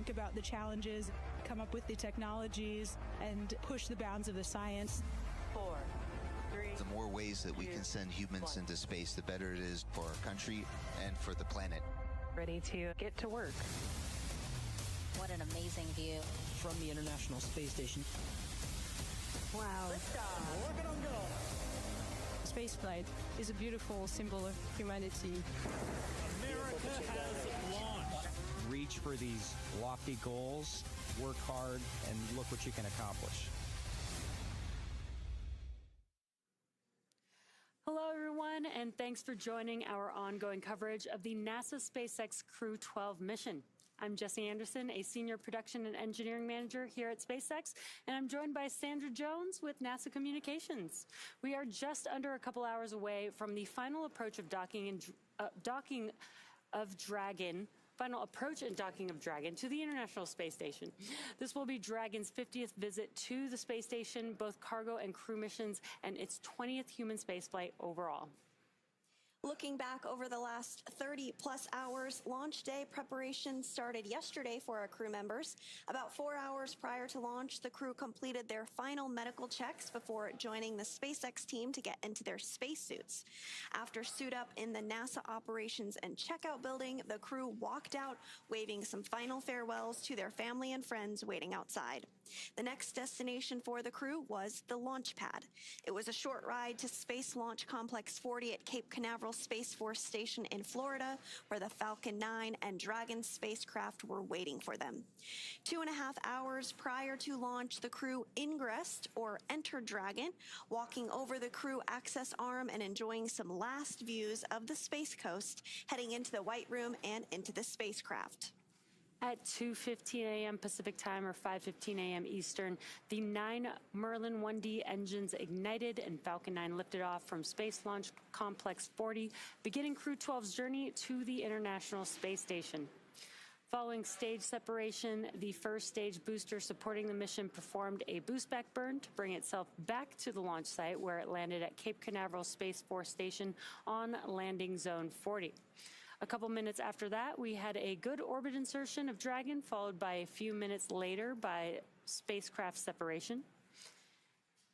think about the challenges, come up with the technologies, and push the bounds of the science. 4, 3. The more ways that we can send humans into space, the better it is for our country and for the planet. Ready to get to work. What an amazing view. From the International Space Station. Wow. Liftoff. Orbit on go. Spaceflight is a beautiful symbol of humanity. America has launched. Reach for these lofty goals, work hard, and look what you can accomplish. Hello, everyone, and thanks for joining our ongoing coverage of the NASA SpaceX Crew-12 mission. I'm Jessie Anderson, a senior production and engineering manager here at SpaceX, and I'm joined by Sandra Jones with NASA Communications. We are just under a couple hours away from the final approach of docking of Dragon to the International Space Station. This will be Dragon's 50th visit to the space station, both cargo and crew missions, and its 20th human spaceflight overall. Looking back over the last 30-plus hours, launch day preparations started yesterday for our crew members. About 4 hours prior to launch, the crew completed their final medical checks before joining the SpaceX team to get into their spacesuits. After suit up in the NASA Operations and Checkout building, the crew walked out, waving some final farewells to their family and friends waiting outside. The next destination for the crew was the launch pad. It was a short ride to Space Launch Complex 40 at Cape Canaveral Space Force Station in Florida, where the Falcon 9 and Dragon spacecraft were waiting for them. 2.5 hours prior to launch, the crew ingressed or entered Dragon, walking over the crew access arm and enjoying some last views of the Space Coast, heading into the White Room and into the spacecraft. At 2:15 a.m. Pacific Time or 5:15 a.m. Eastern, the 9 Merlin 1D engines ignited and Falcon 9 lifted off from Space Launch Complex 40, beginning Crew-12's journey to the International Space Station. Following stage separation, the first stage booster supporting the mission performed a boost back burn to bring itself back to the launch site, where it landed at Cape Canaveral Space Force Station on landing zone 40. A couple minutes after that, we had a good orbit insertion of Dragon, followed by a few minutes later by spacecraft separation.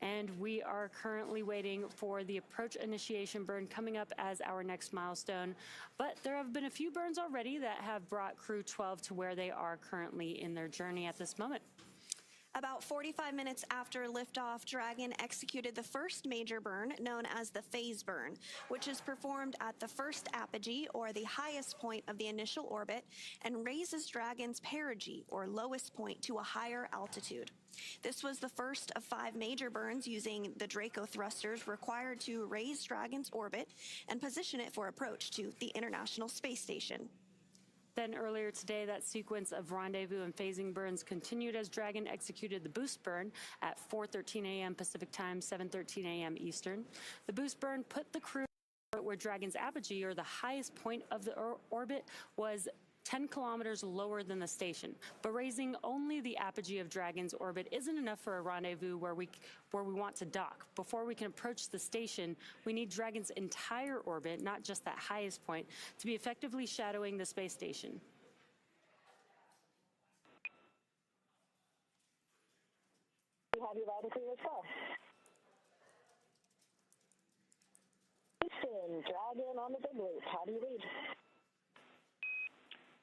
And we are currently waiting for the approach initiation burn coming up as our next milestone. But there have been a few burns already that have brought Crew-12 to where they are currently in their journey at this moment. About 45 minutes after liftoff, Dragon executed the first major burn, known as the phase burn, which is performed at the first apogee, or the highest point of the initial orbit, and raises Dragon's perigee, or lowest point, to a higher altitude. This was the first of 5 major burns using the Draco thrusters required to raise Dragon's orbit and position it for approach to the International Space Station. Then earlier today, that sequence of rendezvous and phasing burns continued as Dragon executed the boost burn at 4:13 a.m. Pacific Time, 7:13 a.m. Eastern. The boost burn put the crew where Dragon's apogee, or the highest point of the orbit, was 10 kilometers lower than the station. But raising only the apogee of Dragon's orbit isn't enough for a rendezvous where we want to dock. Before we can approach the station, we need Dragon's entire orbit, not just that highest point, to be effectively shadowing the space station. We have you loud and clear as well. Houston, Dragon on the big loop. How do you read?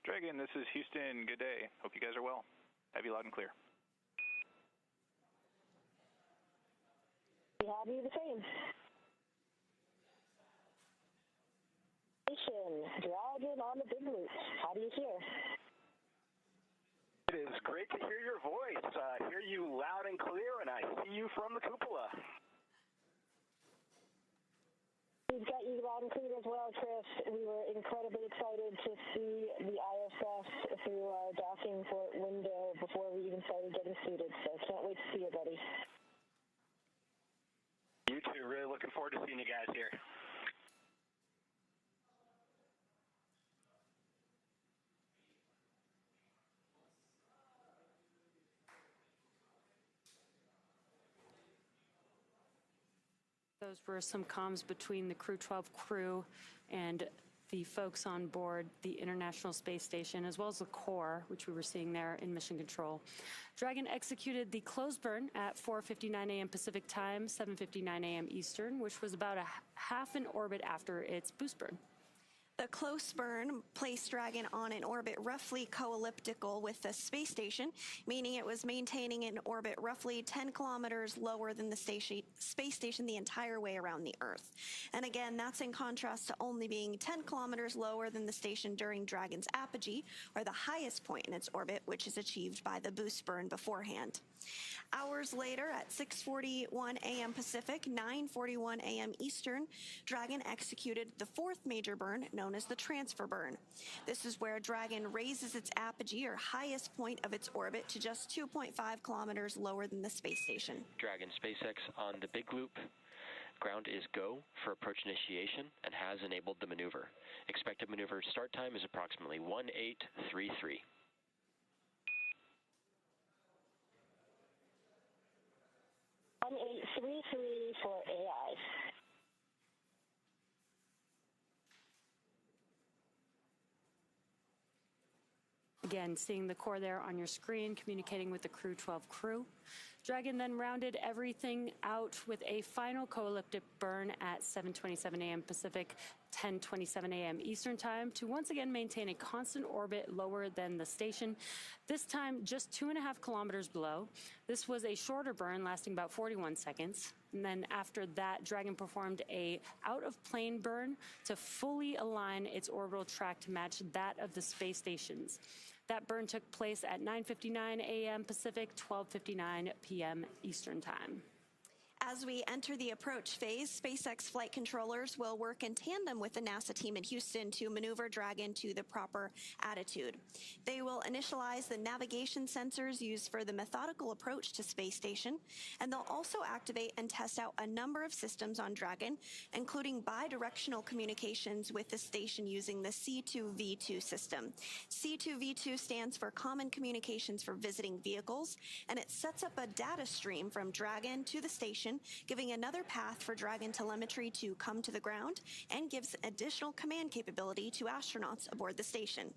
Dragon, this is Houston. Good day. Hope you guys are well. Have you loud and clear. We have you the same. Houston, Dragon on the big loop. How do you hear? It is great to hear your voice. I hear you loud and clear, and I see you from the cupola. We've got you loud and clear as well, Chris. We were incredibly excited to see the ISS through our docking port window before we even started getting suited, so can't wait to see you, buddy. You too. Really looking forward to seeing you guys here. Those were some comms between the Crew-12 crew and the folks on board the International Space Station, as well as the core, which we were seeing there in mission control. Dragon executed the closed burn at 4:59 a.m. Pacific time, 7:59 a.m. Eastern, which was about a half an orbit after its boost burn. The close burn placed Dragon on an orbit roughly co-elliptical with the space station, meaning it was maintaining an orbit roughly 10 kilometers lower than the space station the entire way around the Earth. And again, that's in contrast to only being 10 kilometers lower than the station during Dragon's apogee, or the highest point in its orbit, which is achieved by the boost burn beforehand. Hours later, at 6:41 a.m. Pacific, 9:41 a.m. Eastern, Dragon executed the fourth major burn, known as the transfer burn. This is where Dragon raises its apogee, or highest point of its orbit, to just 2.5 kilometers lower than the space station. Dragon SpaceX on the big loop. Ground is go for approach initiation and has enabled the maneuver. Expected maneuver start time is approximately 1833. for AI. Again, seeing the core there on your screen, communicating with the Crew-12 crew. Dragon then rounded everything out with a final co-elliptic burn at 7:27 a.m. Pacific, 10:27 a.m. Eastern Time to once again maintain a constant orbit lower than the station, this time just 2.5 kilometers below. This was a shorter burn lasting about 41 seconds. And then after that, Dragon performed a out-of-plane burn to fully align its orbital track to match that of the space station's. That burn took place at 9:59 a.m. Pacific, 12:59 p.m. Eastern Time. As we enter the approach phase, SpaceX flight controllers will work in tandem with the NASA team in Houston to maneuver Dragon to the proper attitude. They will initialize the navigation sensors used for the methodical approach to space station, and they'll also activate and test out a number of systems on Dragon, including bidirectional communications with the station using the C2V2 system. C2V2 stands for Common Communications for Visiting Vehicles, and it sets up a data stream from Dragon to the station, giving another path for Dragon telemetry to come to the ground, and gives additional command capability to astronauts aboard the station.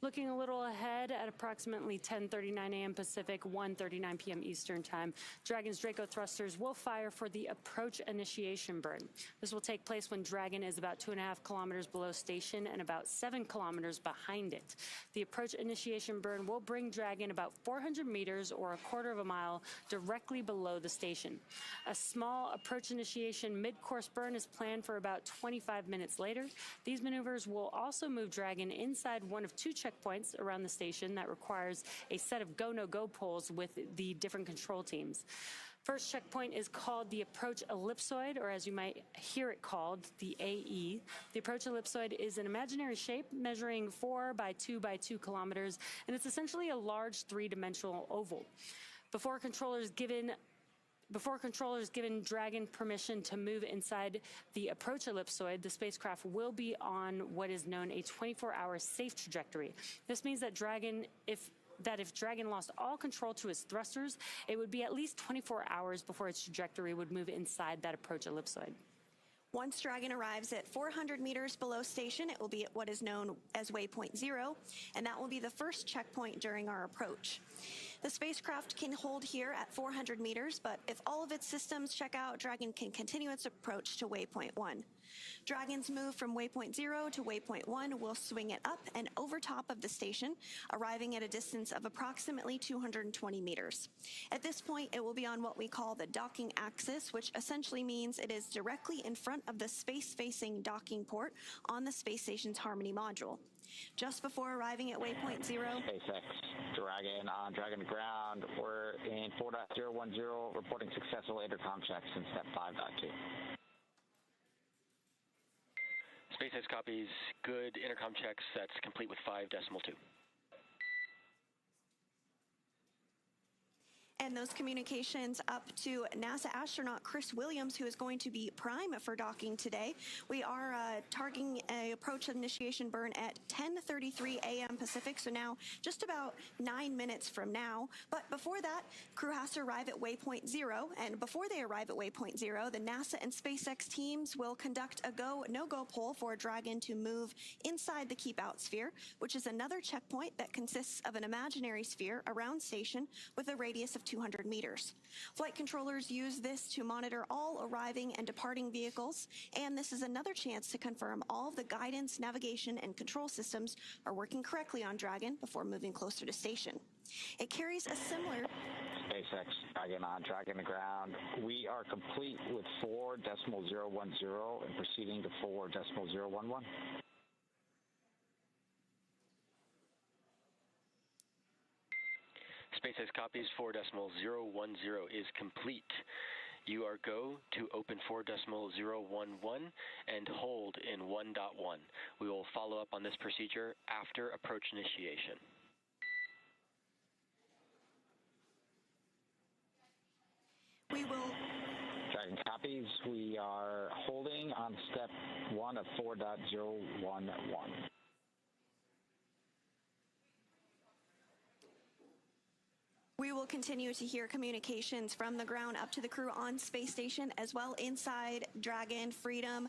Looking a little ahead at approximately 10:39 a.m. Pacific, 1:39 p.m. Eastern Time, Dragon's Draco thrusters will fire for the approach initiation burn. This will take place when Dragon is about 2.5 kilometers below station and about 7 kilometers behind it. The approach initiation burn will bring Dragon about 400 meters or 1/4 of a mile directly below the station. A small approach initiation mid-course burn is planned for about 25 minutes later. These maneuvers will also move Dragon inside one of two checkpoints around the station that requires a set of go-no-go polls with the different control teams. First checkpoint is called the approach ellipsoid, or as you might hear it called, the AE. The approach ellipsoid is an imaginary shape measuring 4 by 2 by 2 kilometers, and it's essentially a large three-dimensional oval. Before controllers given Dragon permission to move inside the approach ellipsoid, the spacecraft will be on what is known a 24-hour safe trajectory. This means that if Dragon lost all control to its thrusters, it would be at least 24 hours before its trajectory would move inside that approach ellipsoid. Once Dragon arrives at 400 meters below station, it will be at what is known as waypoint 0, and that will be the first checkpoint during our approach. The spacecraft can hold here at 400 meters, but if all of its systems check out, Dragon can continue its approach to waypoint 1. Dragon's move from waypoint 0 to waypoint 1 will swing it up and over top of the station, arriving at a distance of approximately 220 meters. At this point, it will be on what we call the docking axis, which essentially means it is directly in front of the space-facing docking port on the space station's Harmony module. Just before arriving at waypoint 0, SpaceX Dragon on Dragon ground. We're in 4.010, reporting successful intercom checks in step 5.2. SpaceX copies. Good intercom checks. That's complete with 5.2. And those communications up to NASA astronaut Chris Williams, who is going to be prime for docking today. We are targeting an approach initiation burn at 10:33 a.m. Pacific, so now just about 9 minutes from now. But before that, crew has to arrive at waypoint 0, and before they arrive at waypoint 0, the NASA and SpaceX teams will conduct a go, no-go poll for Dragon to move inside the keep-out sphere, which is another checkpoint that consists of an imaginary sphere around station with a radius of 200 meters. Flight controllers use this to monitor all arriving and departing vehicles, and this is another chance to confirm all of the guidance, navigation, and control systems are working correctly on Dragon before moving closer to station. It carries a similar SpaceX Dragon on Dragon to ground. We are complete with 4.010 and proceeding to 4.011. SpaceX copies 4.010 is complete. You are go to open 4.011 and hold in 1.1. We will follow up on this procedure after approach initiation. We will. Dragon copies. We are holding on step 1 of 4.011. We will continue to hear communications from the ground up to the crew on space station, as well inside Dragon, Freedom,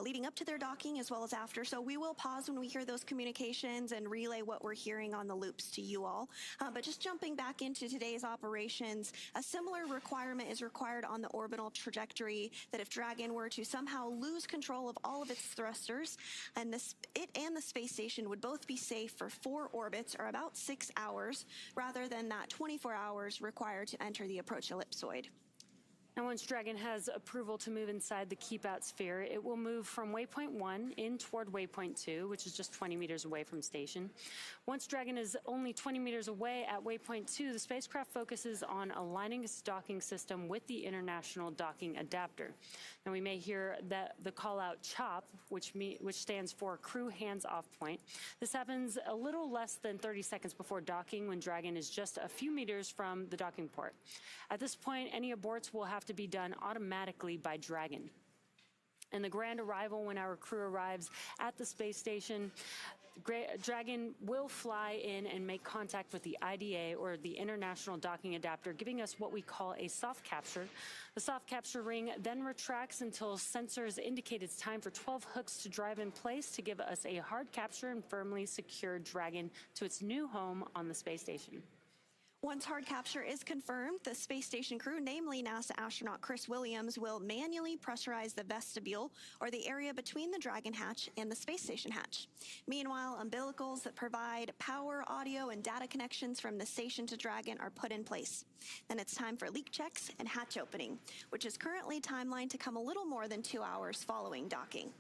leading up to their docking as well as after. So we will pause when we hear those communications and relay what we're hearing on the loops to you all. But just jumping back into today's operations, a similar requirement is required on the orbital trajectory that if Dragon were to somehow lose control of all of its thrusters, and it and the space station would both be safe for 4 orbits, or about 6 hours, rather than that 24 hours required to enter the approach ellipsoid. And once Dragon has approval to move inside the keep-out sphere, it will move from waypoint 1 in toward waypoint 2, which is just 20 meters away from station. Once Dragon is only 20 meters away at waypoint 2, the spacecraft focuses on aligning its docking system with the International Docking Adapter. Now, we may hear the call-out CHOP, which stands for Crew Hands Off Point. This happens a little less than 30 seconds before docking, when Dragon is just a few meters from the docking port. At this point, any aborts will have to be done automatically by Dragon. And the grand arrival, when our crew arrives at the space station, Dragon will fly in and make contact with the IDA, or the International Docking Adapter, giving us what we call a soft capture. The soft capture ring then retracts until sensors indicate it's time for 12 hooks to drive in place to give us a hard capture and firmly secure Dragon to its new home on the space station. Once hard capture is confirmed, the space station crew, namely NASA astronaut Chris Williams, will manually pressurize the vestibule, or the area between the Dragon hatch and the space station hatch. Meanwhile, umbilicals that provide power, audio, and data connections from the station to Dragon are put in place. Then it's time for leak checks and hatch opening, which is currently timelined to come a little more than 2 hours following docking.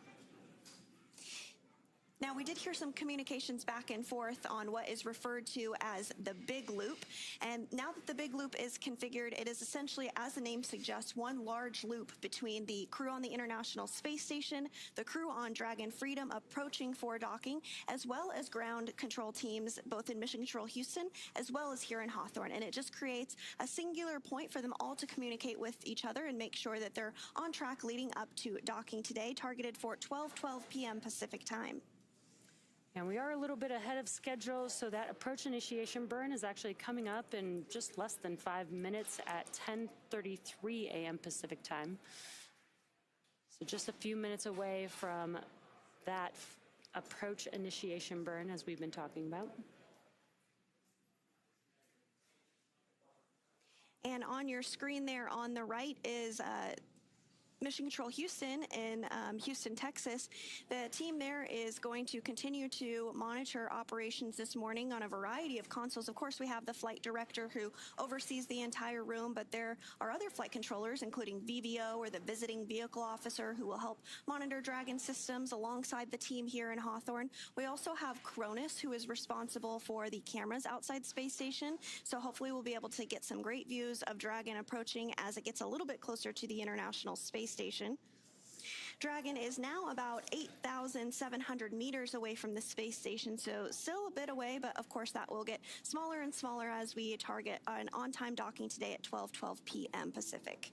Now, we did hear some communications back and forth on what is referred to as the big loop. And now that the big loop is configured, it is essentially, as the name suggests, one large loop between the crew on the International Space Station, the crew on Dragon Freedom approaching for docking, as well as ground control teams, both in Mission Control Houston, as well as here in Hawthorne. And it just creates a singular point for them all to communicate with each other and make sure that they're on track leading up to docking today, targeted for 12:12 p.m. Pacific time. And we are a little bit ahead of schedule, so that approach initiation burn is actually coming up in just less than 5 minutes at 10:33 a.m. Pacific time. So just a few minutes away from that approach initiation burn, as we've been talking about. And on your screen there on the right is Mission Control Houston in Houston, Texas. The team there is going to continue to monitor operations this morning on a variety of consoles. Of course, we have the flight director who oversees the entire room, but there are other flight controllers, including VVO, or the visiting vehicle officer, who will help monitor Dragon systems alongside the team here in Hawthorne. We also have Cronus, who is responsible for the cameras outside Space Station. So hopefully we'll be able to get some great views of Dragon approaching as it gets a little bit closer to the International Space Station. Dragon is now about 8,700 meters away from the space station, so still a bit away, but of course that will get smaller and smaller as we target an on-time docking today at 12:12 p.m. Pacific.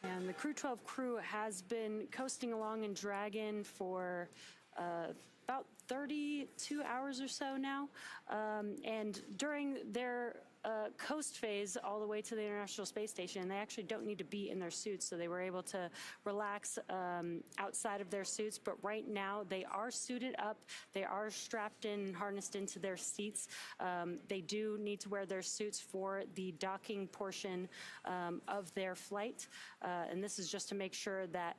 And the Crew-12 crew has been coasting along in Dragon for about 32 hours or so now. And during their coast phase all the way to the International Space Station, they actually don't need to be in their suits, so they were able to relax outside of their suits. But right now, they are suited up. They are strapped in, harnessed into their seats. They do need to wear their suits for the docking portion of their flight. And this is just to make sure that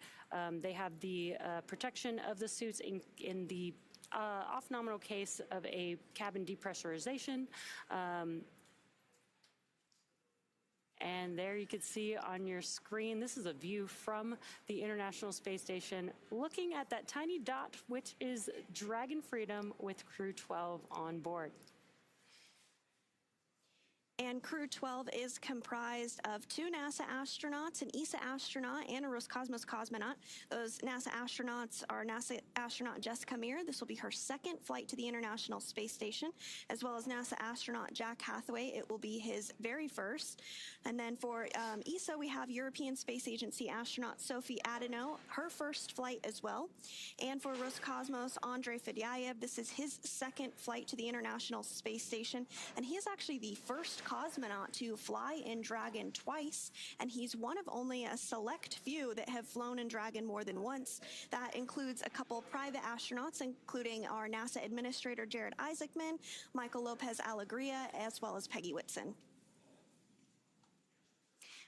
they have the protection of the suits in the off-nominal case of a cabin depressurization. And there you can see on your screen, this is a view from the International Space Station looking at that tiny dot, which is Dragon Freedom with Crew-12 on board. And Crew-12 is comprised of 2 NASA astronauts, an ESA astronaut, and a Roscosmos cosmonaut. Those NASA astronauts are NASA astronaut Jessica Meir. This will be her second flight to the International Space Station, as well as NASA astronaut Jack Hathaway. It will be his very first. And then for ESA, we have European Space Agency astronaut Sophie Adenot, her first flight as well. And for Roscosmos, Andrey Fedyaev, this is his second flight to the International Space Station, and he is actually the first cosmonaut to fly in Dragon twice, and he's one of only a select few that have flown in Dragon more than once. That includes a couple private astronauts, including our NASA Administrator Jared Isaacman, Michael Lopez Alegria, as well as Peggy Whitson.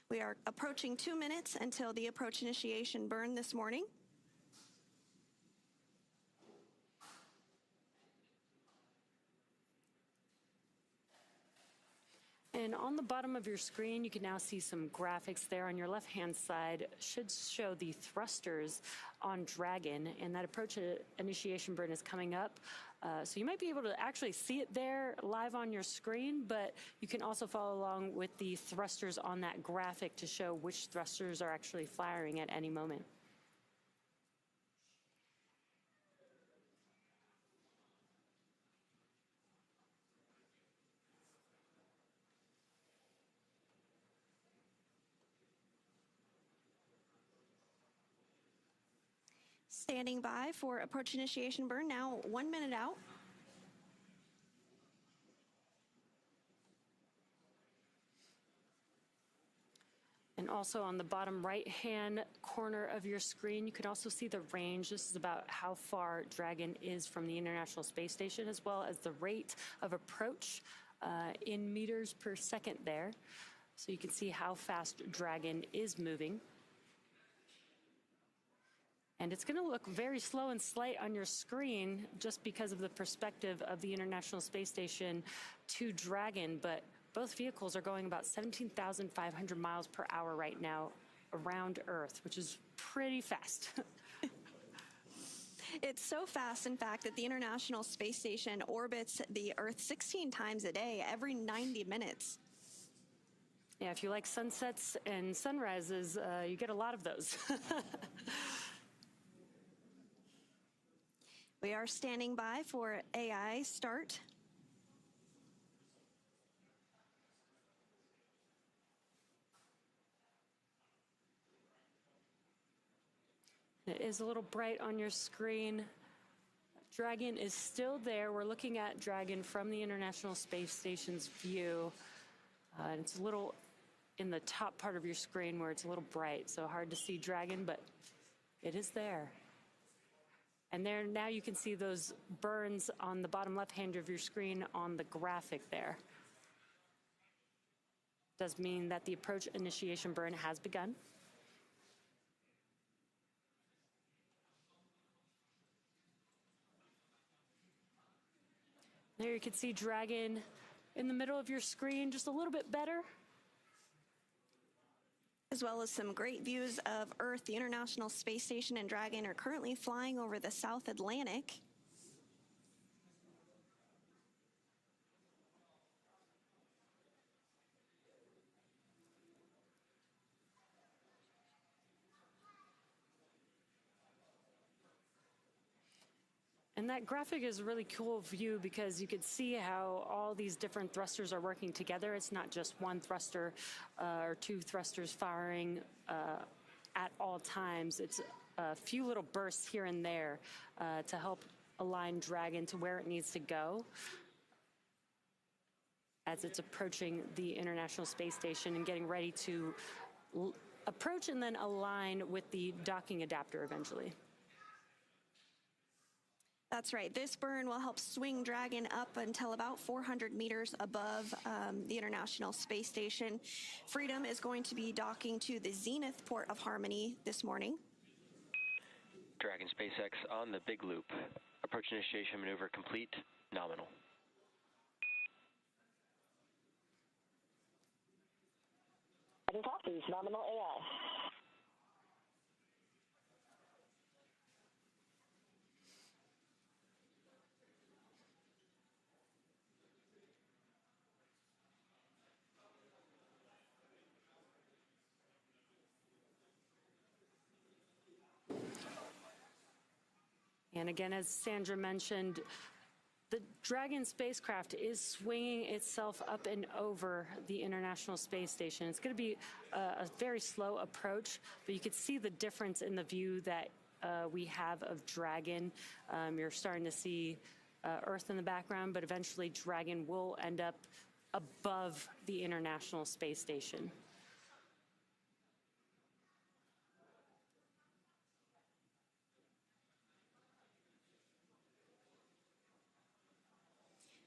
We are approaching 2 minutes until the approach initiation burn this morning. And on the bottom of your screen, you can now see some graphics there. On your left-hand side should show the thrusters on Dragon, and that approach initiation burn is coming up. So you might be able to actually see it there live on your screen, but you can also follow along with the thrusters on that graphic to show which thrusters are actually firing at any moment. Standing by for approach initiation burn, now 1 minute out. And also on the bottom right-hand corner of your screen, you can also see the range. This is about how far Dragon is from the International Space Station, as well as the rate of approach in meters per second there. So you can see how fast Dragon is moving. And it's going to look very slow and slight on your screen just because of the perspective of the International Space Station to Dragon, but both vehicles are going about 17,500 miles per hour right now around Earth, which is pretty fast. It's so fast, in fact, that the International Space Station orbits the Earth 16 times a day, every 90 minutes. Yeah, if you like sunsets and sunrises, you get a lot of those. We are standing by for AI start. It is a little bright on your screen. Dragon is still there. We're looking at Dragon from the International Space Station's view. And it's a little in the top part of your screen where it's a little bright, so hard to see Dragon, but it is there. And there now you can see those burns on the bottom left-hand of your screen on the graphic there. Does mean that the approach initiation burn has begun. There you can see Dragon in the middle of your screen, just a little bit better. As well as some great views of Earth. The International Space Station and Dragon are currently flying over the South Atlantic. And that graphic is a really cool view because you can see how all these different thrusters are working together. It's not just one thruster or two thrusters firing at all times. It's a few little bursts here and there to help align Dragon to where it needs to go as it's approaching the International Space Station and getting ready to approach and then align with the docking adapter eventually. That's right. This burn will help swing Dragon up until about 400 meters above the International Space Station. Freedom is going to be docking to the zenith port of Harmony this morning. Dragon SpaceX on the big loop. Approach initiation maneuver complete. Nominal. Dragon copies. Nominal AI. And again, as Sandra mentioned, the Dragon spacecraft is swinging itself up and over the International Space Station. It's going to be a very slow approach, but you can see the difference in the view that we have of Dragon. You're starting to see Earth in the background, but eventually Dragon will end up above the International Space Station.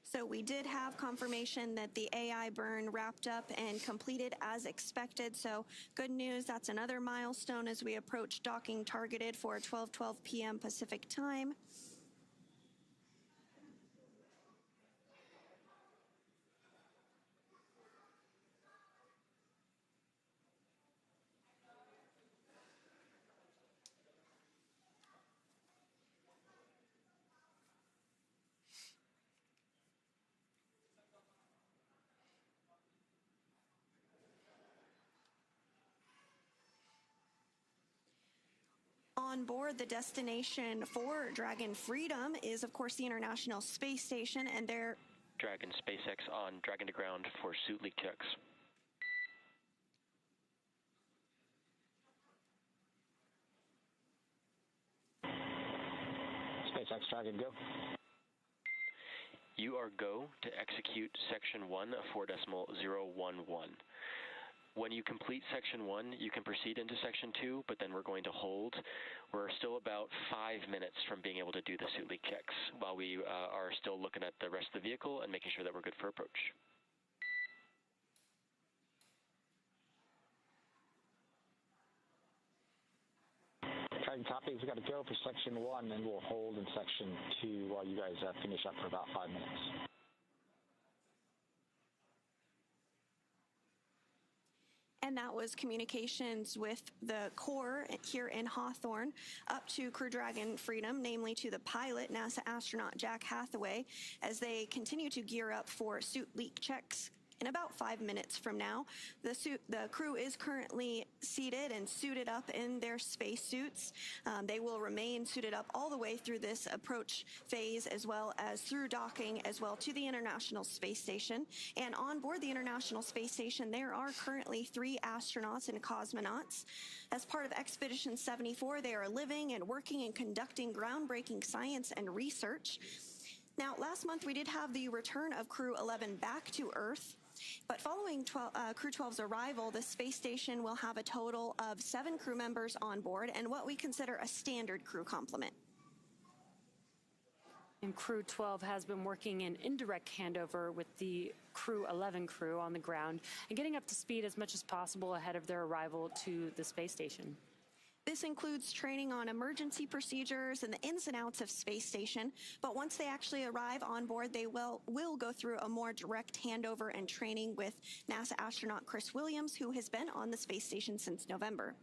So we did have confirmation that the AI burn wrapped up and completed as expected. So good news, that's another milestone as we approach docking targeted for 12:12 p.m. Pacific time. On board, the destination for Dragon Freedom is, of course, the International Space Station, and they're Dragon SpaceX on Dragon to ground for suit leak checks. SpaceX Dragon, go. You are go to execute Section 1 of 4.011. When you complete Section 1, you can proceed into Section 2, but then we're going to hold. We're still about 5 minutes from being able to do the suit leak checks while we are still looking at the rest of the vehicle and making sure that we're good for approach. Dragon copies, we got to go for Section 1, and we'll hold in Section 2 while you guys finish up for about 5 minutes. And that was communications with the Corps here in Hawthorne up to Crew Dragon Freedom, namely to the pilot, NASA astronaut Jack Hathaway, as they continue to gear up for suit leak checks. In about 5 minutes from now, the crew is currently seated and suited up in their spacesuits. They will remain suited up all the way through this approach phase, as well as through docking, as well to the International Space Station. And on board the International Space Station, there are currently 3 astronauts and cosmonauts. As part of Expedition 74, they are living and working and conducting groundbreaking science and research. Now, last month we did have the return of Crew 11 back to Earth. But following Crew 12's arrival, the space station will have a total of 7 crew members on board and what we consider a standard crew complement. And Crew 12 has been working in indirect handover with the Crew 11 crew on the ground and getting up to speed as much as possible ahead of their arrival to the space station. This includes training on emergency procedures and the ins and outs of space station. But once they actually arrive on board, they will go through a more direct handover and training with NASA astronaut Chris Williams, who has been on the space station since November.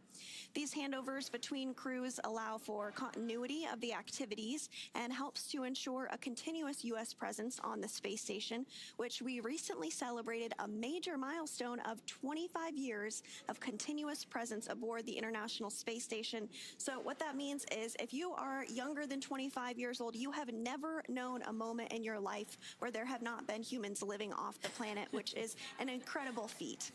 These handovers between crews allow for continuity of the activities and helps to ensure a continuous U.S. presence on the space station, which we recently celebrated a major milestone of 25 years of continuous presence aboard the International Space Station station. So what that means is if you are younger than 25 years old, you have never known a moment in your life where there have not been humans living off the planet, which is an incredible feat.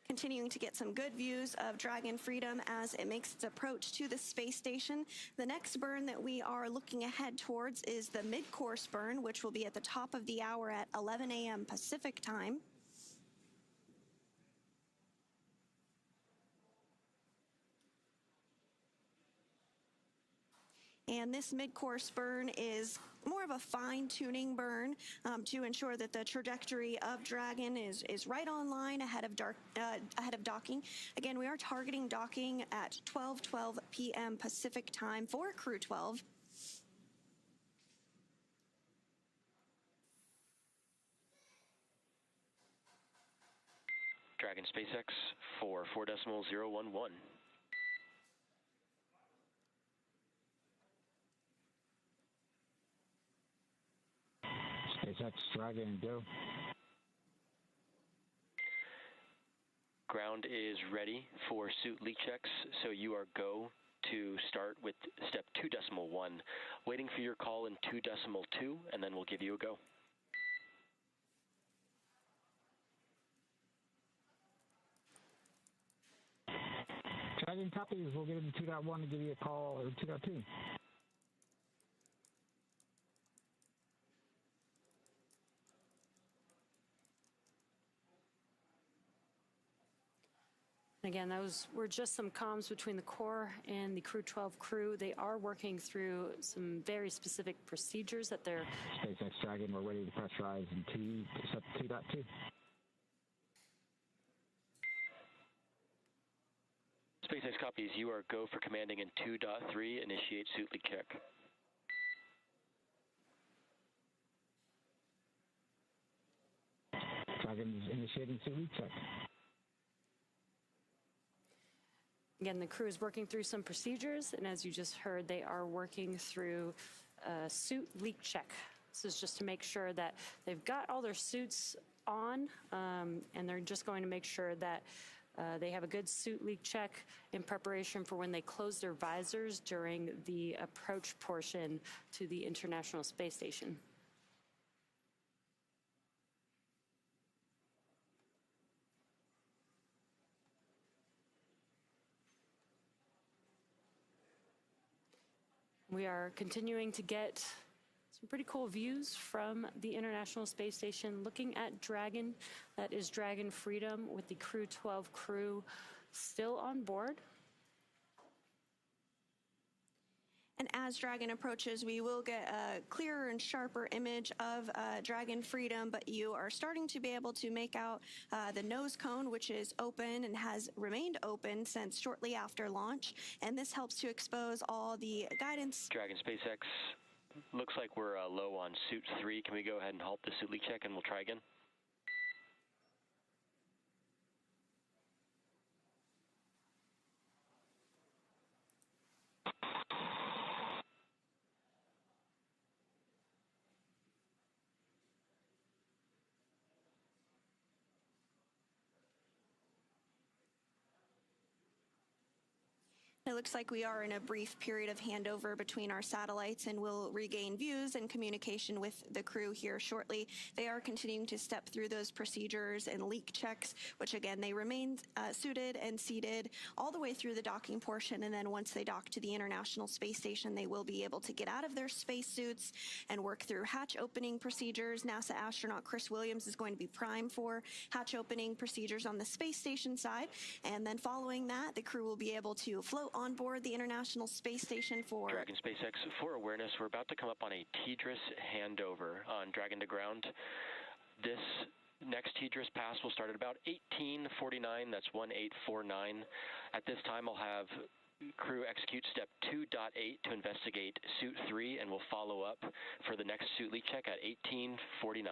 Continuing to get some good views of Dragon Freedom as it makes its approach to the space station. The next burn that we are looking ahead towards is the mid-course burn, which will be at the top of the hour at 11 a.m. Pacific time. And this mid-course burn is more of a fine-tuning burn to ensure that the trajectory of Dragon is right on line ahead of docking. Again, we are targeting docking at 12:12 p.m. Pacific time for Crew-12. Dragon SpaceX for 4.011. SpaceX Dragon, go. Ground is ready for suit leak checks, so you are go to start with step 2.1. Waiting for your call in 2.2, and then we'll give you a go. Dragon copies, we'll get into 2.1 and give you a call or 2.2. Again, those were just some comms between the core and the Crew-12 crew. They are working through some very specific procedures that they're... SpaceX Dragon, we're ready to pressurize in 2.2. SpaceX copies, you are go for commanding in 2.3, initiate suit leak check. Dragon is initiating suit leak check. Again, the crew is working through some procedures, and as you just heard, they are working through a suit leak check. This is just to make sure that they've got all their suits on, and they're just going to make sure that they have a good suit leak check in preparation for when they close their visors during the approach portion to the International Space Station. We are continuing to get some pretty cool views from the International Space Station looking at Dragon. That is Dragon Freedom with the Crew-12 crew still on board. And as Dragon approaches, we will get a clearer and sharper image of Dragon Freedom, but you are starting to be able to make out the nose cone, which is open and has remained open since shortly after launch. And this helps to expose all the guidance. Dragon SpaceX, looks like we're low on suit 3. Can we go ahead and halt the suit leak check and we'll try again? It looks like we are in a brief period of handover between our satellites, and we'll regain views and communication with the crew here shortly. They are continuing to step through those procedures and leak checks, which again, they remain suited and seated all the way through the docking portion. And then once they dock to the International Space Station, they will be able to get out of their spacesuits and work through hatch opening procedures. NASA astronaut Chris Williams is going to be prime for hatch opening procedures on the space station side. And then following that, the crew will be able to float on board the International Space Station for... Dragon SpaceX, for awareness, we're about to come up on a TDRS handover on Dragon to ground. This next TDRS pass will start at about 1849, that's 1849. At this time, I'll have crew execute step 2.8 to investigate suit 3, and we'll follow up for the next suit leak check at 1849.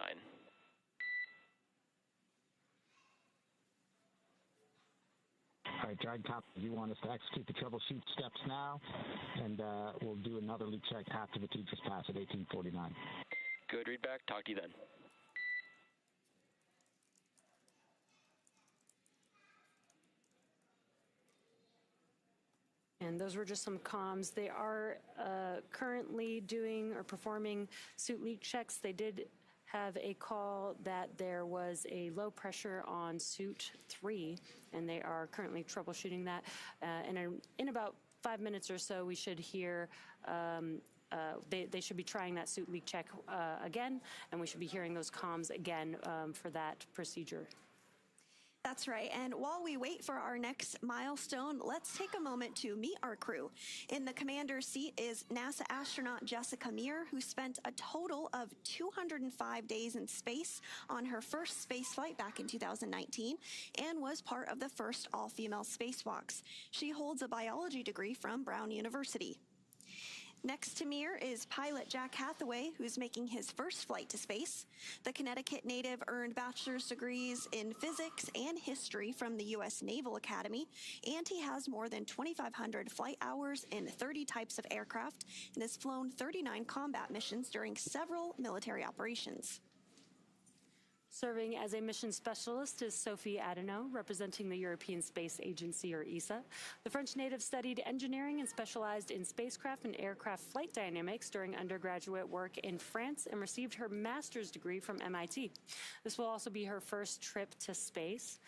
All right, Dragon Copy, you want us to execute the troubleshoot steps now, and we'll do another leak check after the TDRS pass at 1849. Good readback. Talk to you then. And those were just some comms. They are currently doing or performing suit leak checks. They did have a call that there was a low pressure on suit 3, and they are currently troubleshooting that. In about 5 minutes or so, we should hear they should be trying that suit leak check again, and we should be hearing those comms again for that procedure. That's right. And while we wait for our next milestone, let's take a moment to meet our crew. In the commander's seat is NASA astronaut Jessica Meir, who spent a total of 205 days in space on her first space flight back in 2019 and was part of the first all-female spacewalks. She holds a biology degree from Brown University. Next to Meir is pilot Jack Hathaway, who's making his first flight to space. The Connecticut native earned bachelor's degrees in physics and history from the U.S. Naval Academy, and he has more than 2,500 flight hours in 30 types of aircraft and has flown 39 combat missions during several military operations. Serving as a mission specialist is Sophie Adenot, representing the European Space Agency, or ESA. The French native studied engineering and specialized in spacecraft and aircraft flight dynamics during undergraduate work in France and received her master's degree from MIT. This will also be her first trip to space.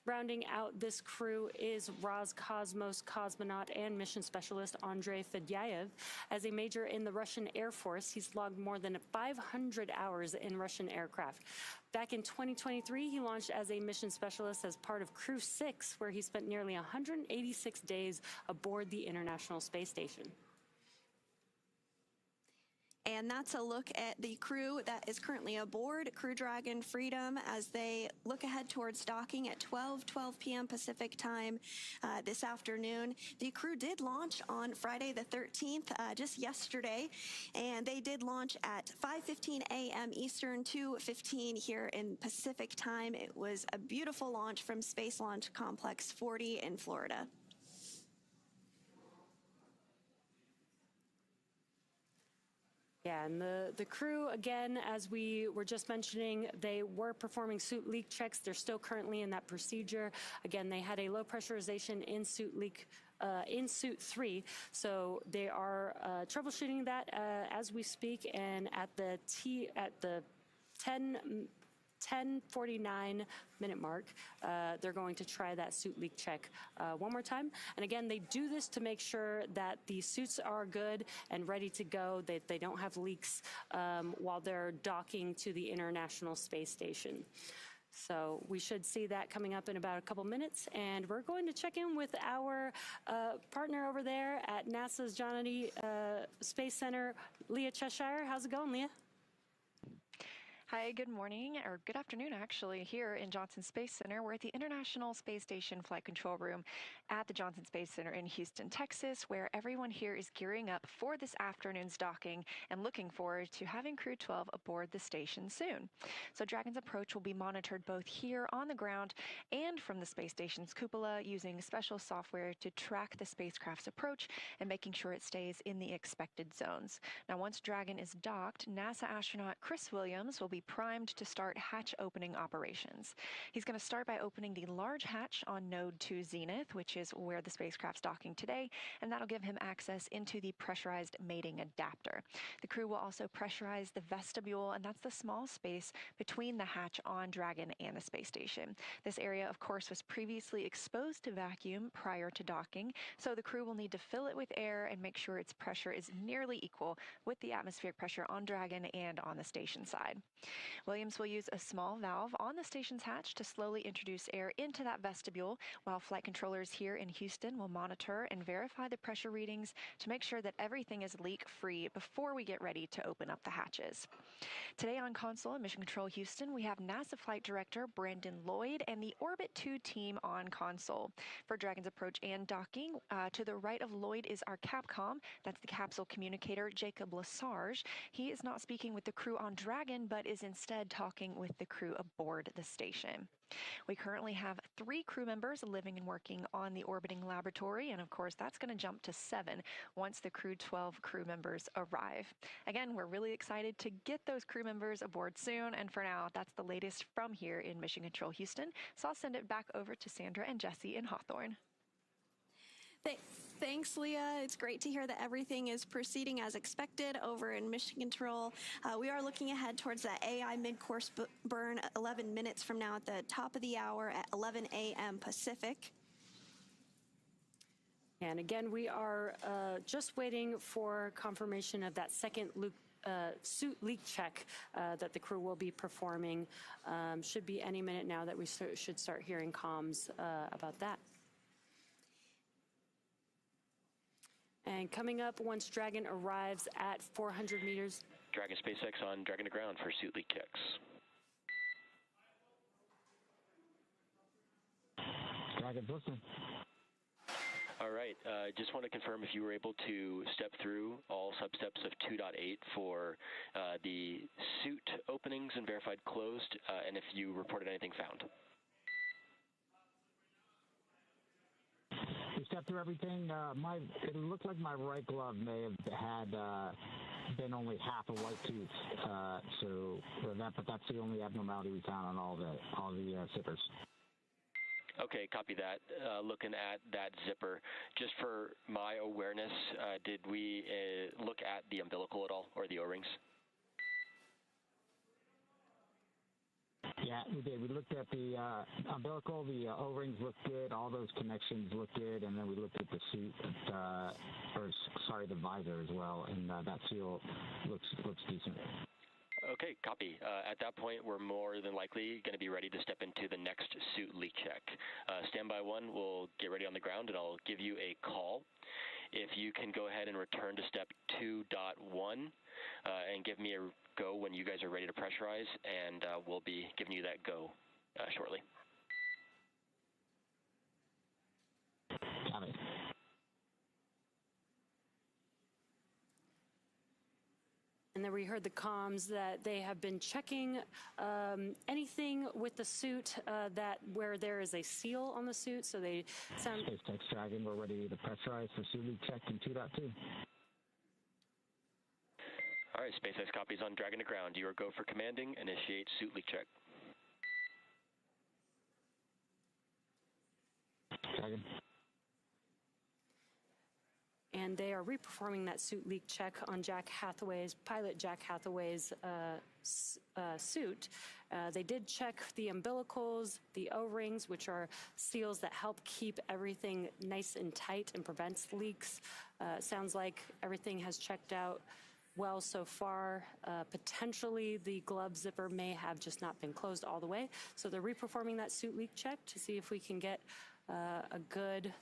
Rounding out this crew is Roscosmos cosmonaut and mission specialist Andrey Fedyaev. As a major in the Russian Air Force, he's logged more than 500 hours in Russian aircraft. Back in 2023, he launched as a mission specialist as part of Crew-12, where he spent nearly 186 days aboard the International Space Station. And that's a look at the crew that is currently aboard Crew Dragon Freedom as they look ahead towards docking at 12 p.m. Pacific time this afternoon. The crew did launch on Friday the 13th, just yesterday, and they did launch at 5:15 a.m. Eastern, 2:15 here in Pacific time. It was a beautiful launch from Space Launch Complex 40 in Florida. Yeah, and the crew, again, as we were just mentioning, they were performing suit leak checks. They're still currently in that procedure. Again, they had a low pressurization in suit 3, so they are troubleshooting that as we speak. And at the 10:49 minute mark, they're going to try that suit leak check one more time. And again, they do this to make sure that the suits are good and ready to go, that they don't have leaks while they're docking to the International Space Station. So we should see that coming up in about a couple minutes. And we're going to check in with our partner over there at NASA's Johnny Space Center, Leah Cheshire. How's it going, Leah? Hi, good morning, or good afternoon actually, here in Johnson Space Center. We're at the International Space Station Flight Control Room at the Johnson Space Center in Houston, Texas, where everyone here is gearing up for this afternoon's docking and looking forward to having Crew-12 aboard the station soon. So Dragon's approach will be monitored both here on the ground and from the space station's cupola using special software to track the spacecraft's approach and making sure it stays in the expected zones. Now, once Dragon is docked, NASA astronaut Chris Williams will be primed to start hatch opening operations. He's going to start by opening the large hatch on Node 2 Zenith, which is where the spacecraft's docking today, and that'll give him access into the pressurized mating adapter. The crew will also pressurize the vestibule, and that's the small space between the hatch on Dragon and the space station. This area, of course, was previously exposed to vacuum prior to docking, so the crew will need to fill it with air and make sure its pressure is nearly equal with the atmospheric pressure on Dragon and on the station side. Williams will use a small valve on the station's hatch to slowly introduce air into that vestibule, while flight controllers here in Houston will monitor and verify the pressure readings to make sure that everything is leak-free before we get ready to open up the hatches. Today on console in Mission Control Houston, we have NASA Flight Director Brandon Lloyd and the Orbit 2 team on console. For Dragon's approach and docking, to the right of Lloyd is our Capcom. That's the capsule communicator, Jacob Lesarge. He is not speaking with the crew on Dragon, but is instead talking with the crew aboard the station. We currently have 3 crew members living and working on the orbiting laboratory, and of course that's going to jump to 7 once the Crew-12 crew members arrive. Again, we're really excited to get those crew members aboard soon, and for now, that's the latest from here in Mission Control Houston. So I'll send it back over to Sandra and Jesse in Hawthorne. Thanks, Leah. It's great to hear that everything is proceeding as expected over in Mission Control. We are looking ahead towards that AI mid-course burn 11 minutes from now at the top of the hour at 11 a.m. Pacific. And again, we are just waiting for confirmation of that second suit leak check that the crew will be performing. Should be any minute now that we should start hearing comms about that. And coming up, once Dragon arrives at 400 meters. Dragon SpaceX on Dragon to ground for suit leak checks. Dragon's listening. All right, just want to confirm if you were able to step through all substeps of 2.8 for the suit openings and verified closed, and if you reported anything found. We stepped through everything. It looked like my right glove may have had been only half a white tooth, but that's the only abnormality we found on all the zippers. Okay, copy that. Looking at that zipper, just for my awareness, did we look at the umbilical at all, or the O-rings? Yeah, we did. We looked at the umbilical, the O-rings looked good, all those connections looked good, and then we looked at the suit, the visor as well, and that seal looks decent. Okay, copy. At that point, we're more than likely going to be ready to step into the next suit leak check. Standby 1 will get ready on the ground, and I'll give you a call. If you can go ahead and return to step 2.1 and give me a go when you guys are ready to pressurize, and we'll be giving you that go shortly. Got it. And then we heard the comms that they have been checking anything with the suit where there is a seal on the suit. So they sound. SpaceX Dragon, we're ready to pressurize for suit leak check in 2.2. All right, SpaceX copies on Dragon to ground. You are go for commanding. Initiate suit leak check. Dragon. And they are reperforming that suit leak check on pilot Jack Hathaway's suit. They did check the umbilicals, the O-rings, which are seals that help keep everything nice and tight and prevents leaks. Sounds like everything has checked out well so far. Potentially the glove zipper may have just not been closed all the way. So they're reperforming that suit leak check to see if we can get a good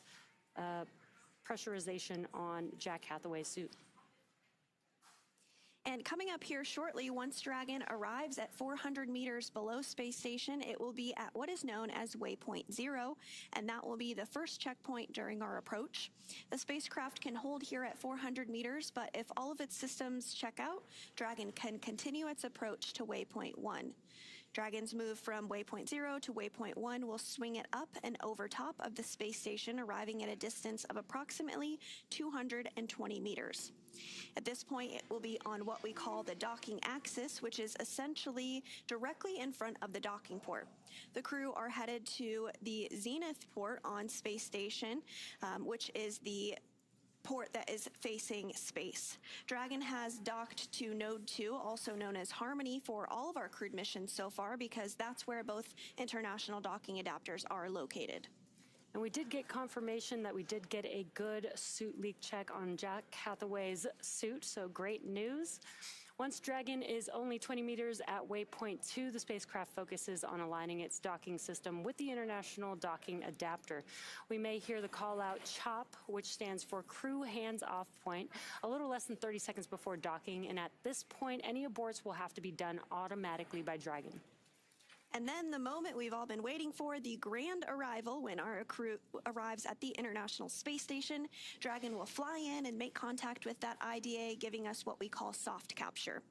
pressurization on Jack Hathaway's suit. And coming up here shortly, once Dragon arrives at 400 meters below space station, it will be at what is known as Waypoint 0, and that will be the first checkpoint during our approach. The spacecraft can hold here at 400 meters, but if all of its systems check out, Dragon can continue its approach to Waypoint 1. Dragon's move from Waypoint 0 to Waypoint 1 will swing it up and over top of the space station, arriving at a distance of approximately 220 meters. At this point, it will be on what we call the docking axis, which is essentially directly in front of the docking port. The crew are headed to the zenith port on space station, which is the port that is facing space. Dragon has docked to Node 2, also known as Harmony, for all of our crewed missions so far, because that's where both international docking adapters are located. And we did get confirmation that we did get a good suit leak check on Jack Hathaway's suit, so great news. Once Dragon is only 20 meters at Waypoint 2, the spacecraft focuses on aligning its docking system with the International Docking Adapter. We may hear the call-out CHOP, which stands for Crew Hands-Off Point, a little less than 30 seconds before docking, and at this point, any aborts will have to be done automatically by Dragon. And then the moment we've all been waiting for, the grand arrival, when our crew arrives at the International Space Station. Dragon will fly in and make contact with that IDA, giving us what we call soft capture.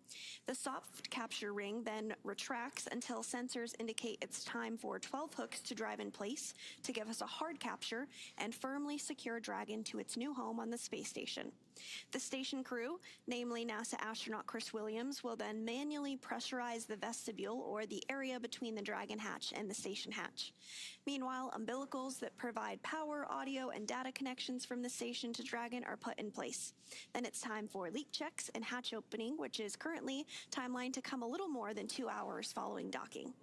The soft capture ring then retracts until sensors indicate it's time for 12 hooks to drive in place to give us a hard capture and firmly secure Dragon to its new home on the space station. The station crew, namely NASA astronaut Chris Williams, will then manually pressurize the vestibule, or the area between the Dragon hatch and the station hatch. Meanwhile, umbilicals that provide power, audio, and data connections from the station to Dragon are put in place. Then it's time for leak checks and hatch opening, which is currently timelined to come a little more than 2 hours following docking.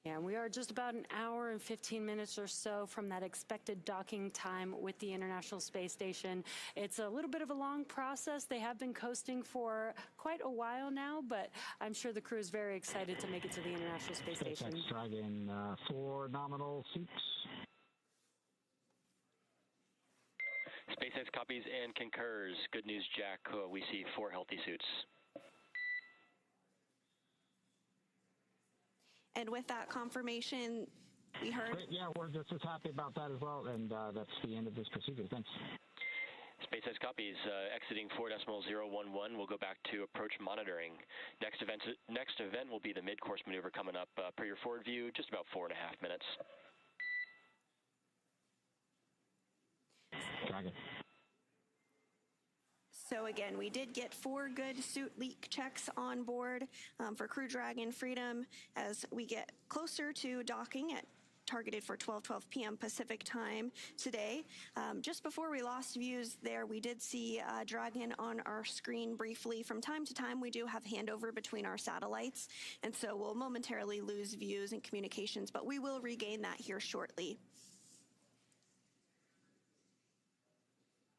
Yeah, we are just about an hour and 15 minutes or so from that expected docking time with the International Space Station. It's a little bit of a long process. They have been coasting for quite a while now, but I'm sure the crew is very excited to make it to the International Space Station. SpaceX Dragon, 4 nominal seats. SpaceX copies and concurs. Good news, Jack. We see 4 healthy suits. And with that confirmation, we heard... Great. Yeah, we're just as happy about that as well, and that's the end of this procedure. Thanks. SpaceX copies. Exiting 4.011. We'll go back to approach monitoring. Next event will be the mid-course maneuver coming up. Per your forward view, just about 4.5 minutes. Dragon. So again, we did get 4 good suit leak checks on board for Crew Dragon Freedom as we get closer to docking at targeted for 12:12 p.m. Pacific time today. Just before we lost views there, we did see Dragon on our screen briefly. From time to time, we do have handover between our satellites, and so we'll momentarily lose views and communications, but we will regain that here shortly.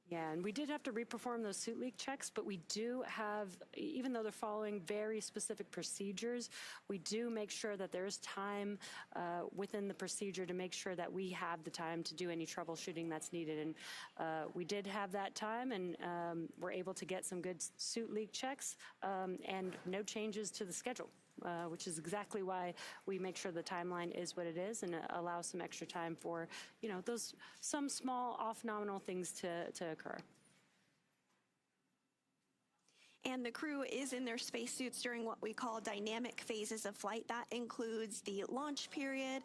Yeah, and we did have to reperform those suit leak checks, but we do have, even though they're following very specific procedures, we do make sure that there is time within the procedure to make sure that we have the time to do any troubleshooting that's needed. And we did have that time, and we're able to get some good suit leak checks and no changes to the schedule. Which is exactly why we make sure the timeline is what it is and allow some extra time for, you know, some small off-nominal things to occur. And the crew is in their spacesuits during what we call dynamic phases of flight. That includes the launch period,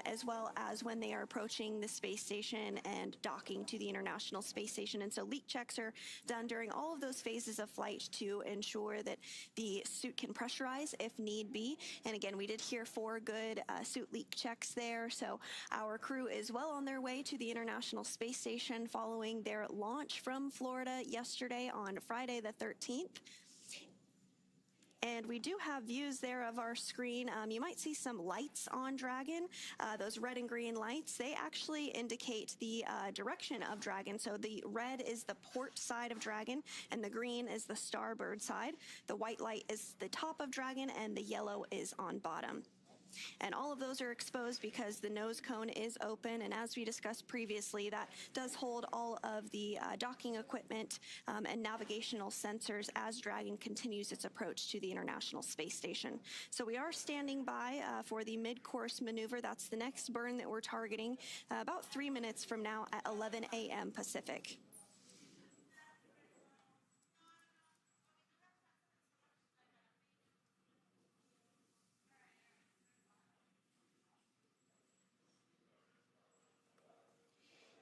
as well as when they are approaching the space station and docking to the International Space Station. And so leak checks are done during all of those phases of flight to ensure that the suit can pressurize if need be. And again, we did hear 4 good suit leak checks there. So our crew is well on their way to the International Space Station following their launch from Florida yesterday on Friday the 13th. And we do have views there of our screen. You might see some lights on Dragon. Those red and green lights, they actually indicate the direction of Dragon. So the red is the port side of Dragon, and the green is the starboard side. The white light is the top of Dragon, and the yellow is on bottom. And all of those are exposed because the nose cone is open, and as we discussed previously, that does hold all of the docking equipment and navigational sensors as Dragon continues its approach to the International Space Station. So we are standing by for the mid-course maneuver. That's the next burn that we're targeting about 3 minutes from now at 11 a.m. Pacific.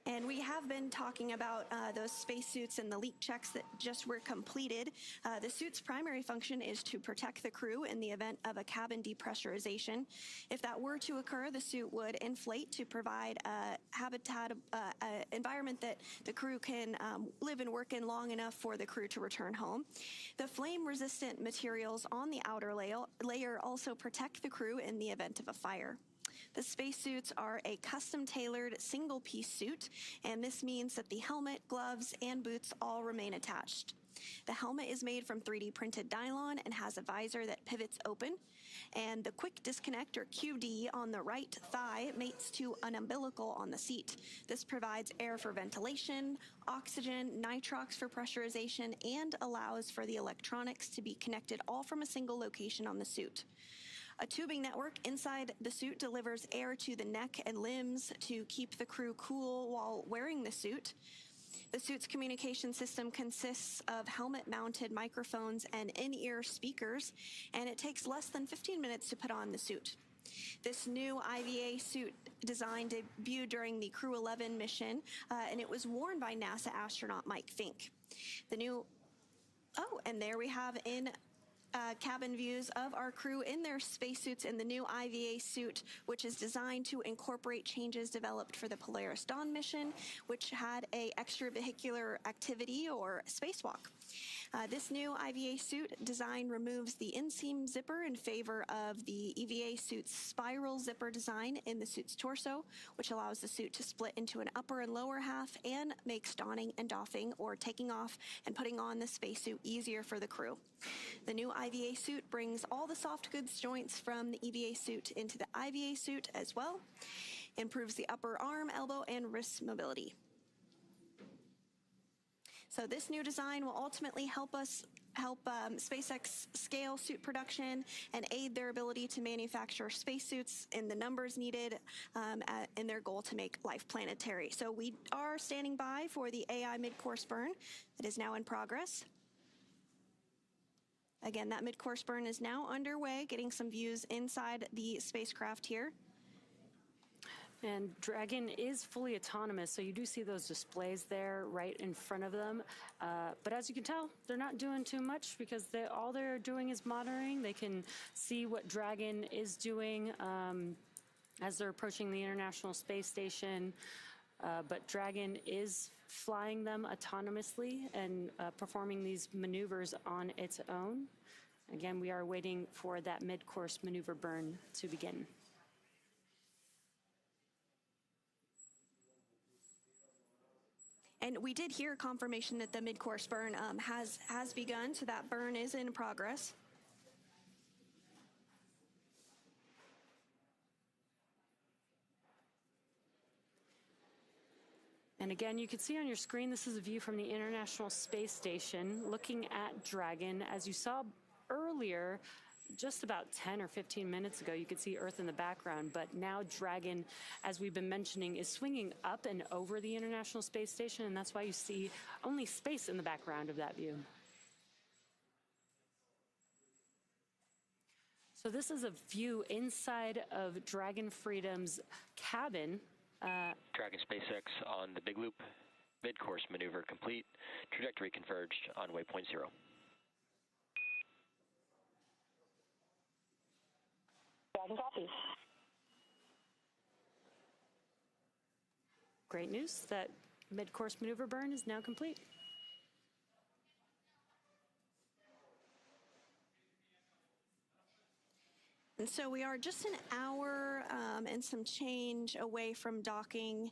And we have been talking about those spacesuits and the leak checks that just were completed. The suit's primary function is to protect the crew in the event of a cabin depressurization. If that were to occur, the suit would inflate to provide a habitat environment that the crew can live and work in long enough for the crew to return home. The flame-resistant materials on the outer layer also protect the crew in the event of a fire. The spacesuits are a custom-tailored single-piece suit, and this means that the helmet, gloves, and boots all remain attached. The helmet is made from 3D printed nylon and has a visor that pivots open, and the quick disconnect, or QD, on the right thigh mates to an umbilical on the seat. This provides air for ventilation, oxygen, nitrox for pressurization, and allows for the electronics to be connected all from a single location on the suit. A tubing network inside the suit delivers air to the neck and limbs to keep the crew cool while wearing the suit. The suit's communication system consists of helmet-mounted microphones and in-ear speakers, and it takes less than 15 minutes to put on the suit. This new IVA suit design debuted during the Crew-12 mission, and it was worn by NASA astronaut Mike Fink. And there we have in cabin views of our crew in their spacesuits in the new IVA suit, which is designed to incorporate changes developed for the Polaris Dawn mission, which had a extravehicular activity or spacewalk. This new IVA suit design removes the inseam zipper in favor of the EVA suit's spiral zipper design in the suit's torso, which allows the suit to split into an upper and lower half and makes donning and doffing or taking off and putting on the spacesuit easier for the crew. The new IVA suit brings all the soft goods joints from the EVA suit into the IVA suit as well, improves the upper arm, elbow, and wrist mobility. So this new design will ultimately help SpaceX scale suit production and aid their ability to manufacture spacesuits in the numbers needed in their goal to make life planetary. So we are standing by for the AI mid-course burn that is now in progress. Again, that mid-course burn is now underway, getting some views inside the spacecraft here. And Dragon is fully autonomous, so you do see those displays there right in front of them. But as you can tell, they're not doing too much because all they're doing is monitoring. They can see what Dragon is doing as they're approaching the International Space Station. But Dragon is flying them autonomously and performing these maneuvers on its own. Again, we are waiting for that mid-course maneuver burn to begin. And we did hear confirmation that the mid-course burn has begun, so that burn is in progress. And again, you can see on your screen, this is a view from the International Space Station looking at Dragon. As you saw earlier, just about 10 or 15 minutes ago, you could see Earth in the background, but now Dragon, as we've been mentioning, is swinging up and over the International Space Station, and that's why you see only space in the background of that view. So this is a view inside of Dragon Freedom's cabin. Dragon SpaceX on the Big Loop. Mid-course maneuver complete. Trajectory converged on waypoint 0. Dragon copies. Great news that mid-course maneuver burn is now complete. And so we are just an hour and some change away from docking.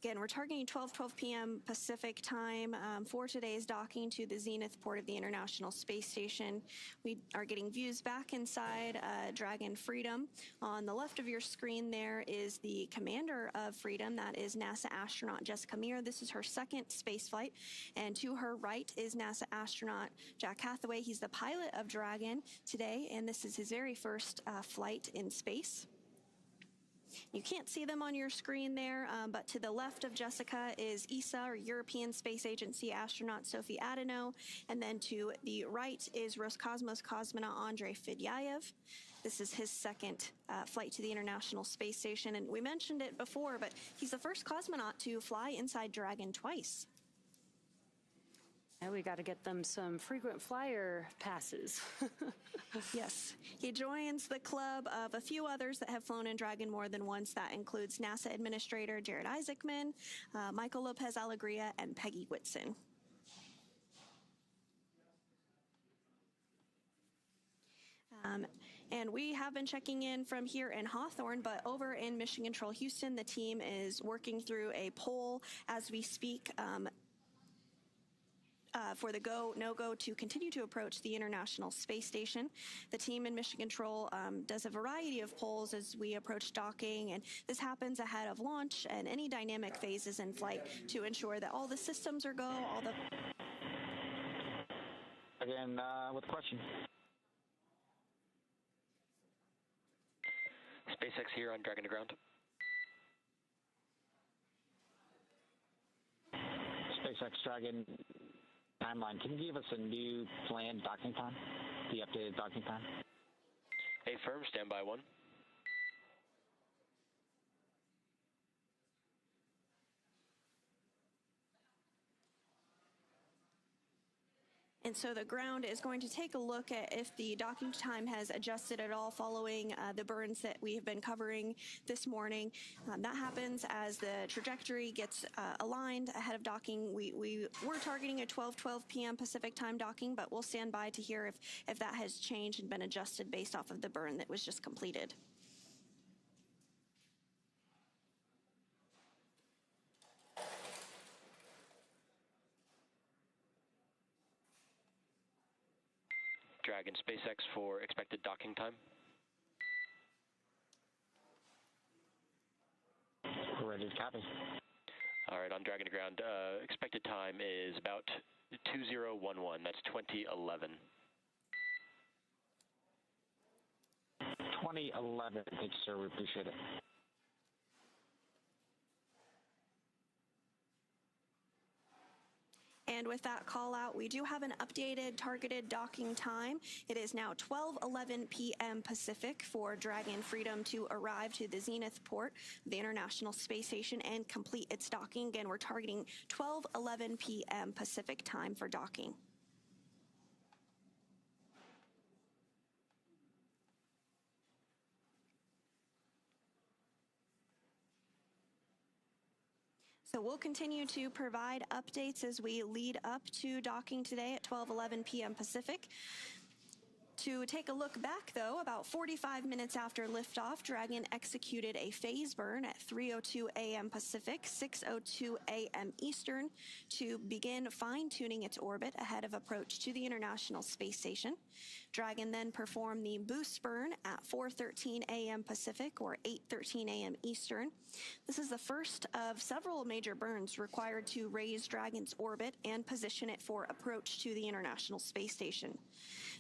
Again, we're targeting 12 p.m. Pacific time for today's docking to the Zenith port of the International Space Station. We are getting views back inside Dragon Freedom. On the left of your screen there is the commander of Freedom. That is NASA astronaut Jessica Meir. This is her second space flight. And to her right is NASA astronaut Jack Hathaway. He's the pilot of Dragon today, and this is his very first flight in space. You can't see them on your screen there, but to the left of Jessica is ESA, or European Space Agency astronaut Sophie Adenot, and then to the right is Roscosmos cosmonaut Andrey Fedyaev. This is his second flight to the International Space Station, and we mentioned it before, but he's the first cosmonaut to fly inside Dragon twice. And we got to get them some frequent flyer passes. Yes. He joins the club of a few others that have flown in Dragon more than once. That includes NASA Administrator Jared Isaacman, Michael Lopez Alegria, and Peggy Whitson. And we have been checking in from here in Hawthorne, but over in Mission Control Houston, the team is working through a poll as we speak for the go, no-go to continue to approach the International Space Station. The team in Mission Control does a variety of polls as we approach docking, and this happens ahead of launch and any dynamic phases in flight to ensure that all the systems are go, all the... Again, with a question. SpaceX here on Dragon to ground. SpaceX Dragon timeline. Can you give us a new planned docking time? The updated docking time? Affirm, standby 1. And so the ground is going to take a look at if the docking time has adjusted at all following the burns that we have been covering this morning. That happens as the trajectory gets aligned ahead of docking. We were targeting a 12:12 p.m. Pacific time docking, but we'll stand by to hear if that has changed and been adjusted based off of the burn that was just completed. Dragon SpaceX for expected docking time. We're ready to copy. All right, on Dragon to ground, expected time is about 2011. That's 2011. 2011. Thank you, sir. We appreciate it. And with that call out, we do have an updated targeted docking time. It is now 12:11 p.m. Pacific for Dragon Freedom to arrive to the Zenith port, the International Space Station, and complete its docking. Again, we're targeting 12:11 p.m. Pacific time for docking. So we'll continue to provide updates as we lead up to docking today at 12:11 p.m. Pacific. To take a look back, though, about 45 minutes after liftoff, Dragon executed a phase burn at 3:02 a.m. Pacific, 6:02 a.m. Eastern, to begin fine-tuning its orbit ahead of approach to the International Space Station. Dragon then performed the boost burn at 4:13 a.m. Pacific, or 8:13 a.m. Eastern. This is the first of several major burns required to raise Dragon's orbit and position it for approach to the International Space Station.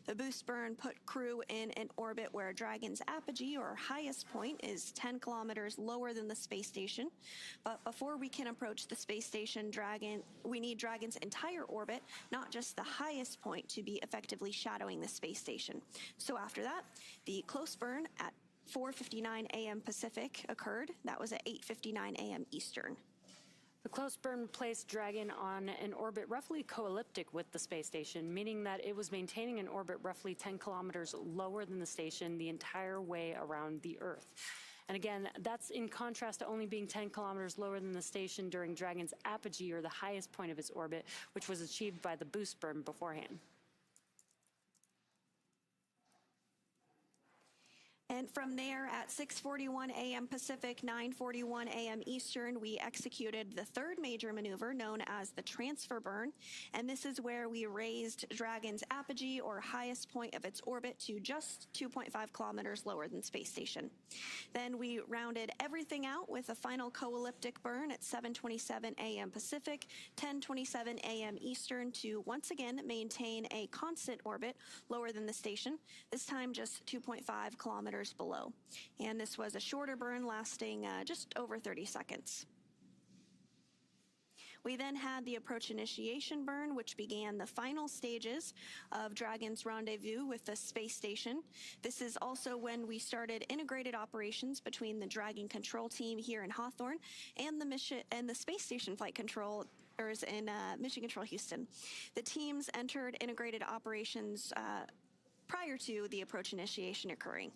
The boost burn put Crew in an orbit where Dragon's apogee, or highest point, is 10 kilometers lower than the space station. But before we can approach the space station, we need Dragon's entire orbit, not just the highest point, to be effectively shadowing the space station. So after that, the close burn at 4:59 a.m. Pacific occurred. That was at 8:59 a.m. Eastern. The close burn placed Dragon on an orbit roughly co-elliptic with the space station, meaning that it was maintaining an orbit roughly 10 kilometers lower than the station the entire way around the Earth. And again, that's in contrast to only being 10 kilometers lower than the station during Dragon's apogee, or the highest point of its orbit, which was achieved by the boost burn beforehand. And from there, at 6:41 a.m. Pacific, 9:41 a.m. Eastern, we executed the third major maneuver known as the transfer burn. And this is where we raised Dragon's apogee, or highest point of its orbit, to just 2.5 kilometers lower than space station. Then we rounded everything out with a final co-elliptic burn at 7:27 a.m. Pacific, 10:27 a.m. Eastern, to once again maintain a constant orbit lower than the station, this time just 2.5 kilometers below. And this was a shorter burn lasting just over 30 seconds. We then had the approach initiation burn, which began the final stages of Dragon's rendezvous with the space station. This is also when we started integrated operations between the Dragon control team here in Hawthorne and the space station flight controllers in Mission Control Houston. The teams entered integrated operations prior to the approach initiation occurring.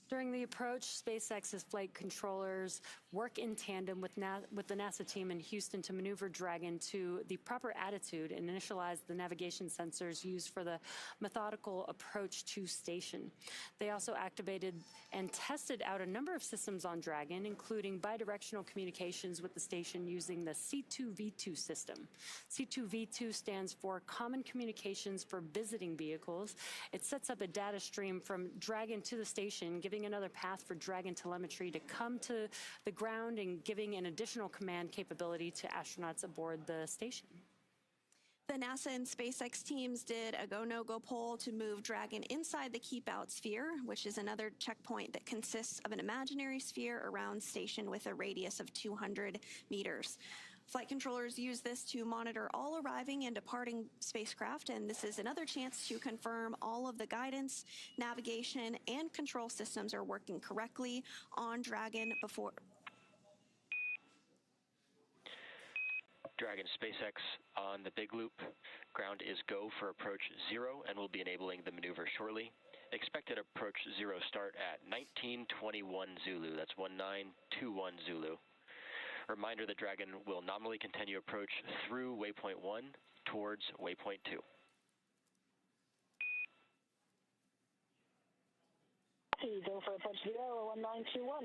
During the approach, SpaceX's flight controllers work in tandem with the NASA team in Houston to maneuver Dragon to the proper attitude and initialize the navigation sensors used for the methodical approach to station. They also activated and tested out a number of systems on Dragon, including bidirectional communications with the station using the C2V2 system. C2V2 stands for Common Communications for Visiting Vehicles. It sets up a data stream from Dragon to the station, giving another path for Dragon telemetry to come to the ground and giving an additional command capability to astronauts aboard the station. The NASA and SpaceX teams did a go-no-go poll to move Dragon inside the keep-out sphere, which is another checkpoint that consists of an imaginary sphere around station with a radius of 200 meters. Flight controllers use this to monitor all arriving and departing spacecraft, and this is another chance to confirm all of the guidance, navigation, and control systems are working correctly on Dragon before... Dragon SpaceX on the big loop. Ground is go for approach 0 and will be enabling the maneuver shortly. Expected approach 0 start at 1921 Zulu. That's 1921 Zulu. Reminder the Dragon will nominally continue approach through waypoint 1 towards waypoint 2. Go for approach 0 or 1921.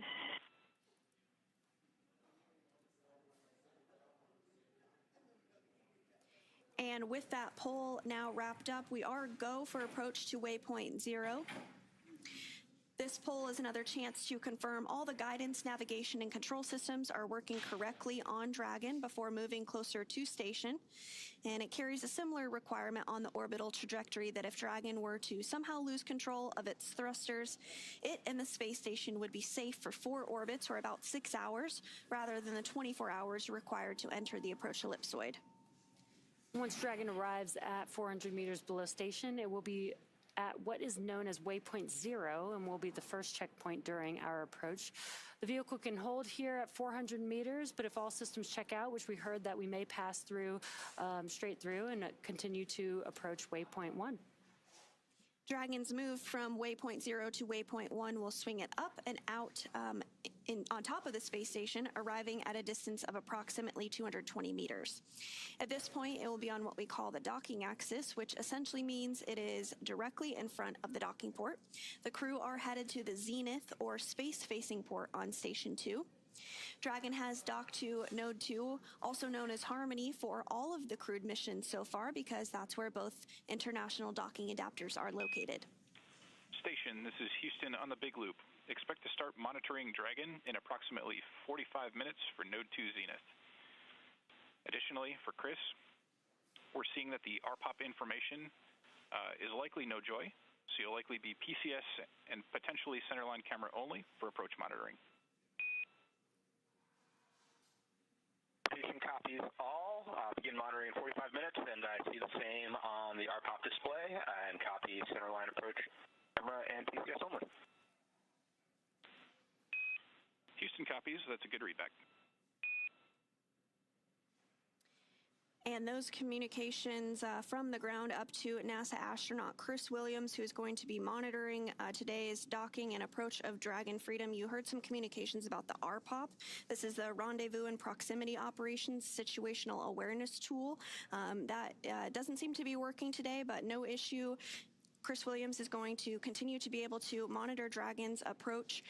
And with that poll now wrapped up, we are go for approach to waypoint 0. This poll is another chance to confirm all the guidance, navigation, and control systems are working correctly on Dragon before moving closer to station. And it carries a similar requirement on the orbital trajectory that if Dragon were to somehow lose control of its thrusters, it and the space station would be safe for 4 orbits, or about 6 hours, rather than the 24 hours required to enter the approach ellipsoid. Once Dragon arrives at 400 meters below station, it will be at what is known as waypoint 0 and will be the first checkpoint during our approach. The vehicle can hold here at 400 meters, but if all systems check out, which we heard that we may pass through straight through and continue to approach waypoint 1. Dragon's move from waypoint 0 to waypoint 1 will swing it up and out on top of the space station, arriving at a distance of approximately 220 meters. At this point, it will be on what we call the docking axis, which essentially means it is directly in front of the docking port. The crew are headed to the zenith or space-facing port on Station 2. Dragon has docked to Node 2, also known as Harmony, for all of the crewed missions so far, because that's where both international docking adapters are located. Station, this is Houston on the big loop. Expect to start monitoring Dragon in approximately 45 minutes for Node 2 Zenith. Additionally, for Chris, we're seeing that the RPOP information is likely no joy, so you'll likely be PCS and potentially centerline camera only for approach monitoring. Station copies all. Begin monitoring in 45 minutes, and I see the same on the RPOP display, and copy centerline approach camera and PCS only. Houston copies. That's a good readback. And those communications from the ground up to NASA astronaut Chris Williams, who is going to be monitoring today's docking and approach of Dragon Freedom. You heard some communications about the RPOP. This is the Rendezvous and Proximity Operations Situational Awareness Tool. That doesn't seem to be working today, but no issue. Chris Williams is going to continue to be able to monitor Dragon's approach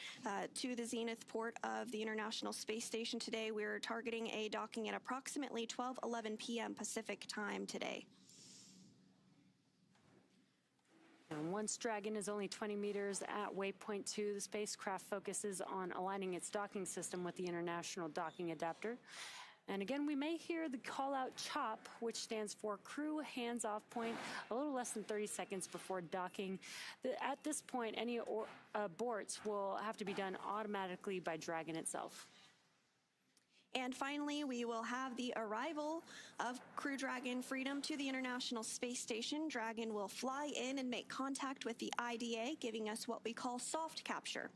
to the zenith port of the International Space Station today. We're targeting a docking at approximately 12:11 p.m. Pacific time today. And once Dragon is only 20 meters at waypoint 2, the spacecraft focuses on aligning its docking system with the International Docking Adapter. And again, we may hear the call-out CHOP, which stands for Crew Hands-Off Point, a little less than 30 seconds before docking. At this point, any aborts will have to be done automatically by Dragon itself. And finally, we will have the arrival of Crew Dragon Freedom to the International Space Station. Dragon will fly in and make contact with the IDA, giving us what we call soft capture.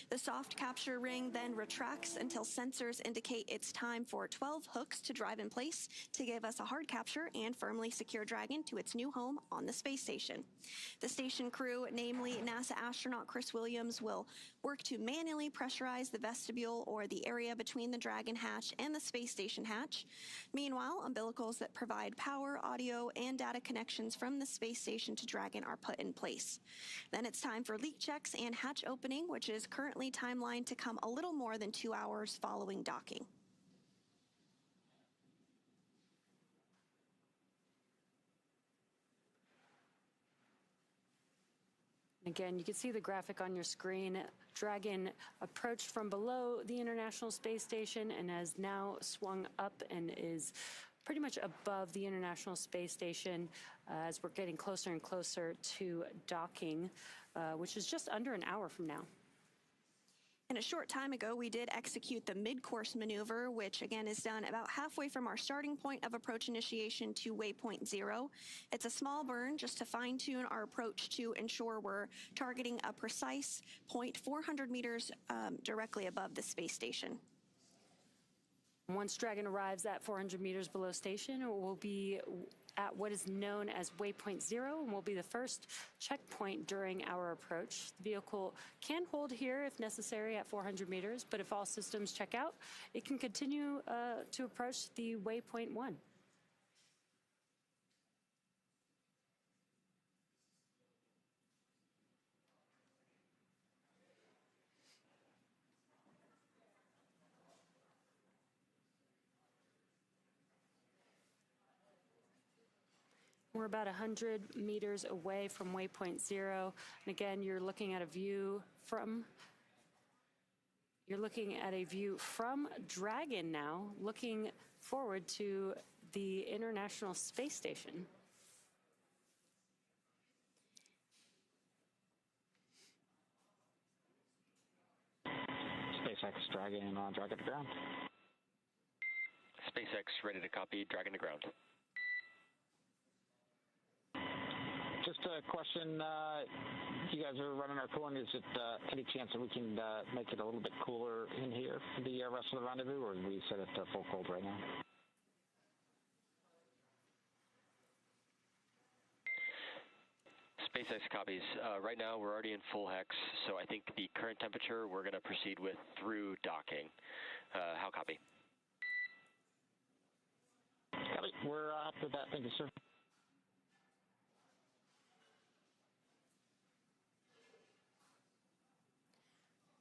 The soft capture ring then retracts until sensors indicate it's time for 12 hooks to drive in place to give us a hard capture and firmly secure Dragon to its new home on the space station. The station crew, namely NASA astronaut Chris Williams, will work to manually pressurize the vestibule or the area between the Dragon hatch and the space station hatch. Meanwhile, umbilicals that provide power, audio, and data connections from the space station to Dragon are put in place. Then it's time for leak checks and hatch opening, which is currently timelined to come a little more than 2 hours following docking. Again, you can see the graphic on your screen. Dragon approached from below the International Space Station and has now swung up and is pretty much above the International Space Station as we're getting closer and closer to docking, which is just under an hour from now. And a short time ago, we did execute the mid-course maneuver, which again is done about halfway from our starting point of approach initiation to waypoint 0. It's a small burn just to fine-tune our approach to ensure we're targeting a precise point 400 meters directly above the space station. Once Dragon arrives at 400 meters below station, it will be at what is known as waypoint 0 and will be the first checkpoint during our approach. The vehicle can hold here if necessary at 400 meters, but if all systems check out, it can continue to approach the waypoint 1. We're about 100 meters away from waypoint 0. And again, you're looking at a view from Dragon now, looking forward to the International Space Station. SpaceX Dragon on Dragon to ground. SpaceX ready to copy, Dragon to ground. Just a question, you guys are running our cooling. Is it any chance that we can make it a little bit cooler in here for the rest of the rendezvous, or do we set it to full cold right now? SpaceX copies. Right now we're already in full hex, so I think the current temperature we're going to proceed with through docking. How copy? Copy. We're up with that. Thank you, sir.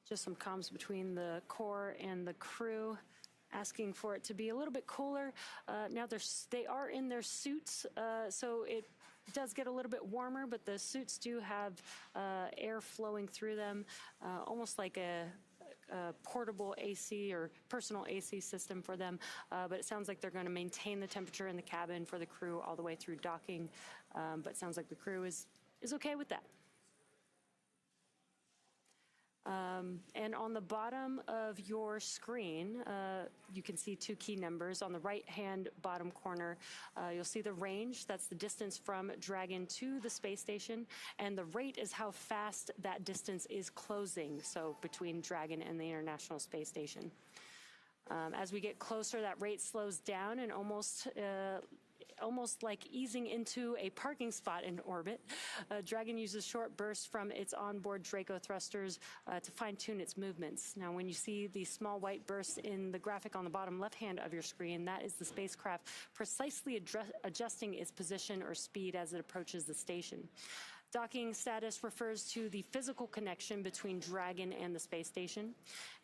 Just some comms between the core and the crew, asking for it to be a little bit cooler. Now they are in their suits, so it does get a little bit warmer, but the suits do have air flowing through them, almost like a portable AC or personal AC system for them. But it sounds like they're going to maintain the temperature in the cabin for the crew all the way through docking. But it sounds like the crew is okay with that. And on the bottom of your screen, you can see two key numbers. On the right-hand bottom corner, you'll see the range. That's the distance from Dragon to the space station. And the rate is how fast that distance is closing, so between Dragon and the International Space Station. As we get closer, that rate slows down and almost like easing into a parking spot in orbit. Dragon uses short bursts from its onboard Draco thrusters to fine-tune its movements. Now, when you see these small white bursts in the graphic on the bottom left-hand of your screen, that is the spacecraft precisely adjusting its position or speed as it approaches the station. Docking status refers to the physical connection between Dragon and the space station.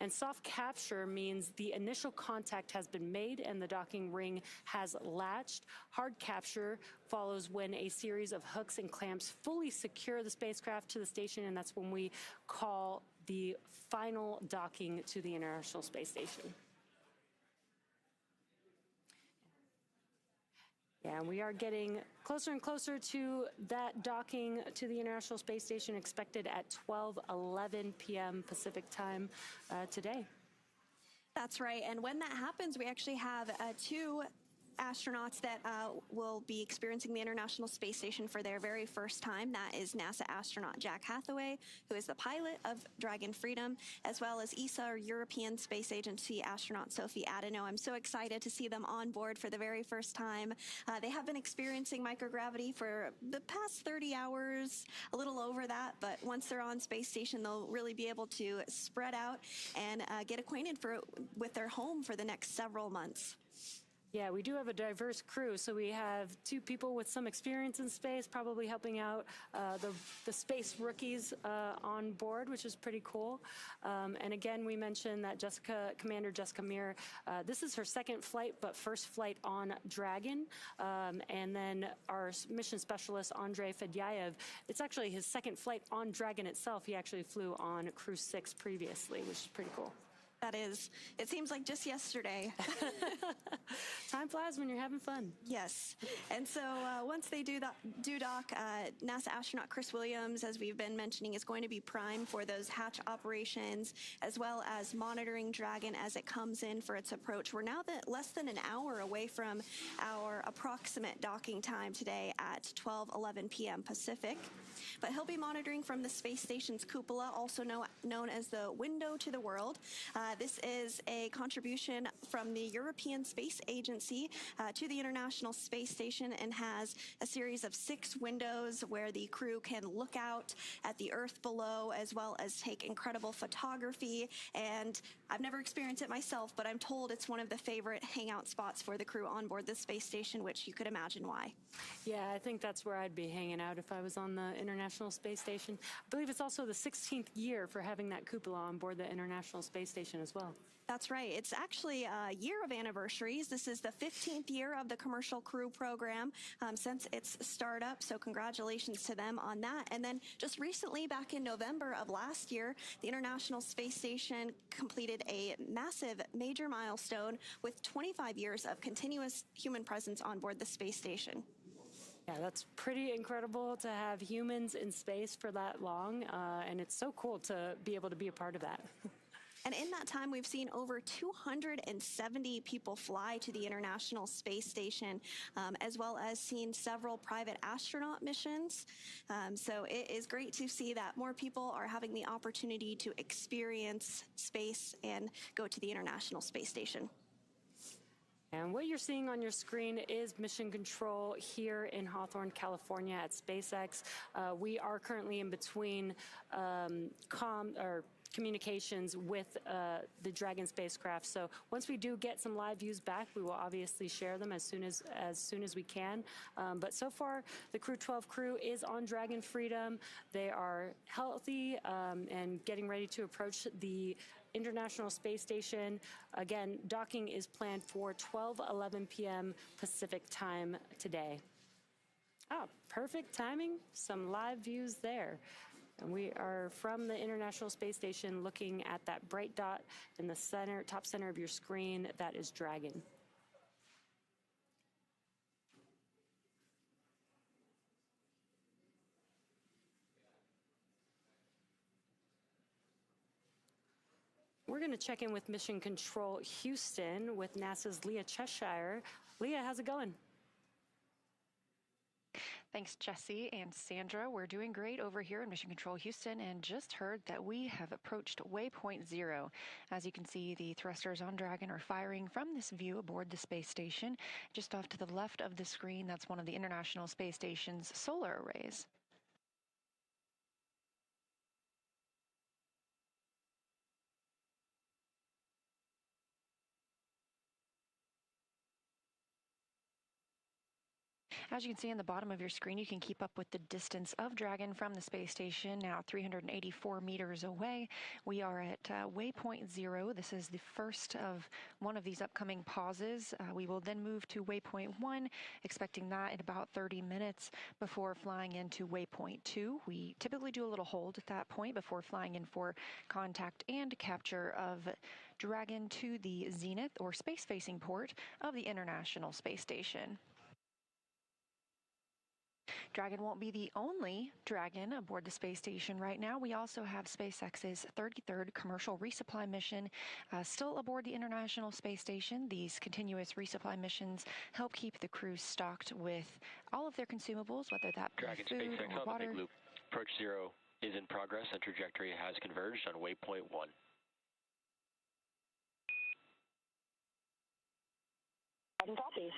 And soft capture means the initial contact has been made and the docking ring has latched. Hard capture follows when a series of hooks and clamps fully secure the spacecraft to the station, and that's when we call the final docking to the International Space Station. Yeah, and we are getting closer and closer to that docking to the International Space Station, expected at 12:11 p.m. Pacific time today. That's right. And when that happens, we actually have two astronauts that will be experiencing the International Space Station for their very first time. That is NASA astronaut Jack Hathaway, who is the pilot of Dragon Freedom, as well as ESA, or European Space Agency astronaut Sophie Adenot. I'm so excited to see them on board for the very first time. They have been experiencing microgravity for the past 30 hours, a little over that, but once they're on space station, they'll really be able to spread out and get acquainted with their home for the next several months. Yeah, we do have a diverse crew, so we have two people with some experience in space, probably helping out the space rookies on board, which is pretty cool. And again, we mentioned that Commander Jessica Meir, this is her second flight, but first flight on Dragon. And then our mission specialist, Andrey Fedyaev, it's actually his second flight on Dragon itself. He actually flew on Crew-6 previously, which is pretty cool. That is, it seems like just yesterday. Time flies when you're having fun. Yes. And so once they do dock, NASA astronaut Chris Williams, as we've been mentioning, is going to be primed for those hatch operations, as well as monitoring Dragon as it comes in for its approach. We're now less than an hour away from our approximate docking time today at 12:11 p.m. Pacific. But he'll be monitoring from the space station's cupola, also known as the window to the world. This is a contribution from the European Space Agency to the International Space Station and has a series of 6 windows where the crew can look out at the Earth below, as well as take incredible photography. And I've never experienced it myself, but I'm told it's one of the favorite hangout spots for the crew on board the space station, which you could imagine why. Yeah, I think that's where I'd be hanging out if I was on the International Space Station. I believe it's also the 16th year for having that cupola on board the International Space Station as well. That's right. It's actually a year of anniversaries. This is the 15th year of the Commercial Crew program since its startup, so congratulations to them on that. And then just recently, back in November of last year, the International Space Station completed a massive major milestone with 25 years of continuous human presence on board the space station. Yeah, that's pretty incredible to have humans in space for that long, and it's so cool to be able to be a part of that. And in that time, we've seen over 270 people fly to the International Space Station, as well as seen several private astronaut missions. So it is great to see that more people are having the opportunity to experience space and go to the International Space Station. And what you're seeing on your screen is mission control here in Hawthorne, California at SpaceX. We are currently in between communications with the Dragon spacecraft. So once we do get some live views back, we will obviously share them as soon as we can. But so far, the Crew-12 crew is on Dragon Freedom. They are healthy and getting ready to approach the International Space Station. Again, docking is planned for 12:11 p.m. Pacific time today. Oh, perfect timing. Some live views there. And we are from the International Space Station looking at that bright dot in the center, top center of your screen. That is Dragon. We're going to check in with Mission Control Houston with NASA's Leah Cheshire. Leah, how's it going? Thanks, Jesse and Sandra. We're doing great over here in Mission Control Houston and just heard that we have approached waypoint 0. As you can see, the thrusters on Dragon are firing from this view aboard the space station. Just off to the left of the screen, that's one of the International Space Station's solar arrays. As you can see on the bottom of your screen, you can keep up with the distance of Dragon from the space station, now 384 meters away. We are at waypoint 0. This is the first of one of these upcoming pauses. We will then move to waypoint 1, expecting that in about 30 minutes before flying into waypoint 2. We typically do a little hold at that point before flying in for contact and capture of Dragon to the zenith or space-facing port of the International Space Station. Dragon won't be the only Dragon aboard the space station right now. We also have SpaceX's 33rd commercial resupply mission still aboard the International Space Station. These continuous resupply missions help keep the crew stocked with all of their consumables, whether that be Dragon food SpaceX or on water. the big loop. Approach 0 is in progress and trajectory has converged on waypoint 1. Copy.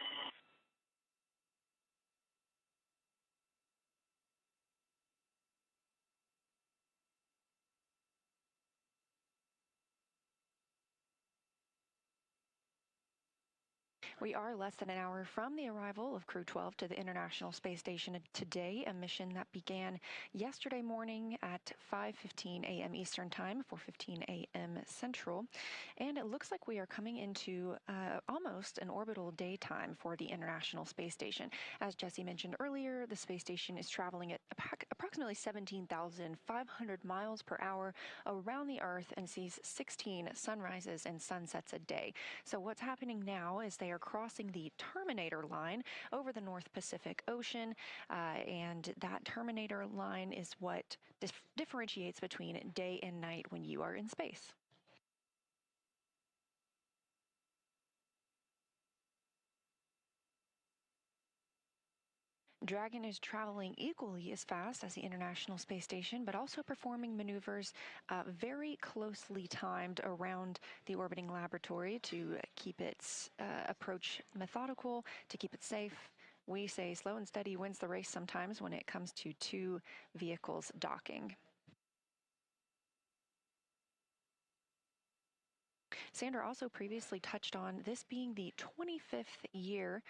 We are less than an hour from the arrival of Crew-12 to the International Space Station today, a mission that began yesterday morning at 5:15 a.m. Eastern Time, 4:15 a.m. Central. And it looks like we are coming into almost an orbital daytime for the International Space Station. As Jesse mentioned earlier, the space station is traveling at approximately 17,500 miles per hour around the Earth and sees 16 sunrises and sunsets a day. So what's happening now is they are crossing the Terminator line over the North Pacific Ocean, and that Terminator line is what differentiates between day and night when you are in space. Dragon is traveling equally as fast as the International Space Station, but also performing maneuvers very closely timed around the orbiting laboratory to keep its approach methodical, to keep it safe. We say slow and steady wins the race sometimes when it comes to two vehicles docking. Sandra also previously touched on this being the 25th year,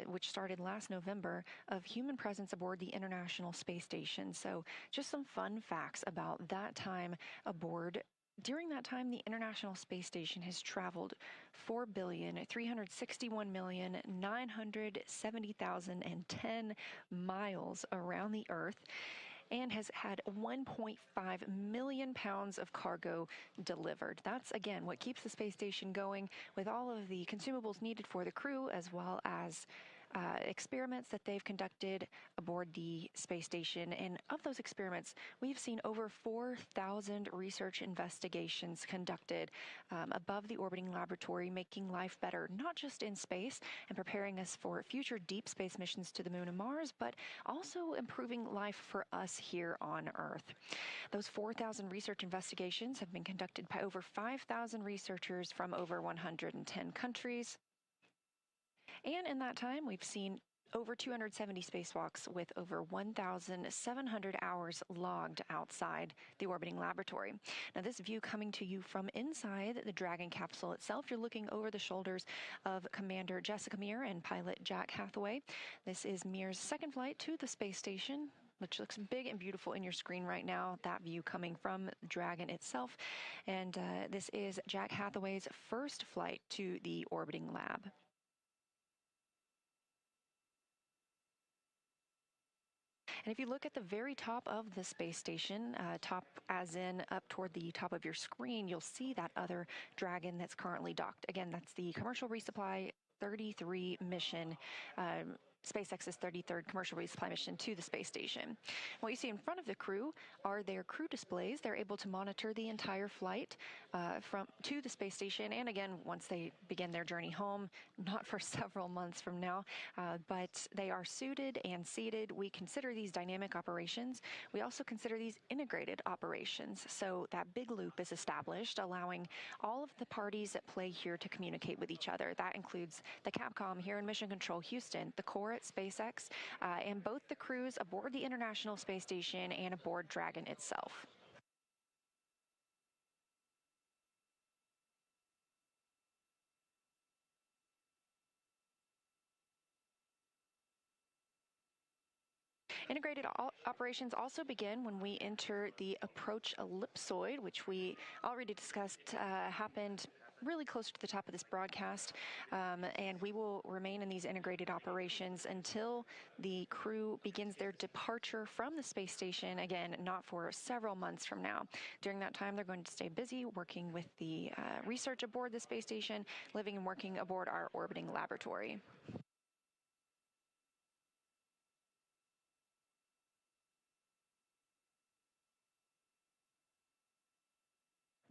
which started last November, of human presence aboard the International Space Station. So just some fun facts about that time aboard. During that time, the International Space Station has traveled 4,361,970,010 miles around the Earth, and has had 1.5 million pounds of cargo delivered. That's, again, what keeps the space station going, with all of the consumables needed for the crew, as well as experiments that they've conducted aboard the space station. And of those experiments, we've seen over 4,000 research investigations conducted above the orbiting laboratory, making life better, not just in space and preparing us for future deep space missions to the Moon and Mars, but also improving life for us here on Earth. Those 4,000 research investigations have been conducted by over 5,000 researchers from over 110 countries. And in that time, we've seen over 270 spacewalks with over 1,700 hours logged outside the orbiting laboratory. Now, this view coming to you from inside the Dragon capsule itself, you're looking over the shoulders of Commander Jessica Meir and pilot Jack Hathaway. This is Meir's second flight to the space station, which looks big and beautiful in your screen right now, that view coming from Dragon itself. And this is Jack Hathaway's first flight to the orbiting lab. And if you look at the very top of the space station, top as in up toward the top of your screen, you'll see that other Dragon that's currently docked. Again, that's the Commercial Resupply 33 mission, SpaceX's 33rd commercial resupply mission to the space station. What you see in front of the crew are their crew displays. They're able to monitor the entire flight to the space station, and again, once they begin their journey home, not for several months from now, but they are suited and seated. We consider these dynamic operations. We also consider these integrated operations. So that big loop is established, allowing all of the parties at play here to communicate with each other. That includes the Capcom here in Mission Control Houston, the core at SpaceX, and both the crews aboard the International Space Station and aboard Dragon itself. Integrated operations also begin when we enter the approach ellipsoid, which we already discussed happened really close to the top of this broadcast, and we will remain in these integrated operations until the crew begins their departure from the space station, again, not for several months from now. During that time, they're going to stay busy working with the research aboard the space station, living and working aboard our orbiting laboratory.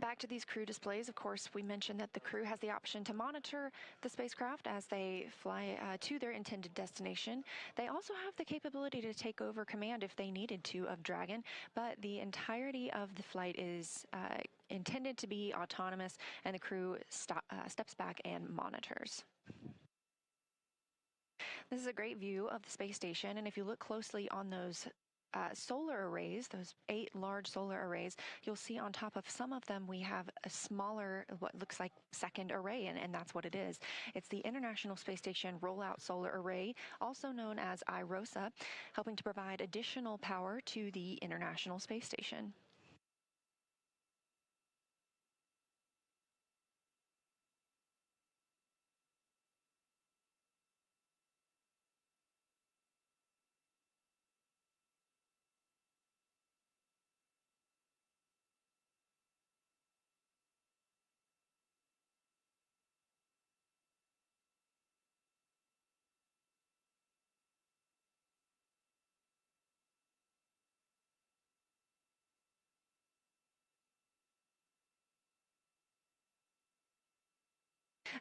Back to these crew displays, of course, we mentioned that the crew has the option to monitor the spacecraft as they fly to their intended destination. They also have the capability to take over command if they needed to of Dragon, but the entirety of the flight is intended to be autonomous, and the crew steps back and monitors. This is a great view of the space station, and if you look closely on those solar arrays, those 8 large solar arrays. You'll see on top of some of them we have a smaller, what looks like second array, and that's what it is. It's the International Space Station Rollout Solar Array, also known as IROSA, helping to provide additional power to the International Space Station.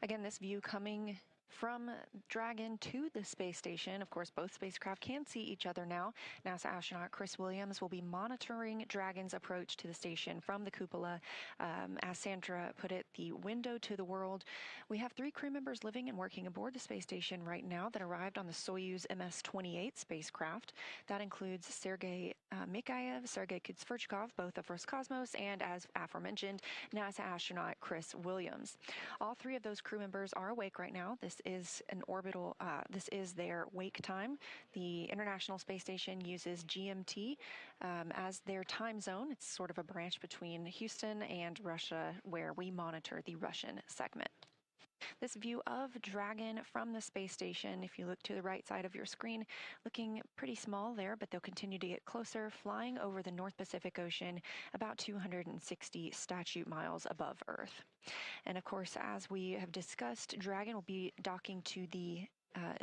Again, this view coming from Dragon to the space station. Of course, both spacecraft can see each other now. NASA astronaut Chris Williams will be monitoring Dragon's approach to the station from the cupola. As Sandra put it, the window to the world. We have 3 crew members living and working aboard the space station right now that arrived on the Soyuz MS-28 spacecraft. That includes Sergei Mikhaev, Sergei Kutsverchkov, both of Roscosmos, and as aforementioned, NASA astronaut Chris Williams. All 3 of those crew members are awake right now. This is an orbital, this is their wake time. The International Space Station uses GMT as their time zone. It's sort of a branch between Houston and Russia where we monitor the Russian segment. This view of Dragon from the space station, if you look to the right side of your screen, looking pretty small there, but they'll continue to get closer, flying over the North Pacific Ocean about 260 statute miles above Earth. And of course, as we have discussed, Dragon will be docking to the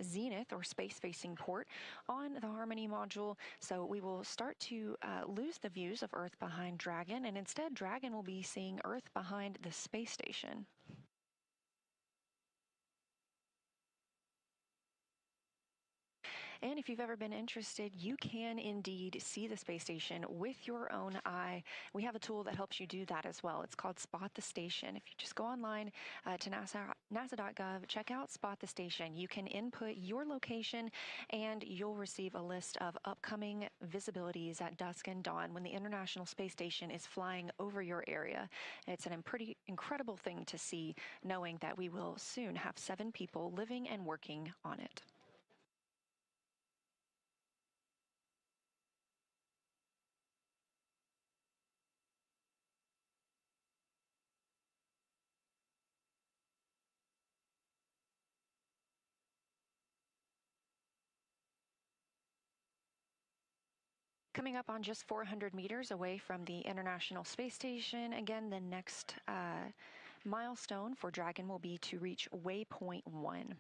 zenith or space-facing port on the Harmony module, so we will start to lose the views of Earth behind Dragon, and instead Dragon will be seeing Earth behind the space station. And if you've ever been interested, you can indeed see the space station with your own eye. We have a tool that helps you do that as well. It's called Spot the Station. If you just go online to nasa.gov, check out Spot the Station. You can input your location and you'll receive a list of upcoming visibilities at dusk and dawn when the International Space Station is flying over your area. It's a pretty incredible thing to see, knowing that we will soon have 7 people living and working on it. Coming up on just 400 meters away from the International Space Station, again, the next milestone for Dragon will be to reach waypoint 1.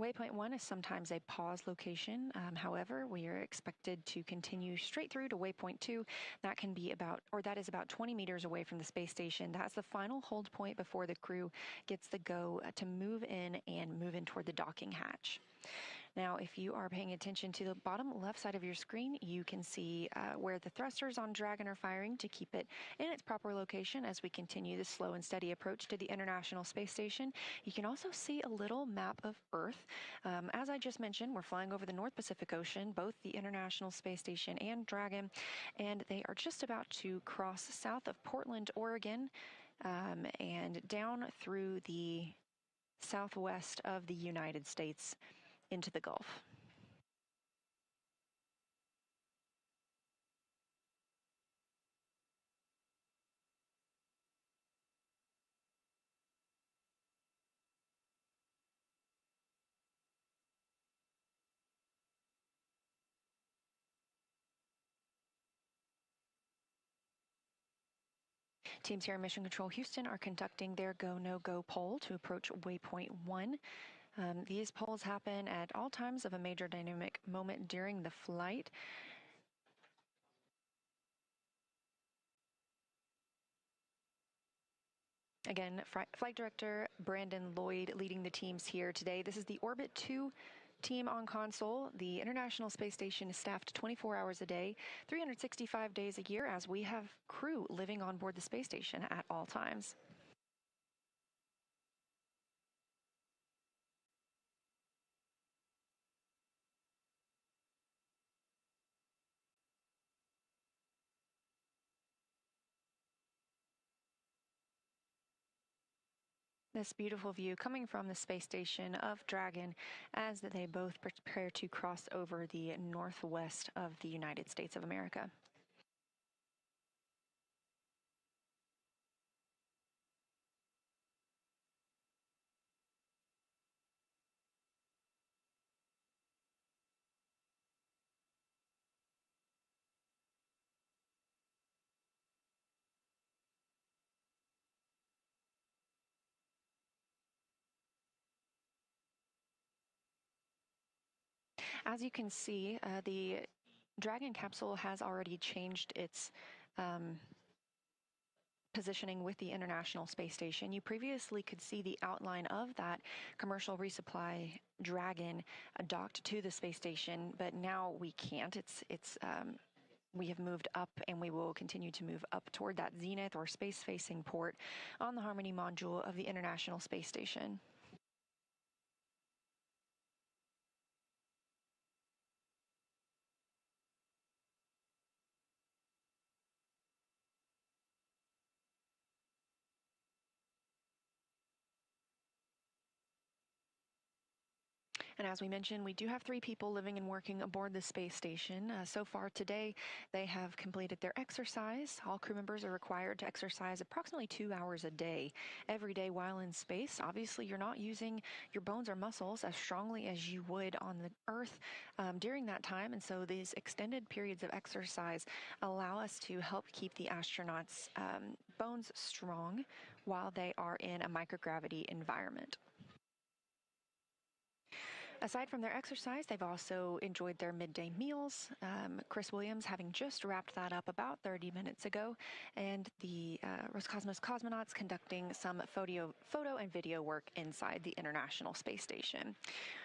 Waypoint 1 is sometimes a pause location. However, we are expected to continue straight through to waypoint 2. That can be that is about 20 meters away from the space station. That's the final hold point before the crew gets the go to move in toward the docking hatch. Now, if you are paying attention to the bottom left side of your screen, you can see where the thrusters on Dragon are firing to keep it in its proper location as we continue the slow and steady approach to the International Space Station. You can also see a little map of Earth. As I just mentioned, we're flying over the North Pacific Ocean, both the International Space Station and Dragon, and they are just about to cross south of Portland, Oregon, and down through the southwest of the United States into the Gulf. Teams here in Mission Control Houston are conducting their go, no-go poll to approach waypoint 1. These polls happen at all times of a major dynamic moment during the flight. Again, Flight Director Brandon Lloyd leading the teams here today. This is the Orbit 2 team on console. The International Space Station is staffed 24 hours a day, 365 days a year, as we have crew living on board the space station at all times. This beautiful view coming from the space station of Dragon as they both prepare to cross over the northwest of the United States of America. As you can see, the Dragon capsule has already changed its positioning with the International Space Station. You previously could see the outline of that commercial resupply Dragon docked to the space station, but now we can't. We have moved up, and we will continue to move up toward that zenith or space-facing port on the Harmony module of the International Space Station. And as we mentioned, we do have 3 people living and working aboard the space station. So far today, they have completed their exercise. All crew members are required to exercise approximately 2 hours a day, every day while in space. Obviously, you're not using your bones or muscles as strongly as you would on the Earth during that time. And so these extended periods of exercise allow us to help keep the astronauts' bones strong while they are in a microgravity environment. Aside from their exercise, they've also enjoyed their midday meals. Chris Williams having just wrapped that up about 30 minutes ago, and the Roscosmos cosmonauts conducting some photo and video work inside the International Space Station.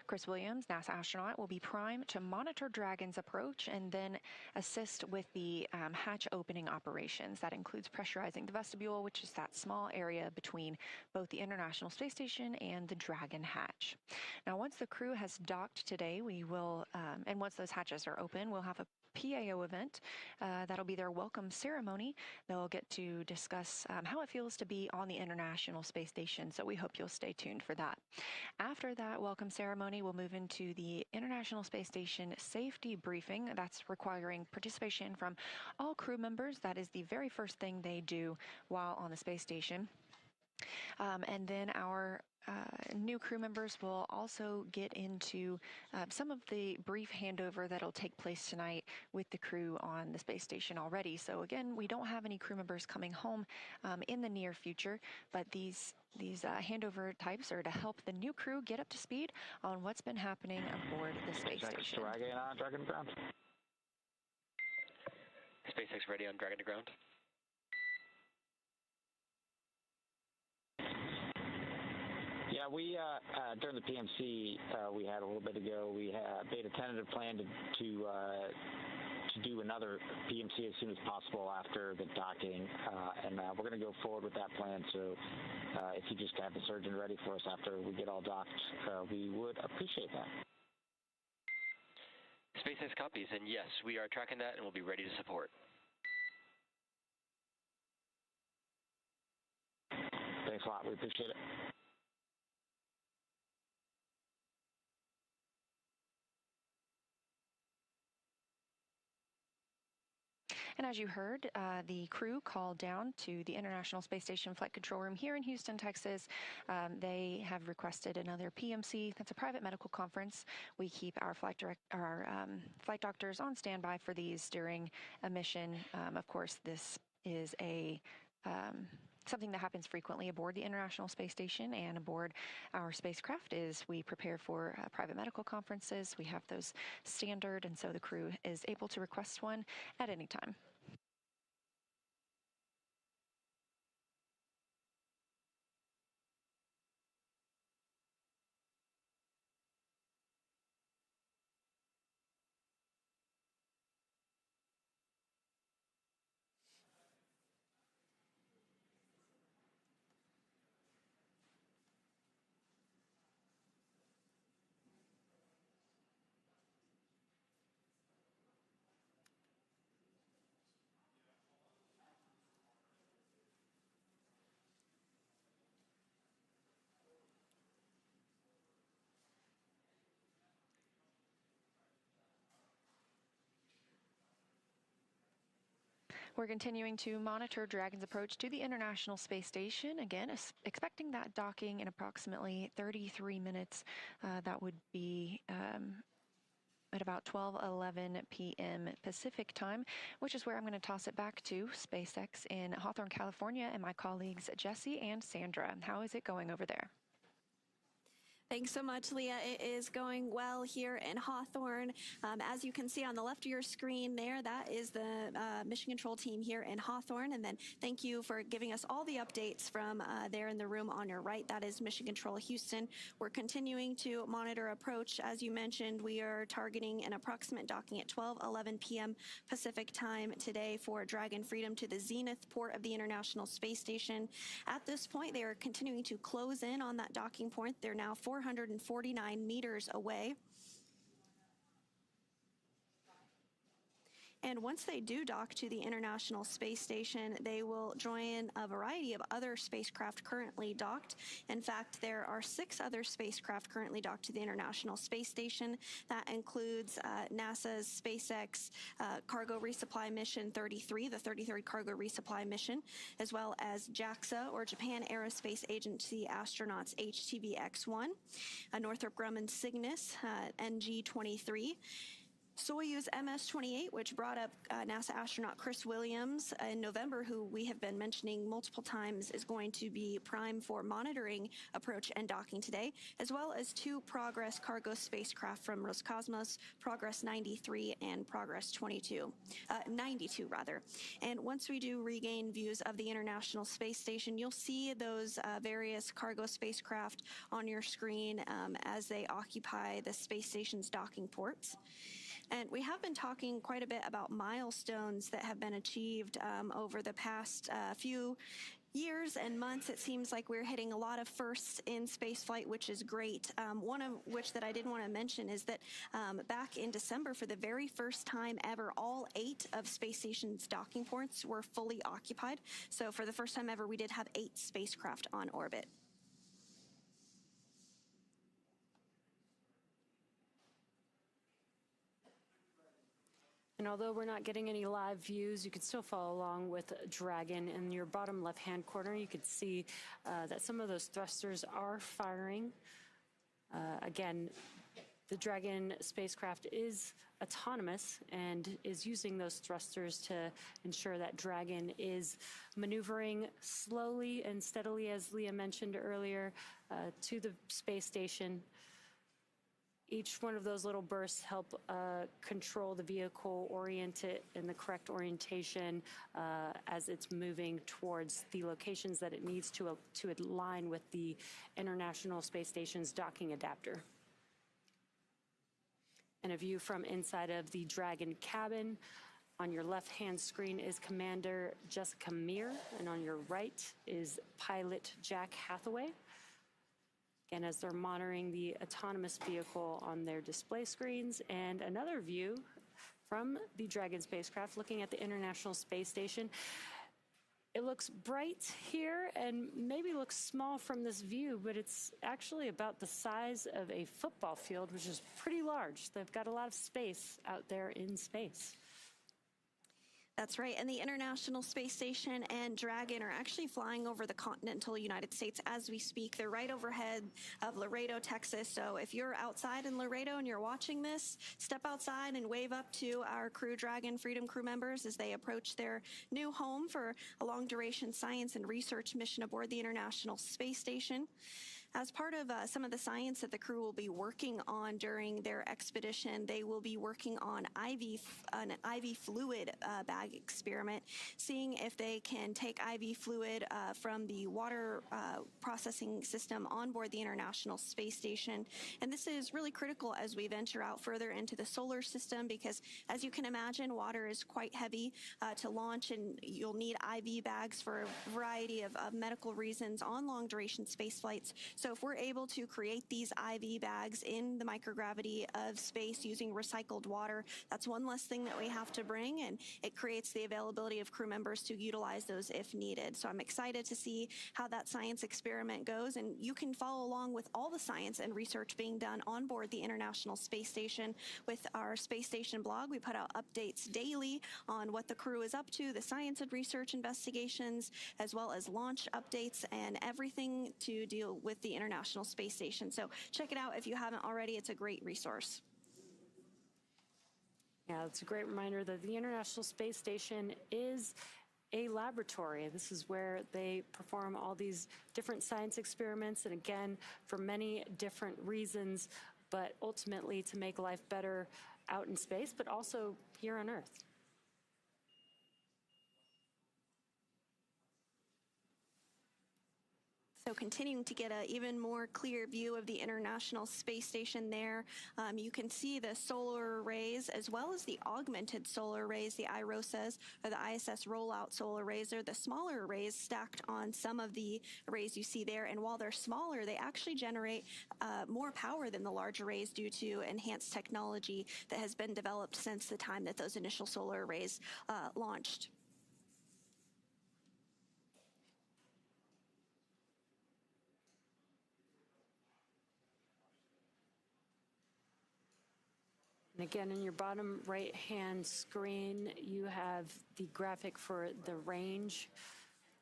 Chris Williams, NASA astronaut, will be primed to monitor Dragon's approach and then assist with the hatch opening operations. That includes pressurizing the vestibule, which is that small area between both the International Space Station and the Dragon hatch. Now, once the crew has docked today, we will, and once those hatches are open, we'll have a PAO event. That'll be their welcome ceremony. They'll get to discuss how it feels to be on the International Space Station, so we hope you'll stay tuned for that. After that welcome ceremony, we'll move into the International Space Station safety briefing. That's requiring participation from all crew members. That is the very first thing they do while on the space station. And then our new crew members will also get into some of the brief handover that'll take place tonight with the crew on the space station already. So again, we don't have any crew members coming home in the near future, but these handover types are to help the new crew get up to speed on what's been happening aboard the space station. Dragon on Dragon to ground. SpaceX ready on Dragon to ground. Yeah, we during the PMC we had a little bit ago, we made a tentative plan to do another PMC as soon as possible after the docking, and we're going to go forward with that plan. So if you just have the surgeon ready for us after we get all docked, we would appreciate that. SpaceX copies, and yes, we are tracking that and we'll be ready to support. Thanks a lot. We appreciate it. And as you heard, the crew called down to the International Space Station Flight Control Room here in Houston, Texas. They have requested another PMC. That's a private medical conference. We keep our flight doctors on standby for these during a mission. Of course, this is something that happens frequently aboard the International Space Station and aboard our spacecraft. Is we prepare for private medical conferences. We have those standard, and so the crew is able to request one at any time. We're continuing to monitor Dragon's approach to the International Space Station. Again, expecting that docking in approximately 33 minutes. That would be at about 12:11 p.m. Pacific time, which is where I'm going to toss it back to SpaceX in Hawthorne, California, and my colleagues Jesse and Sandra. How is it going over there? Thanks so much, Leah. It is going well here in Hawthorne. As you can see on the left of your screen there, that is the Mission Control team here in Hawthorne. And then thank you for giving us all the updates from there in the room on your right. That is Mission Control Houston. We're continuing to monitor approach. As you mentioned, we are targeting an approximate docking at 12:11 p.m. Pacific time today for Dragon Freedom to the zenith port of the International Space Station. At this point, they are continuing to close in on that docking point. They're now 449 meters away. And once they do dock to the International Space Station, they will join a variety of other spacecraft currently docked. In fact, there are 6 other spacecraft currently docked to the International Space Station. That includes NASA's SpaceX Cargo Resupply Mission 33, the 33rd Cargo Resupply Mission, as well as JAXA, or Japan Aerospace Agency astronauts HTV-X1, Northrop Grumman Cygnus NG-23, Soyuz MS-28, which brought up NASA astronaut Chris Williams in November, who we have been mentioning multiple times is going to be prime for monitoring approach and docking today, as well as 2 Progress cargo spacecraft from Roscosmos, Progress 93 and Progress 92. And once we do regain views of the International Space Station, you'll see those various cargo spacecraft on your screen as they occupy the space station's docking ports. And we have been talking quite a bit about milestones that have been achieved over the past few years and months. It seems like we're hitting a lot of firsts in spaceflight, which is great. One of which that I did want to mention is that back in December, for the very first time ever, all 8 of space station's docking ports were fully occupied. So for the first time ever, we did have 8 spacecraft on orbit. And although we're not getting any live views, you can still follow along with Dragon. In your bottom left-hand corner, you can see that some of those thrusters are firing. Again, the Dragon spacecraft is autonomous and is using those thrusters to ensure that Dragon is maneuvering slowly and steadily, as Leah mentioned earlier, to the space station. Each one of those little bursts help control the vehicle, orient it in the correct orientation as it's moving towards the locations that it needs to align with the International Space Station's docking adapter. And a view from inside of the Dragon cabin. On your left-hand screen is Commander Jessica Meir, and on your right is pilot Jack Hathaway. Again, as they're monitoring the autonomous vehicle on their display screens. And another view from the Dragon spacecraft looking at the International Space Station. It looks bright here and maybe looks small from this view, but it's actually about the size of a football field, which is pretty large. They've got a lot of space out there in space. That's right, and the International Space Station and Dragon are actually flying over the continental United States as we speak. They're right overhead of Laredo, Texas, so if you're outside in Laredo and you're watching this, step outside and wave up to our Crew Dragon Freedom crew members as they approach their new home for a long-duration science and research mission aboard the International Space Station. As part of some of the science that the crew will be working on during their expedition, they will be working on an IV fluid bag experiment, seeing if they can take IV fluid from the water processing system on board the International Space Station. And this is really critical as we venture out further into the solar system because, as you can imagine, water is quite heavy to launch, and you'll need IV bags for a variety of medical reasons on long-duration space flights. So So if we're able to create these IV bags in the microgravity of space using recycled water, that's one less thing that we have to bring, and it creates the availability of crew members to utilize those if needed. So I'm excited to see how that science experiment goes, and you can follow along with all the science and research being done on board the International Space Station with our Space Station blog. We put out updates daily on what the crew is up to, the science and research investigations, as well as launch updates and everything to deal with the International Space Station. So check it out if you haven't already. It's a great resource. Yeah, it's a great reminder that the International Space Station is a laboratory. This is where they perform all these different science experiments, and again, for many different reasons, but ultimately to make life better out in space, but also here on Earth. So continuing to get an even more clear view of the International Space Station there. You can see the solar arrays as well as the augmented solar arrays, the IROSAs, or the ISS rollout solar arrays. They're the smaller arrays stacked on some of the arrays you see there. And while they're smaller, they actually generate more power than the large arrays due to enhanced technology that has been developed since the time that those initial solar arrays launched. And again, in your bottom right-hand screen, you have the graphic for the range.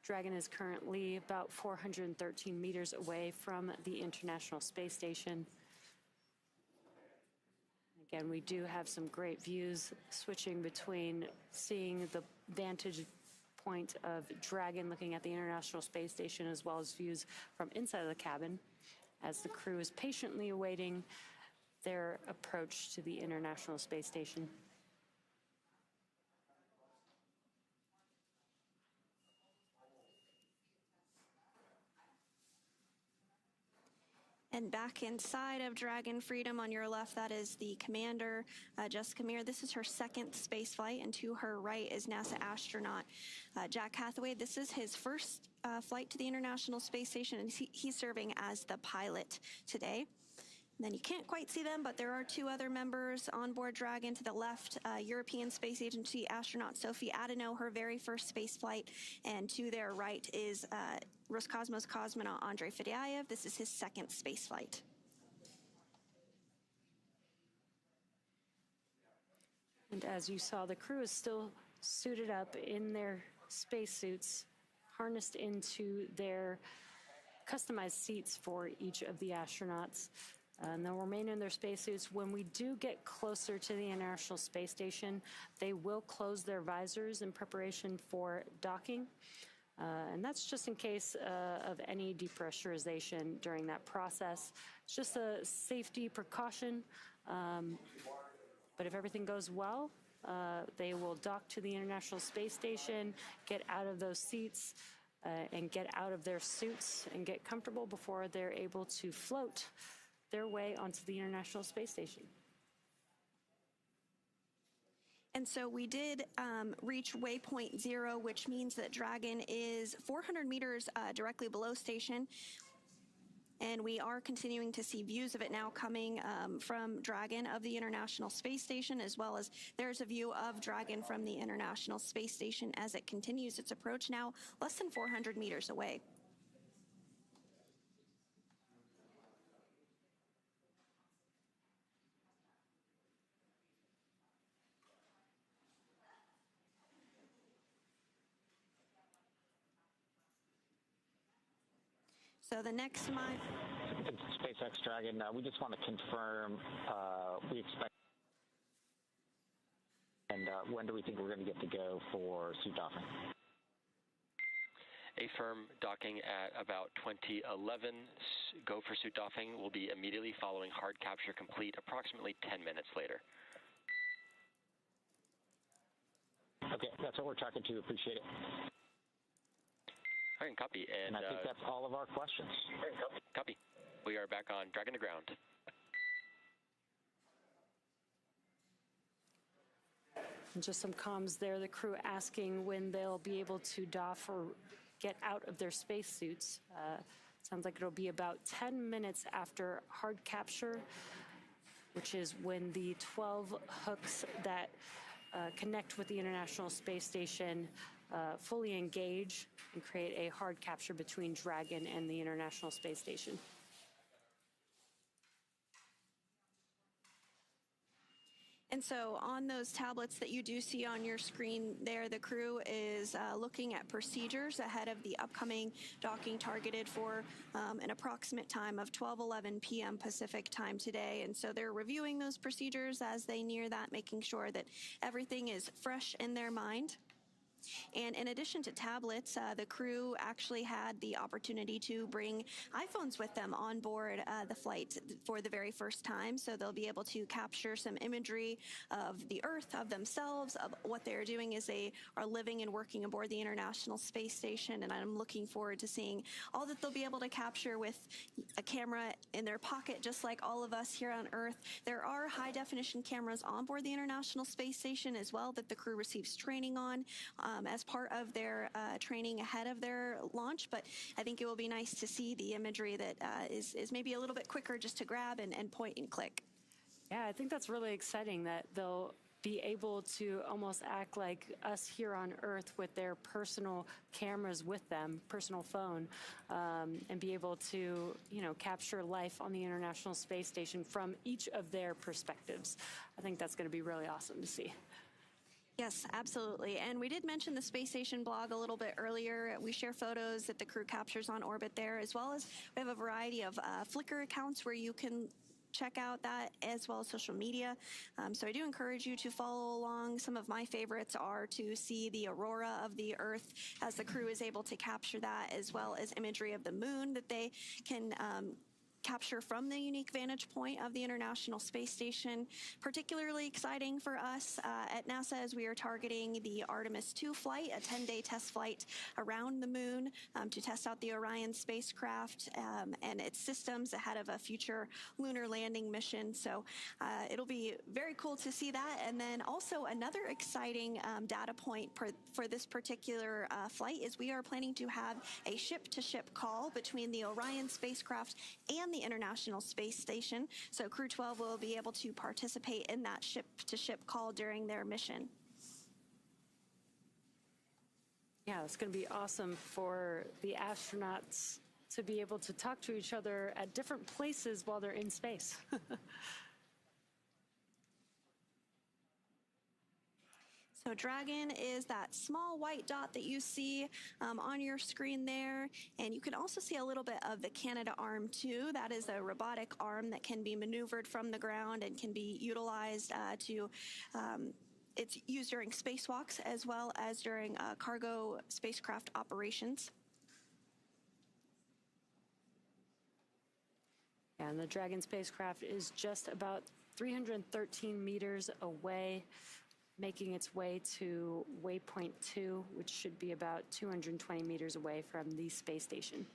Dragon is currently about 413 meters away from the International Space Station. Again, we do have some great views switching between seeing the vantage point of Dragon looking at the International Space Station, as well as views from inside of the cabin as the crew is patiently awaiting their approach to the International Space Station. And back inside of Dragon Freedom on your left, that is the commander, Jessica Meir. This is her second space flight, and to her right is NASA astronaut Jack Hathaway. This is his first flight to the International Space Station, and he's serving as the pilot today. And then you can't quite see them, but there are two other members on board Dragon. To the left, European Space Agency astronaut Sophie Adenot, her very first space flight. And to their right is Roscosmos cosmonaut Andrey Fedyaev. This is his second space flight. And as you saw, the crew is still suited up in their spacesuits, harnessed into their customized seats for each of the astronauts. And they'll remain in their spacesuits. When we do get closer to the International Space Station, they will close their visors in preparation for docking. And that's just in case of any depressurization during that process. It's just a safety precaution. But if everything goes well, they will dock to the International Space Station, get out of those seats, and get out of their suits and get comfortable before they're able to float their way onto the International Space Station. And so we did reach waypoint 0, which means that Dragon is 400 meters directly below station. And we are continuing to see views of it now coming from Dragon of the International Space Station, as well as there's a view of Dragon from the International Space Station as it continues its approach, now less than 400 meters away. So the next mile. SpaceX Dragon, we just want to confirm we expect, and when do we think we're going to get to go for suit docking? A firm docking at about 2011. Go for suit docking will be immediately following hard capture complete, approximately 10 minutes later. Okay, that's what we're talking to. Appreciate it. All right, copy. And I think that's all of our questions. Copy. We are back on Dragon to ground. And just some comms there, the crew asking when they'll be able to doff or get out of their spacesuits. Sounds like it'll be about 10 minutes after hard capture, which is when the 12 hooks that connect with the International Space Station fully engage and create a hard capture between Dragon and the International Space Station. And so on those tablets that you do see on your screen there, the crew is looking at procedures ahead of the upcoming docking targeted for an approximate time of 12:11 p.m. Pacific time today. And so they're reviewing those procedures as they near that, making sure that everything is fresh in their mind. And in addition to tablets, the crew actually had the opportunity to bring iPhones with them on board the flight for the very first time. So they'll be able to capture some imagery of the Earth, of themselves, of what they're doing as they are living and working aboard the International Space Station. And I'm looking forward to seeing all that they'll be able to capture with a camera in their pocket, just like all of us here on Earth. There are high-definition cameras on board the International Space Station as well that the crew receives training on. As part of their training ahead of their launch, but I think it will be nice to see the imagery that is maybe a little bit quicker just to grab and point and click. Yeah, I think that's really exciting that they'll be able to almost act like us here on Earth with their personal cameras with them, personal phone, and be able to, capture life on the International Space Station from each of their perspectives. I think that's going to be really awesome to see. Yes, absolutely. And we did mention the Space Station blog a little bit earlier. We share photos that the crew captures on orbit there, as well as we have a variety of Flickr accounts where you can check out that, as well as social media. So I do encourage you to follow along. Some of my favorites are to see the aurora of the Earth as the crew is able to capture that, as well as imagery of the moon that they can capture from the unique vantage point of the International Space Station. Particularly exciting for us at NASA as we are targeting the Artemis 2 flight, a 10-day test flight around the moon to test out the Orion spacecraft and its systems ahead of a future lunar landing mission. So it'll be very cool to see that. And then also another exciting data point for this particular flight is we are planning to have a ship-to-ship call between the Orion spacecraft and the International Space Station. So Crew-12 will be able to participate in that ship-to-ship call during their mission. Yeah, it's going to be awesome for the astronauts to be able to talk to each other at different places while they're in space. So Dragon is that small white dot that you see on your screen there. And you can also see a little bit of the Canadarm too. That is a robotic arm that can be maneuvered from the ground and can be utilized it's used during spacewalks as well as during cargo spacecraft operations. And the Dragon spacecraft is just about 313 meters away, making its way to waypoint 2, which should be about 220 meters away from the space station.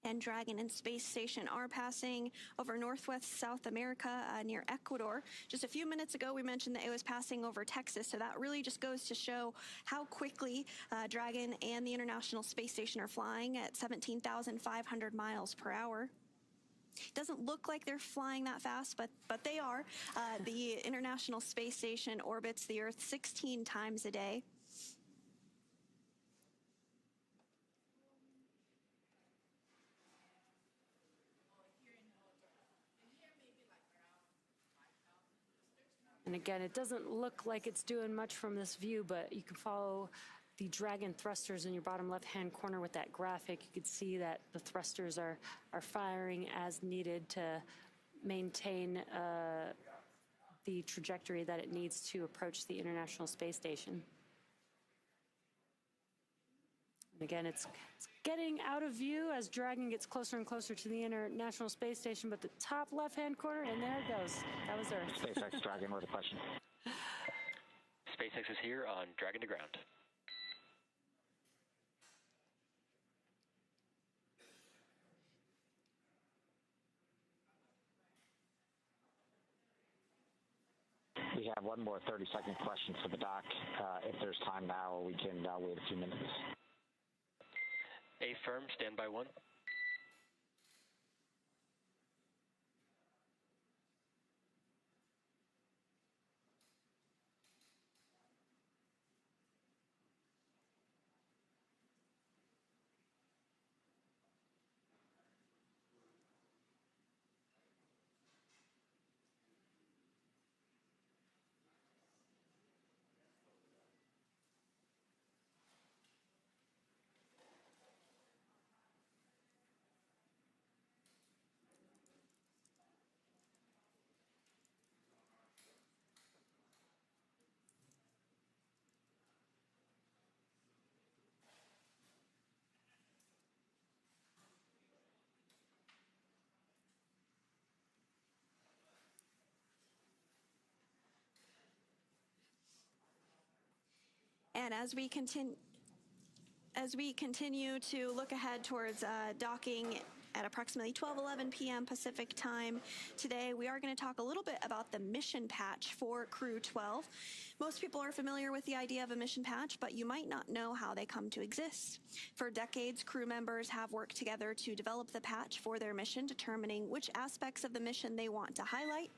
And Dragon and Space Station are passing over northwest South America near Ecuador. Just a few minutes ago, we mentioned that it was passing over Texas, so that really just goes to show how quickly Dragon and the International Space Station are flying at 17,500 miles per hour. Doesn't look like they're flying that fast, but they are. The International Space Station orbits the Earth 16 times a day. And again, it doesn't look like it's doing much from this view, but you can follow the Dragon thrusters in your bottom left-hand corner with that graphic. You can see that the thrusters are firing as needed to maintain the trajectory that it needs to approach the International Space Station. And again, it's getting out of view as Dragon gets closer and closer to the International Space Station, but the top left-hand corner, and there it goes. That was Earth. SpaceX Dragon, with a question. SpaceX is here on Dragon to ground. We have one more 30-second question for the doc. If there's time now, we can wait a few minutes. A firm, standby 1. And as we continue to look ahead towards docking at approximately 12:11 p.m. Pacific time today, we are going to talk a little bit about the mission patch for Crew-12. Most people are familiar with the idea of a mission patch, but you might not know how they come to exist. For decades, crew members have worked together to develop the patch for their mission, determining which aspects of the mission they want to highlight.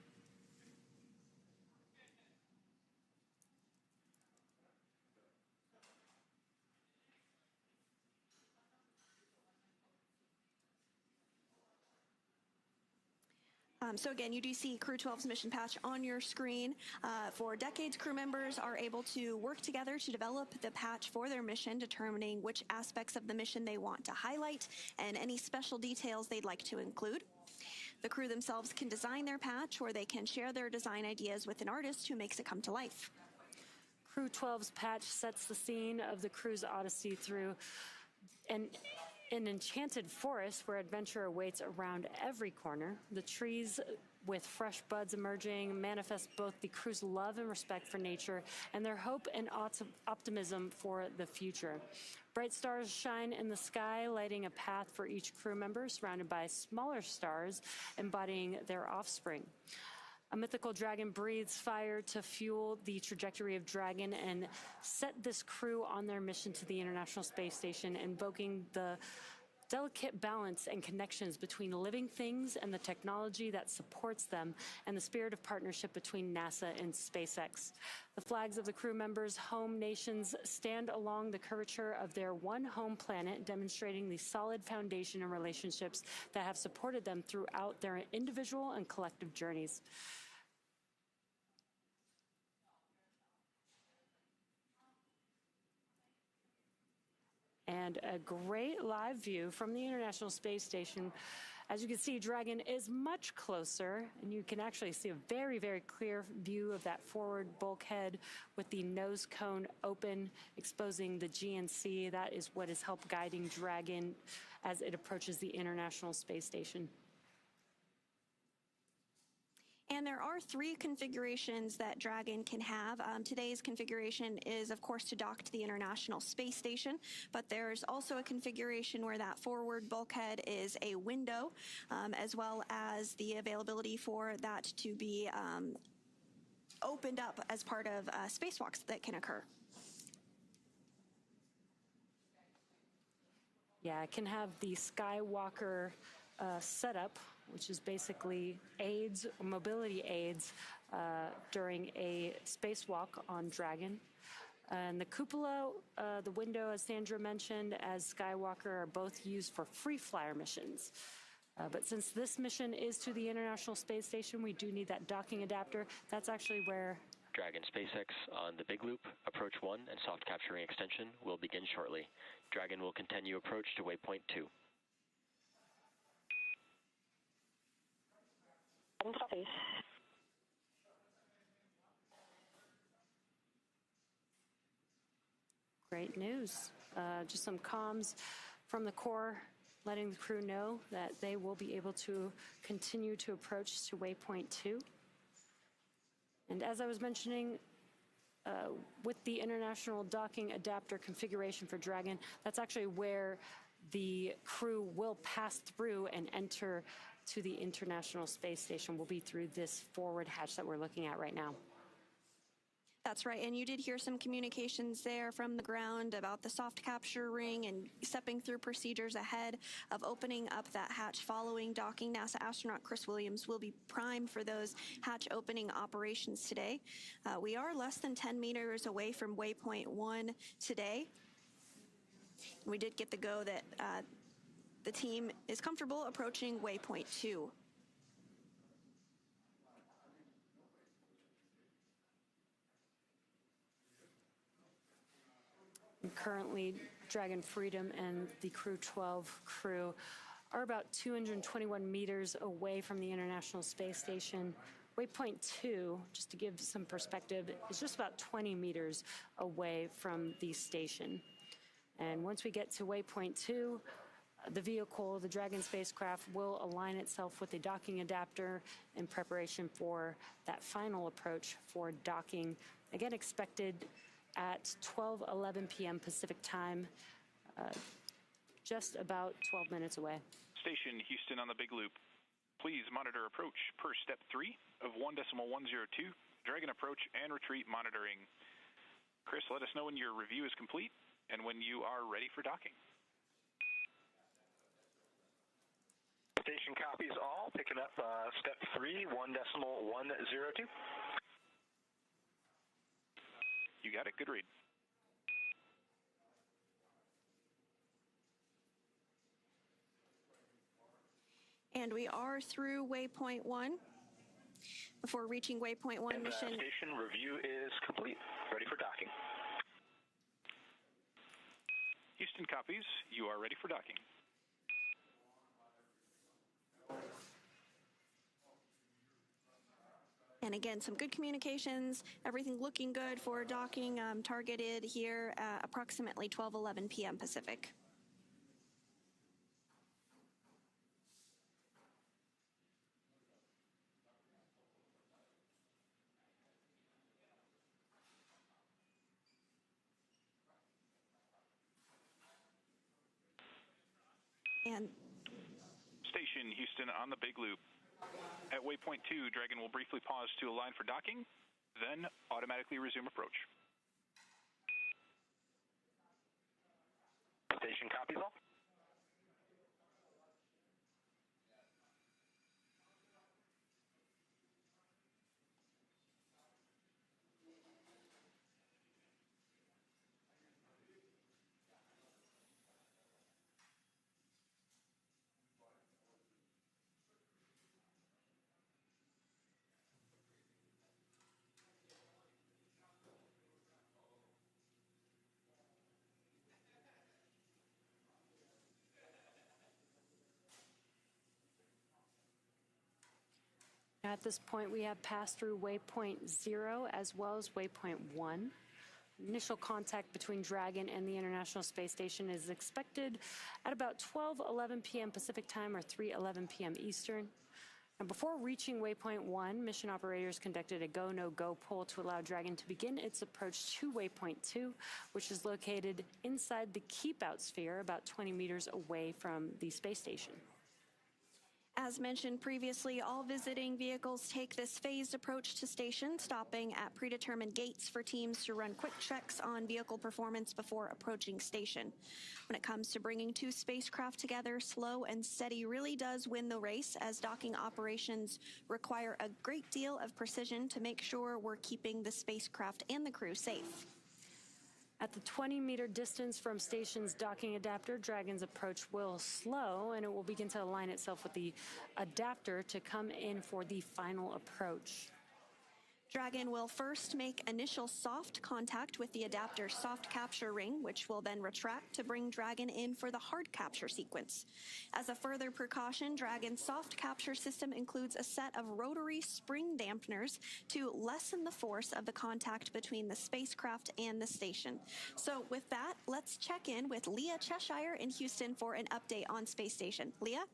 So again, you do see Crew-12's mission patch on your screen. For decades, crew members are able to work together to develop the patch for their mission, determining which aspects of the mission they want to highlight and any special details they'd like to include. The crew themselves can design their patch, or they can share their design ideas with an artist who makes it come to life. Crew-12's patch sets the scene of the crew's odyssey through an enchanted forest where adventure awaits around every corner. The trees with fresh buds emerging manifest both the crew's love and respect for nature and their hope and optimism for the future. Bright stars shine in the sky, lighting a path for each crew member, surrounded by smaller stars embodying their offspring. A mythical dragon breathes fire to fuel the trajectory of Dragon and set this crew on their mission to the International Space Station, invoking the delicate balance and connections between living things and the technology that supports them, and the spirit of partnership between NASA and SpaceX. The flags of the crew members' home nations stand along the curvature of their one home planet, demonstrating the solid foundation and relationships that have supported them throughout their individual and collective journeys. And a great live view from the International Space Station. As you can see, Dragon is much closer, and you can actually see a very, very clear view of that forward bulkhead with the nose cone open, exposing the GNC. That is what is help guiding Dragon as it approaches the International Space Station. And there are 3 configurations that Dragon can have. Today's configuration is, of course, to dock to the International Space Station, but there's also a configuration where that forward bulkhead is a window, as well as the availability for that to be opened up as part of spacewalks that can occur. Yeah, it can have the Skywalker setup, which is basically aids, mobility aids during a spacewalk on Dragon. And the cupola, the window, as Sandra mentioned, as Skywalker, are both used for free flyer missions. But since this mission is to the International Space Station, we do need that docking adapter. That's actually where Dragon SpaceX on the Big Loop, approach 1 and soft capturing extension will begin shortly. Dragon will continue approach to waypoint 2. Copy. Great news. Just some comms from the core letting the crew know that they will be able to continue to approach to waypoint 2. And as I was mentioning, with the international docking adapter configuration for Dragon, that's actually where the crew will pass through and enter to the International Space Station. Will be through this forward hatch that we're looking at right now. That's right, and you did hear some communications there from the ground about the soft capture ring and stepping through procedures ahead of opening up that hatch following docking. NASA astronaut Chris Williams will be primed for those hatch opening operations today. We are less than 10 meters away from waypoint 1 today. We did get the go that the team is comfortable approaching waypoint 2. Currently, Dragon Freedom and the Crew-12 crew are about 221 meters away from the International Space Station. Waypoint 2, just to give some perspective, is just about 20 meters away from the station. And once we get to waypoint 2, the vehicle, the Dragon spacecraft, will align itself with the docking adapter in preparation for that final approach for docking. Again, expected at 12:11 p.m. Pacific time, just about 12 minutes away. Station Houston on the Big Loop. Please monitor approach per step 3 of 1.102, Dragon approach and retreat monitoring. Chris, let us know when your review is complete and when you are ready for docking. Station copies all, picking up step 3, 1.102. You got it. Good read. And we are through waypoint 1. Before reaching waypoint 1 mission. Station review is complete. Ready for docking. Houston copies. You are ready for docking. And again, some good communications, everything looking good for docking, targeted here at approximately 12:11 p.m. Pacific. And Station Houston on the Big Loop. At waypoint 2, Dragon will briefly pause to align for docking, then automatically resume approach. Station copies all. At this point, we have passed through waypoint 0 as well as waypoint 1. Initial contact between Dragon and the International Space Station is expected at about 12:11 p.m. Pacific time or 3:11 p.m. Eastern. And before reaching waypoint 1, mission operators conducted a go, no-go poll to allow Dragon to begin its approach to waypoint 2, which is located inside the keep-out sphere about 20 meters away from the space station. as mentioned previously, all visiting vehicles take this phased approach to station, stopping at predetermined gates for teams to run quick checks on vehicle performance before approaching station. When it comes to bringing two spacecraft together, slow and steady really does win the race, as docking operations require a great deal of precision to make sure we're keeping the spacecraft and the crew safe. At the 20-meter distance from station's docking adapter, Dragon's approach will slow, and it will begin to align itself with the adapter to come in for the final approach. Dragon will first make initial soft contact with the adapter's soft capture ring, which will then retract to bring Dragon in for the hard capture sequence. As a further precaution, Dragon's soft capture system includes a set of rotary spring dampeners to lessen the force of the contact between the spacecraft and the station. So with that, let's check in with Leah Cheshire in Houston for an update on Space Station. Leah?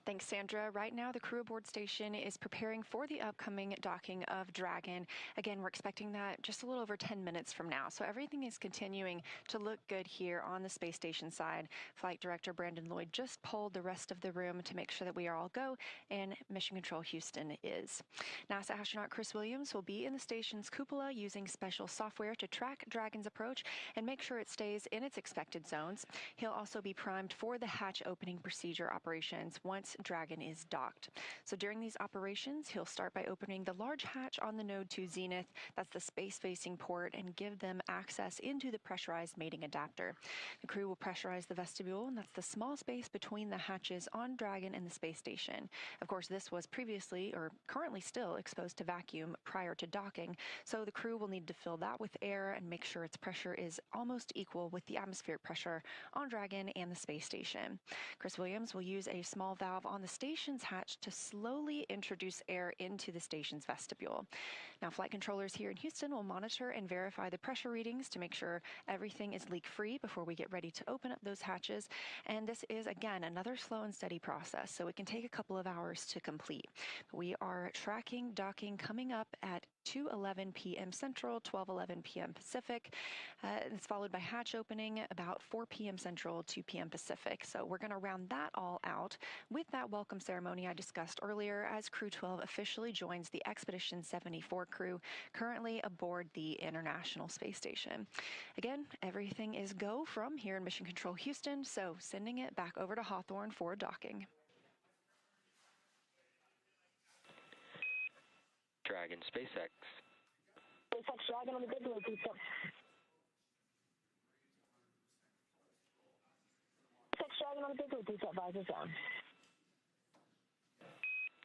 Thanks, Sandra. Right now, the crew aboard station is preparing for the upcoming docking of Dragon. Again, we're expecting that just a little over 10 minutes from now. So everything is continuing to look good here on the space station side. Flight Director Brandon Lloyd just polled the rest of the room to make sure that we are all go, and Mission Control Houston is. NASA astronaut Chris Williams will be in the station's cupola using special software to track Dragon's approach and make sure it stays in its expected zones. He'll also be primed for the hatch opening procedure operations once Dragon is docked. So during these operations, he'll start by opening the large hatch on the Node 2 Zenith, that's the space-facing port, and give them access into the pressurized mating adapter. The crew will pressurize the vestibule, and that's the small space between the hatches on Dragon and the space station. Of course, this was previously, or currently still, exposed to vacuum prior to docking, so the crew will need to fill that with air and make sure its pressure is almost equal with the atmospheric pressure on Dragon and the space station. Chris Williams will use a small valve on the station's hatch to slowly introduce air into the station's vestibule. Now, flight controllers here in Houston will monitor and verify the pressure readings to make sure everything is leak-free before we get ready to open up those hatches. And this is, again, another slow and steady process, so it can take a couple of hours to complete. We are tracking docking coming up at 2:11 p.m. Central, 12:11 p.m. Pacific. It's followed by hatch opening about 4 p.m. Central, 2 p.m. Pacific. So we're going to round that all out with that welcome ceremony I discussed earlier as Crew-12 officially joins the Expedition 74 crew currently aboard the International Space Station. Again, everything is go from here in Mission Control Houston, so sending it back over to Hawthorne for docking. Dragon SpaceX. SpaceX Dragon on the big loop. SpaceX Dragon on the big loop. Visors down.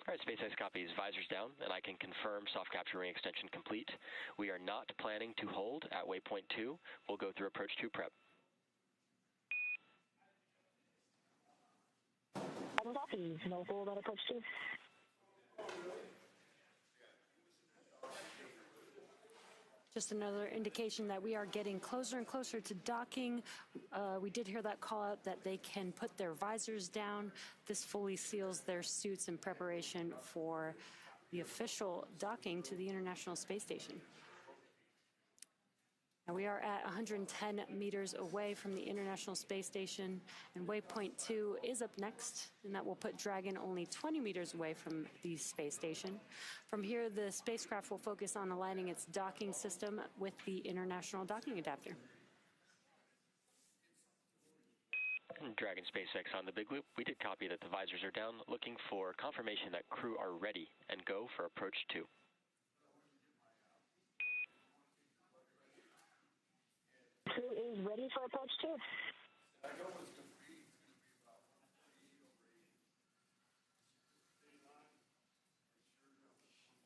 All right, SpaceX copies. Visors down, and I can confirm soft capture ring extension complete. We are not planning to hold at waypoint 2. We'll go through approach 2 prep. Copies. No hold at approach 2. Just another indication that we are getting closer and closer to docking. We did hear that call out that they can put their visors down. This fully seals their suits in preparation for the official docking to the International Space Station. Now we are at 110 meters away from the International Space Station, and waypoint 2 is up next, and that will put Dragon only 20 meters away from the space station. From here, the spacecraft will focus on aligning its docking system with the International Docking Adapter. Dragon SpaceX on the big loop. We did copy that the visors are down, looking for confirmation that crew are ready and go for approach 2. Crew is ready for approach 2.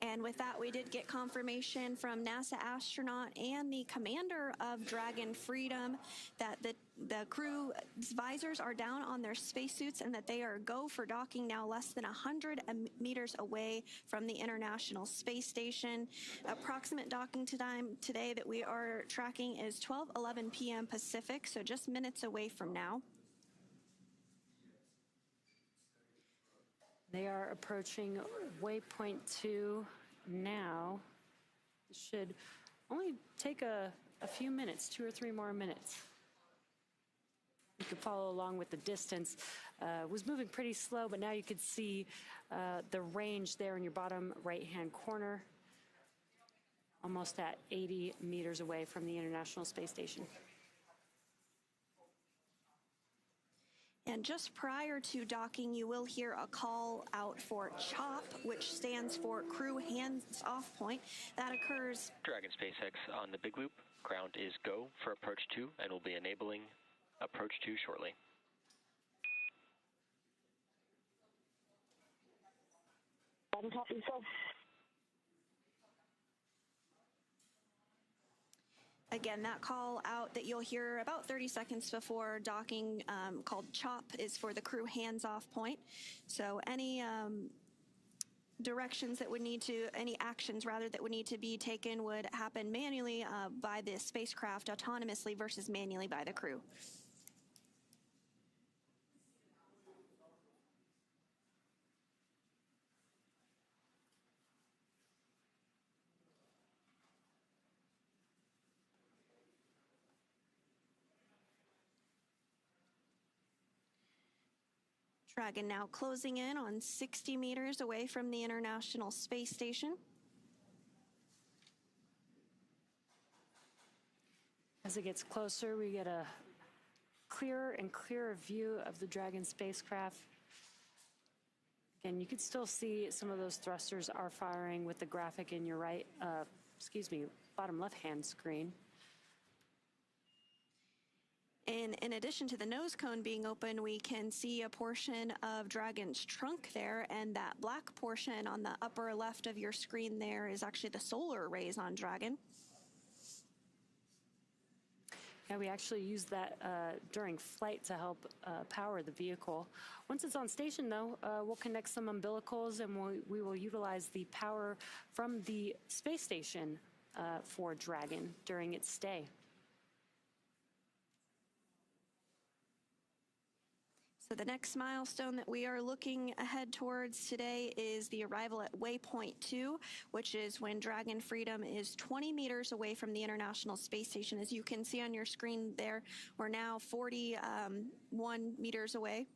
And with that, we did get confirmation from NASA astronaut and the commander of Dragon Freedom that the crew's visors are down on their spacesuits and that they are go for docking now less than 100 meters away from the International Space Station. Approximate docking time today that we are tracking is 12:11 p.m. Pacific, so just minutes away from now. They are approaching waypoint 2 now. It should only take a few minutes, 2 or 3 more minutes. You can follow along with the distance. It was moving pretty slow, but now you can see the range there in your bottom right-hand corner, almost at 80 meters away from the International Space Station. And just prior to docking, you will hear a call out for CHOP, which stands for Crew Hands Off Point. That occurs. Dragon SpaceX on the big loop. Ground is go for approach 2, and we'll be enabling approach 2 shortly. Copy, so. Again, that call out that you'll hear about 30 seconds before docking, called CHOP, is for the crew hands-off point. So any directions that would need to, any actions rather that would need to be taken would happen manually by the spacecraft autonomously versus manually by the crew. Dragon now closing in on 60 meters away from the International Space Station. As it gets closer, we get a clearer and clearer view of the Dragon spacecraft. Again, you can still see some of those thrusters are firing with the graphic in your bottom left-hand screen. And in addition to the nose cone being open, we can see a portion of Dragon's trunk there, and that black portion on the upper left of your screen there is actually the solar arrays on Dragon. Yeah, we actually use that during flight to help power the vehicle. Once it's on station, though, we'll connect some umbilicals, and we will utilize the power from the space station for Dragon during its stay. So the next milestone that we are looking ahead towards today is the arrival at waypoint 2, which is when Dragon Freedom is 20 meters away from the International Space Station. As you can see on your screen there, we're now 41 meters away.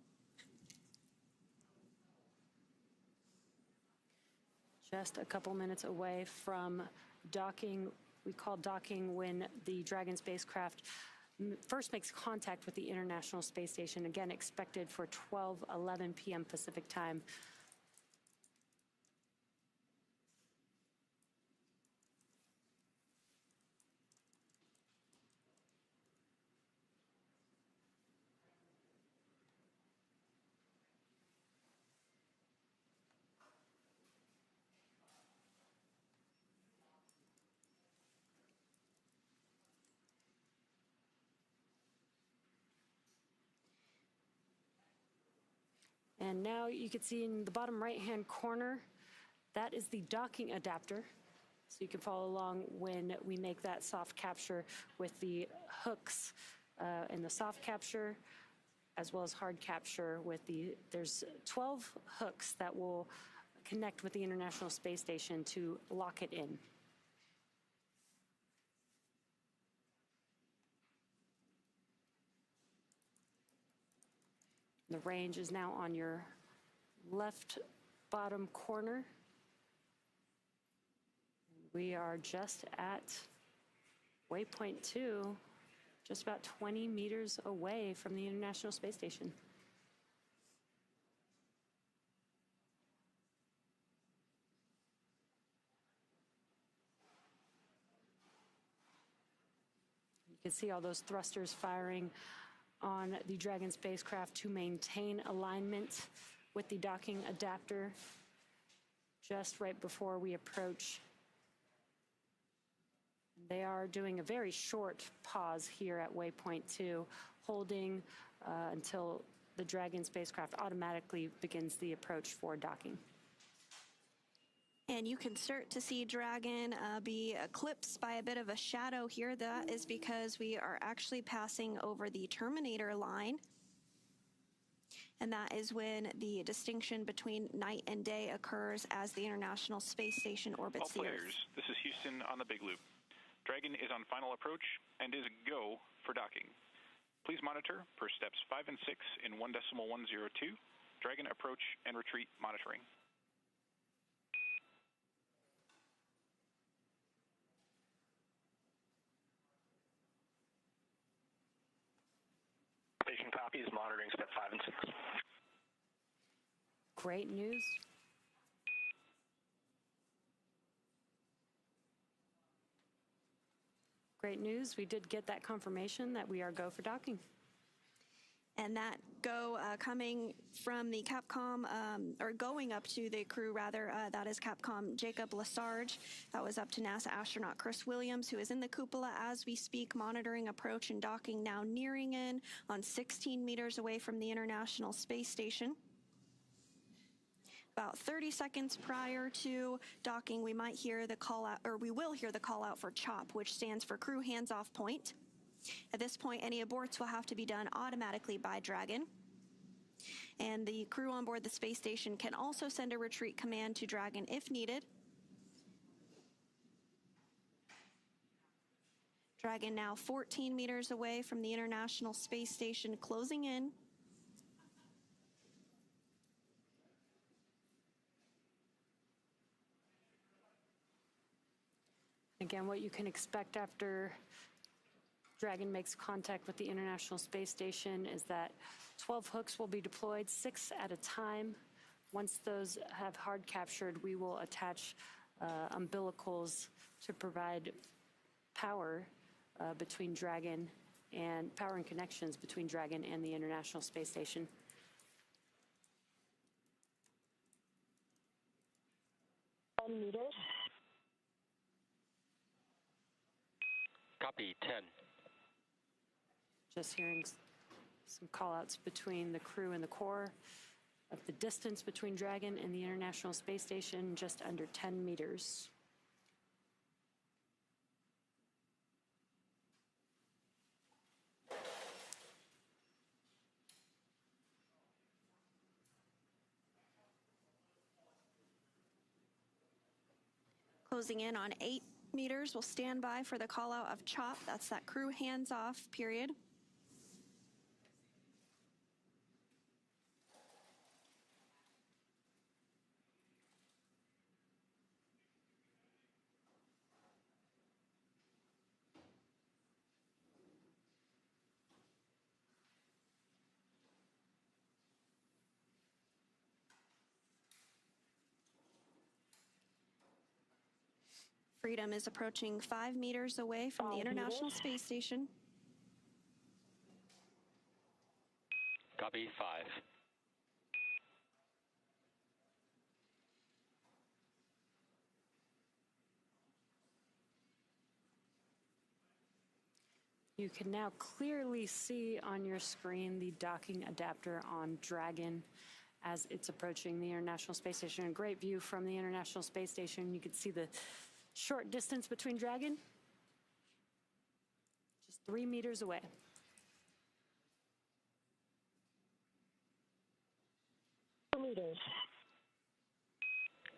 Just a couple minutes away from docking. We call docking when the Dragon spacecraft first makes contact with the International Space Station, again expected for 12:11 p.m. Pacific time. And now you can see in the bottom right-hand corner, that is the docking adapter. So you can follow along when we make that soft capture with the hooks in the soft capture, as well as hard capture with there's 12 hooks that will connect with the International Space Station to lock it in. The range is now on your left bottom corner. We are just at waypoint 2, just about 20 meters away from the International Space Station. You can see all those thrusters firing on the Dragon spacecraft to maintain alignment with the docking adapter just right before we approach. They are doing a very short pause here at waypoint 2, holding until the Dragon spacecraft automatically begins the approach for docking. And you can start to see Dragon be eclipsed by a bit of a shadow here. That is because we are actually passing over the terminator line. And that is when the distinction between night and day occurs as the International Space Station orbits the Earth. All players, this is Houston on the Big Loop. Dragon is on final approach and is go for docking. Please monitor per steps 5 and 6 in 1.102. Dragon approach and retreat monitoring. Station copies, monitoring step 5 and 6. Great news. Great news. We did get that confirmation that we are go for docking. And that go coming from the Capcom, or going up to the crew rather, that is Capcom Jacob Lesarge. That was up to NASA astronaut Chris Williams, who is in the cupola as we speak, monitoring approach and docking, now nearing in on 16 meters away from the International Space Station. About 30 seconds prior to docking, we might hear the call out, or we will hear the call out for CHOP, which stands for Crew Hands Off Point. At this point, any aborts will have to be done automatically by Dragon. And the crew on board the space station can also send a retreat command to Dragon if needed. Dragon now 14 meters away from the International Space Station, closing in. Again, what you can expect after Dragon makes contact with the International Space Station is that 12 hooks will be deployed, 6 at a time. Once those have hard captured, we will attach umbilicals to provide power between Dragon and power and connections between Dragon and the International Space Station. Meters. Copy, 10. Just hearing some call-outs between the crew and the core of the distance between Dragon and the International Space Station, just under 10 meters. Closing in on 8 meters. We'll stand by for the call out of CHOP. That's that crew hands-off period. Freedom is approaching 5 meters away from the International Space Station. Copy, 5. You can now clearly see on your screen the docking adapter on Dragon as it's approaching the International Space Station. A great view from the International Space Station. You can see the short distance between Dragon, just 3 meters away. Meters.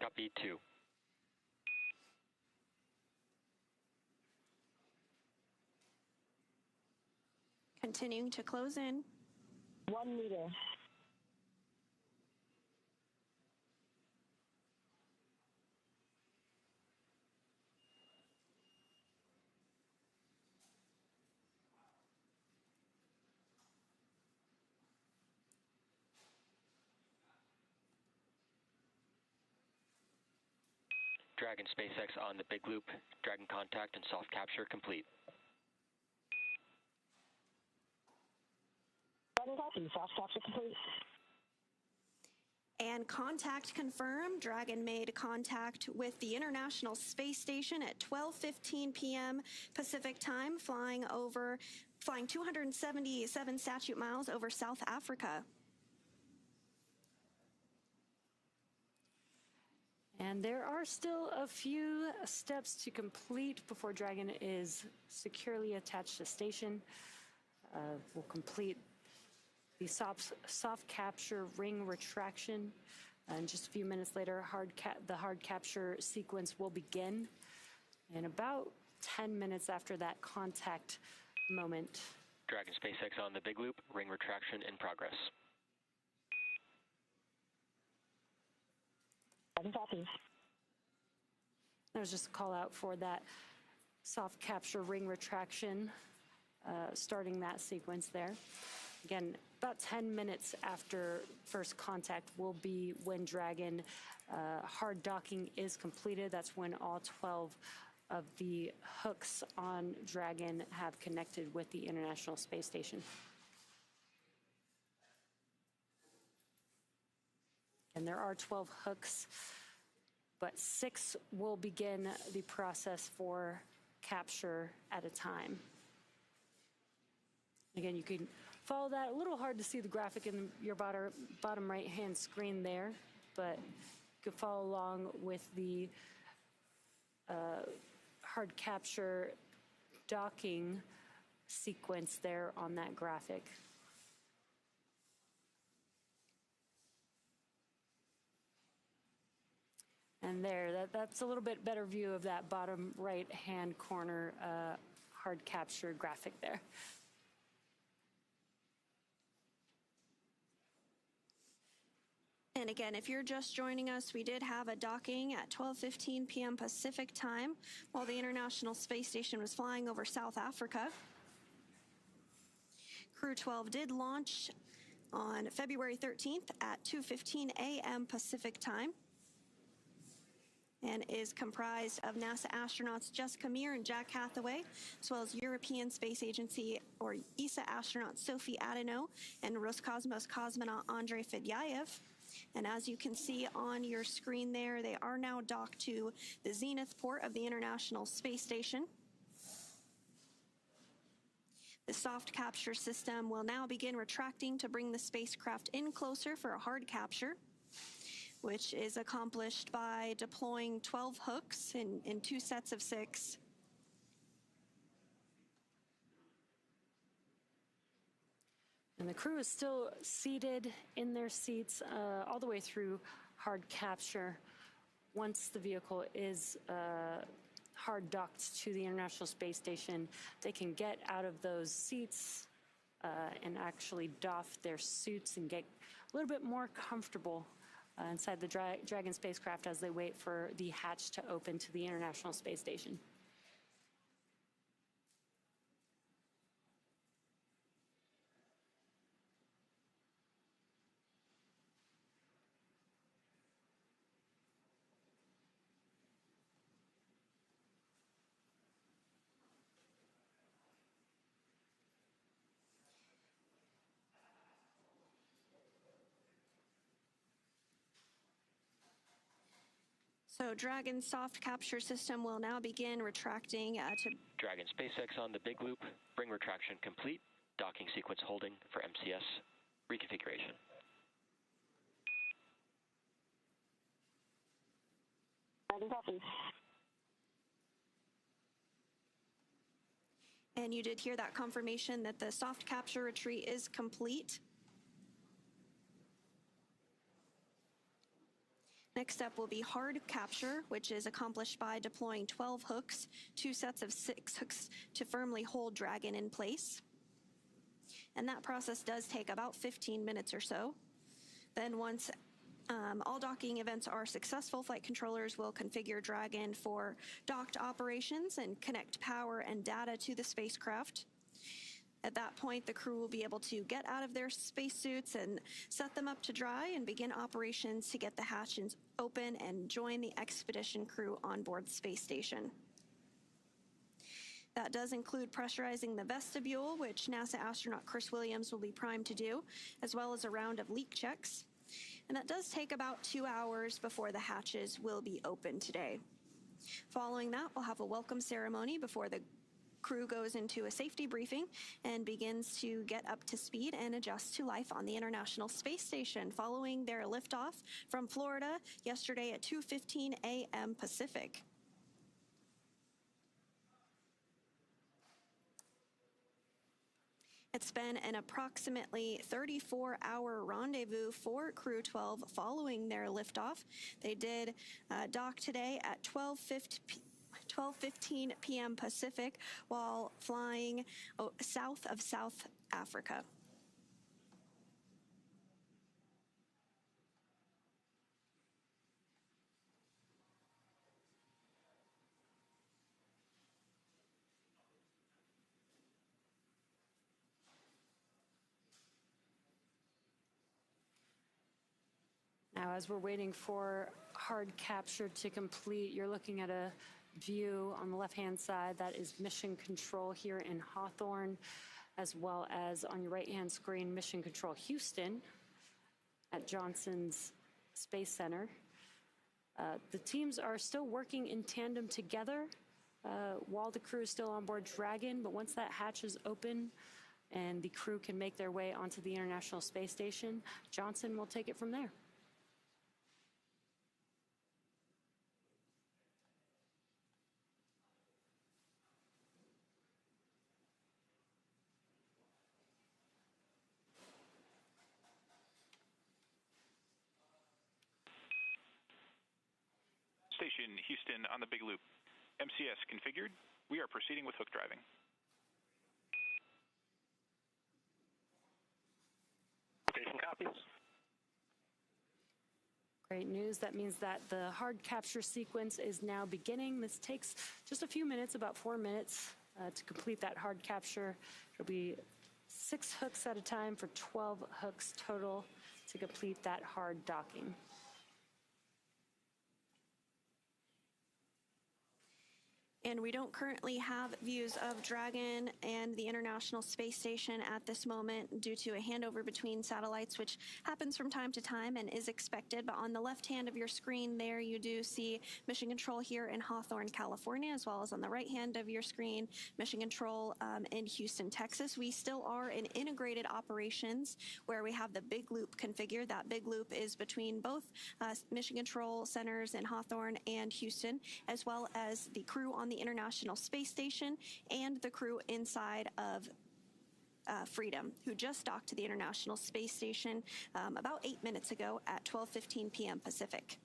Copy, 2. Continuing to close in. 1 meter. Dragon SpaceX on the big loop. Dragon contact and soft capture complete. Dragon copy. Soft capture complete. And contact confirmed. Dragon made contact with the International Space Station at 12:15 p.m. Pacific time, flying 277 statute miles over South Africa. And there are still a few steps to complete before Dragon is securely attached to station. We'll complete the soft capture ring retraction. And just a few minutes later, the hard capture sequence will begin. And about 10 minutes after that contact moment. Dragon SpaceX on the big loop. Ring retraction in progress. That was just a call out for that soft capture ring retraction, starting that sequence there. Again, about 10 minutes after first contact will be when Dragon hard docking is completed. That's when all 12 of the hooks on Dragon have connected with the International Space Station. And there are 12 hooks, but 6 will begin the process for capture at a time. Again, you can follow that. A little hard to see the graphic in your bottom right-hand screen there, but you can follow along with the hard capture docking sequence there on that graphic. And there, that's a little bit better view of that bottom right-hand corner hard capture graphic there. And again, if you're just joining us, we did have a docking at 12:15 p.m. Pacific time while the International Space Station was flying over South Africa. Crew-12 did launch on February 13th at 2:15 a.m. Pacific time and is comprised of NASA astronauts Jessica Meir and Jack Hathaway, as well as European Space Agency or ESA astronaut Sophie Adenot and Roscosmos cosmonaut Andrey Fedyaev. And as you can see on your screen there, they are now docked to the Zenith port of the International Space Station. The soft capture system will now begin retracting to bring the spacecraft in closer for a hard capture, which is accomplished by deploying 12 hooks in 2 sets of 6. And the crew is still seated in their seats all the way through hard capture. Once the vehicle is hard docked to the International Space Station, they can get out of those seats and actually doff their suits and get a little bit more comfortable inside the Dragon spacecraft as they wait for the hatch to open to the International Space Station. So Dragon soft capture system will now begin retracting to Dragon SpaceX on the big loop. Bring retraction complete. Docking sequence holding for MCS reconfiguration. Copy. And you did hear that confirmation that the soft capture retreat is complete. Next up will be hard capture, which is accomplished by deploying 12 hooks, 2 sets of 6 hooks to firmly hold Dragon in place. And that process does take about 15 minutes or so. Then once all docking events are successful, flight controllers will configure Dragon for docked operations and connect power and data to the spacecraft. At that point, the crew will be able to get out of their spacesuits and set them up to dry and begin operations to get the hatches open and join the expedition crew on board the space station. That does include pressurizing the vestibule, which NASA astronaut Chris Williams will be primed to do, as well as a round of leak checks. And that does take about 2 hours before the hatches will be open today. Following that, we'll have a welcome ceremony before the crew goes into a safety briefing and begins to get up to speed and adjust to life on the International Space Station following their liftoff from Florida yesterday at 2:15 a.m. Pacific. It's been an approximately 34-hour rendezvous for Crew-12 following their liftoff. They did dock today at 12:15 p.m. Pacific while flying south of South Africa. Now, as we're waiting for hard capture to complete, you're looking at a view on the left-hand side that is Mission Control here in Hawthorne, as well as on your right-hand screen, Mission Control Houston at Johnson's Space Center. The teams are still working in tandem together while the crew is still on board Dragon, but once that hatch is open and the crew can make their way onto the International Space Station, Johnson will take it from there. Station Houston on the big loop. MCS configured. We are proceeding with hook driving. Station copies. Great news. That means that the hard capture sequence is now beginning. This takes just a few minutes, about 4 minutes, to complete that hard capture. It'll be 6 hooks at a time for 12 hooks total to complete that hard docking. And we don't currently have views of Dragon and the International Space Station at this moment due to a handover between satellites, which happens from time to time and is expected. But on the left hand of your screen there, you do see Mission Control here in Hawthorne, California, as well as on the right hand of your screen, Mission Control in Houston, Texas. We still are in integrated operations where we have the big loop configured. That big loop is between both Mission Control centers in Hawthorne and Houston, as well as the crew on the International Space Station and the crew inside of Freedom, who just docked to the International Space Station about 8 minutes ago at 12:15 p.m. Pacific.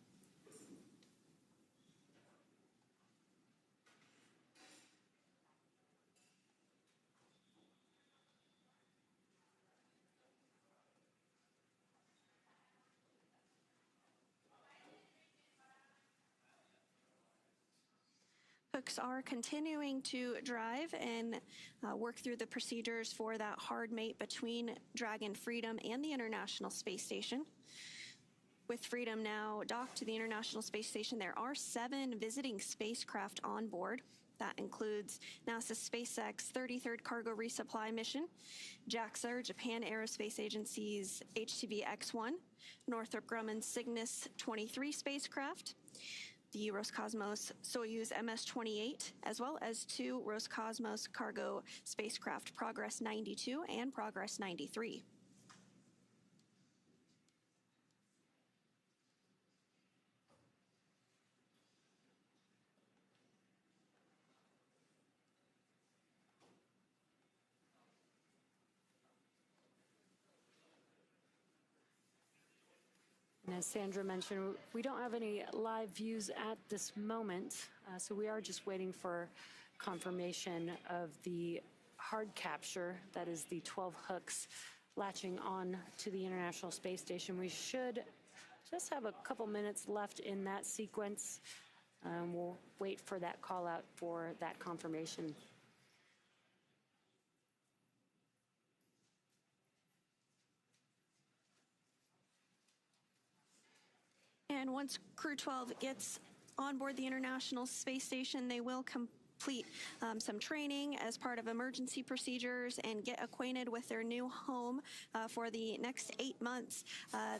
Hooks are continuing to drive and work through the procedures for that hard mate between Dragon, Freedom, and the International Space Station. With Freedom now docked to the International Space Station, there are 7 visiting spacecraft on board. That includes NASA's SpaceX 33rd Cargo Resupply Mission, JAXA, Japan Aerospace Agency's HTV X-1, Northrop Grumman's Cygnus 23 spacecraft, the Roscosmos Soyuz MS-28, as well as 2 Roscosmos cargo spacecraft, Progress 92 and Progress 93. And as Sandra mentioned, we don't have any live views at this moment, so we are just waiting for confirmation of the hard capture, that is the 12 hooks latching on to the International Space Station. We should just have a couple minutes left in that sequence. We'll wait for that call out for that confirmation. And once Crew-12 gets on board the International Space Station, they will complete some training as part of emergency procedures and get acquainted with their new home for the next 8 months.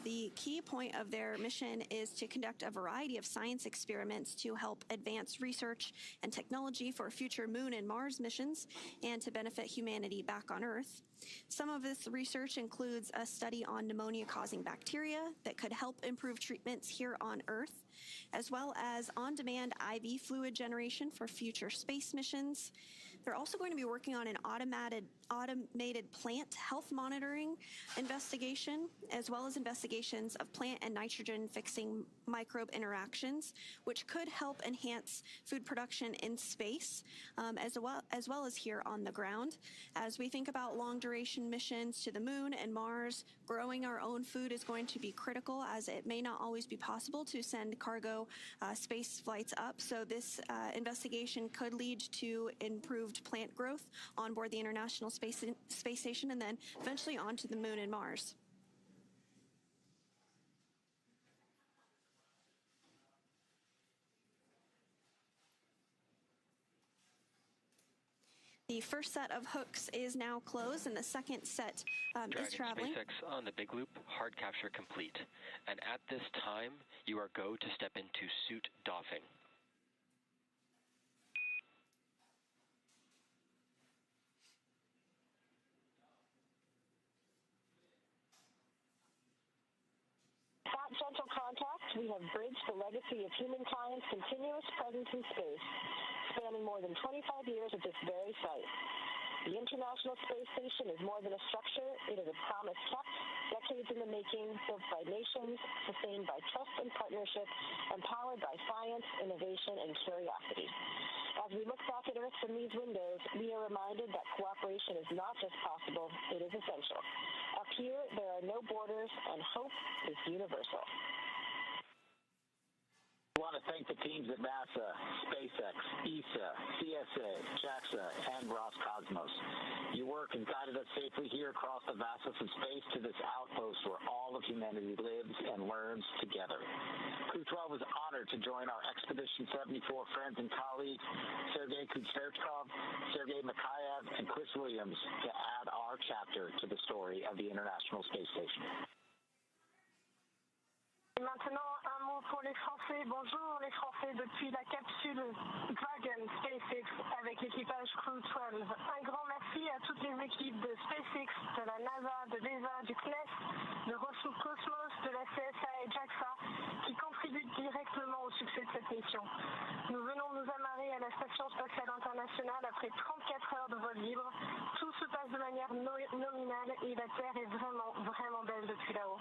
The key point of their mission is to conduct a variety of science experiments to help advance research and technology for future Moon and Mars missions and to benefit humanity back on Earth. Some of this research includes a study on pneumonia-causing bacteria that could help improve treatments here on Earth, as well as on-demand IV fluid generation for future space missions. They're also going to be working on an automated plant health monitoring investigation, as well as investigations of plant and nitrogen-fixing microbe interactions, which could help enhance food production in space, as well as here on the ground. As we think about long-duration missions to the Moon and Mars, growing our own food is going to be critical, as it may not always be possible to send cargo space flights up. So this investigation could lead to improved plant growth on board the International Space Station and then eventually onto the Moon and Mars. The first set of hooks is now closed, and the second set is traveling. SpaceX on the big loop, hard capture complete. And at this time, you are go to step into suit doffing. At Gentle Contact, we have bridged the legacy of humankind's continuous presence in space, spanning more than 25 years at this very site. The International Space Station is more than a structure. It is a promise kept, decades in the making, built by nations, sustained by trust and partnership, and powered by science, innovation, and curiosity. As we look back at Earth from these windows, we are reminded that cooperation is not just possible, it is essential. Up here, there are no borders, and hope is universal. to thank the teams at NASA, SpaceX, ESA, CSA, JAXA, and Roscosmos. Your work has guided us safely here across the vastness of space to this outpost where all of humanity lives and learns together. Crew-12 is honored to join our Expedition 74 friends and colleagues, Sergei Kuznetsov, Sergei Mikhaev, and Chris Williams, to add our chapter to the story of the International Space Station. Et maintenant, un mot pour les Français. Bonjour les Français depuis la capsule Dragon SpaceX avec l'équipage Crew-12. Un grand merci à toutes les équipes de SpaceX, de la NASA, de l'ESA, du CNES, de Roscosmos, de la CSA et JAXA qui contribuent directement au succès de cette mission. Nous venons nous amarrer à la Station spatiale internationale après 34 heures de vol libre. Tout se passe de manière nominale et la Terre est vraiment, vraiment belle depuis là-haut.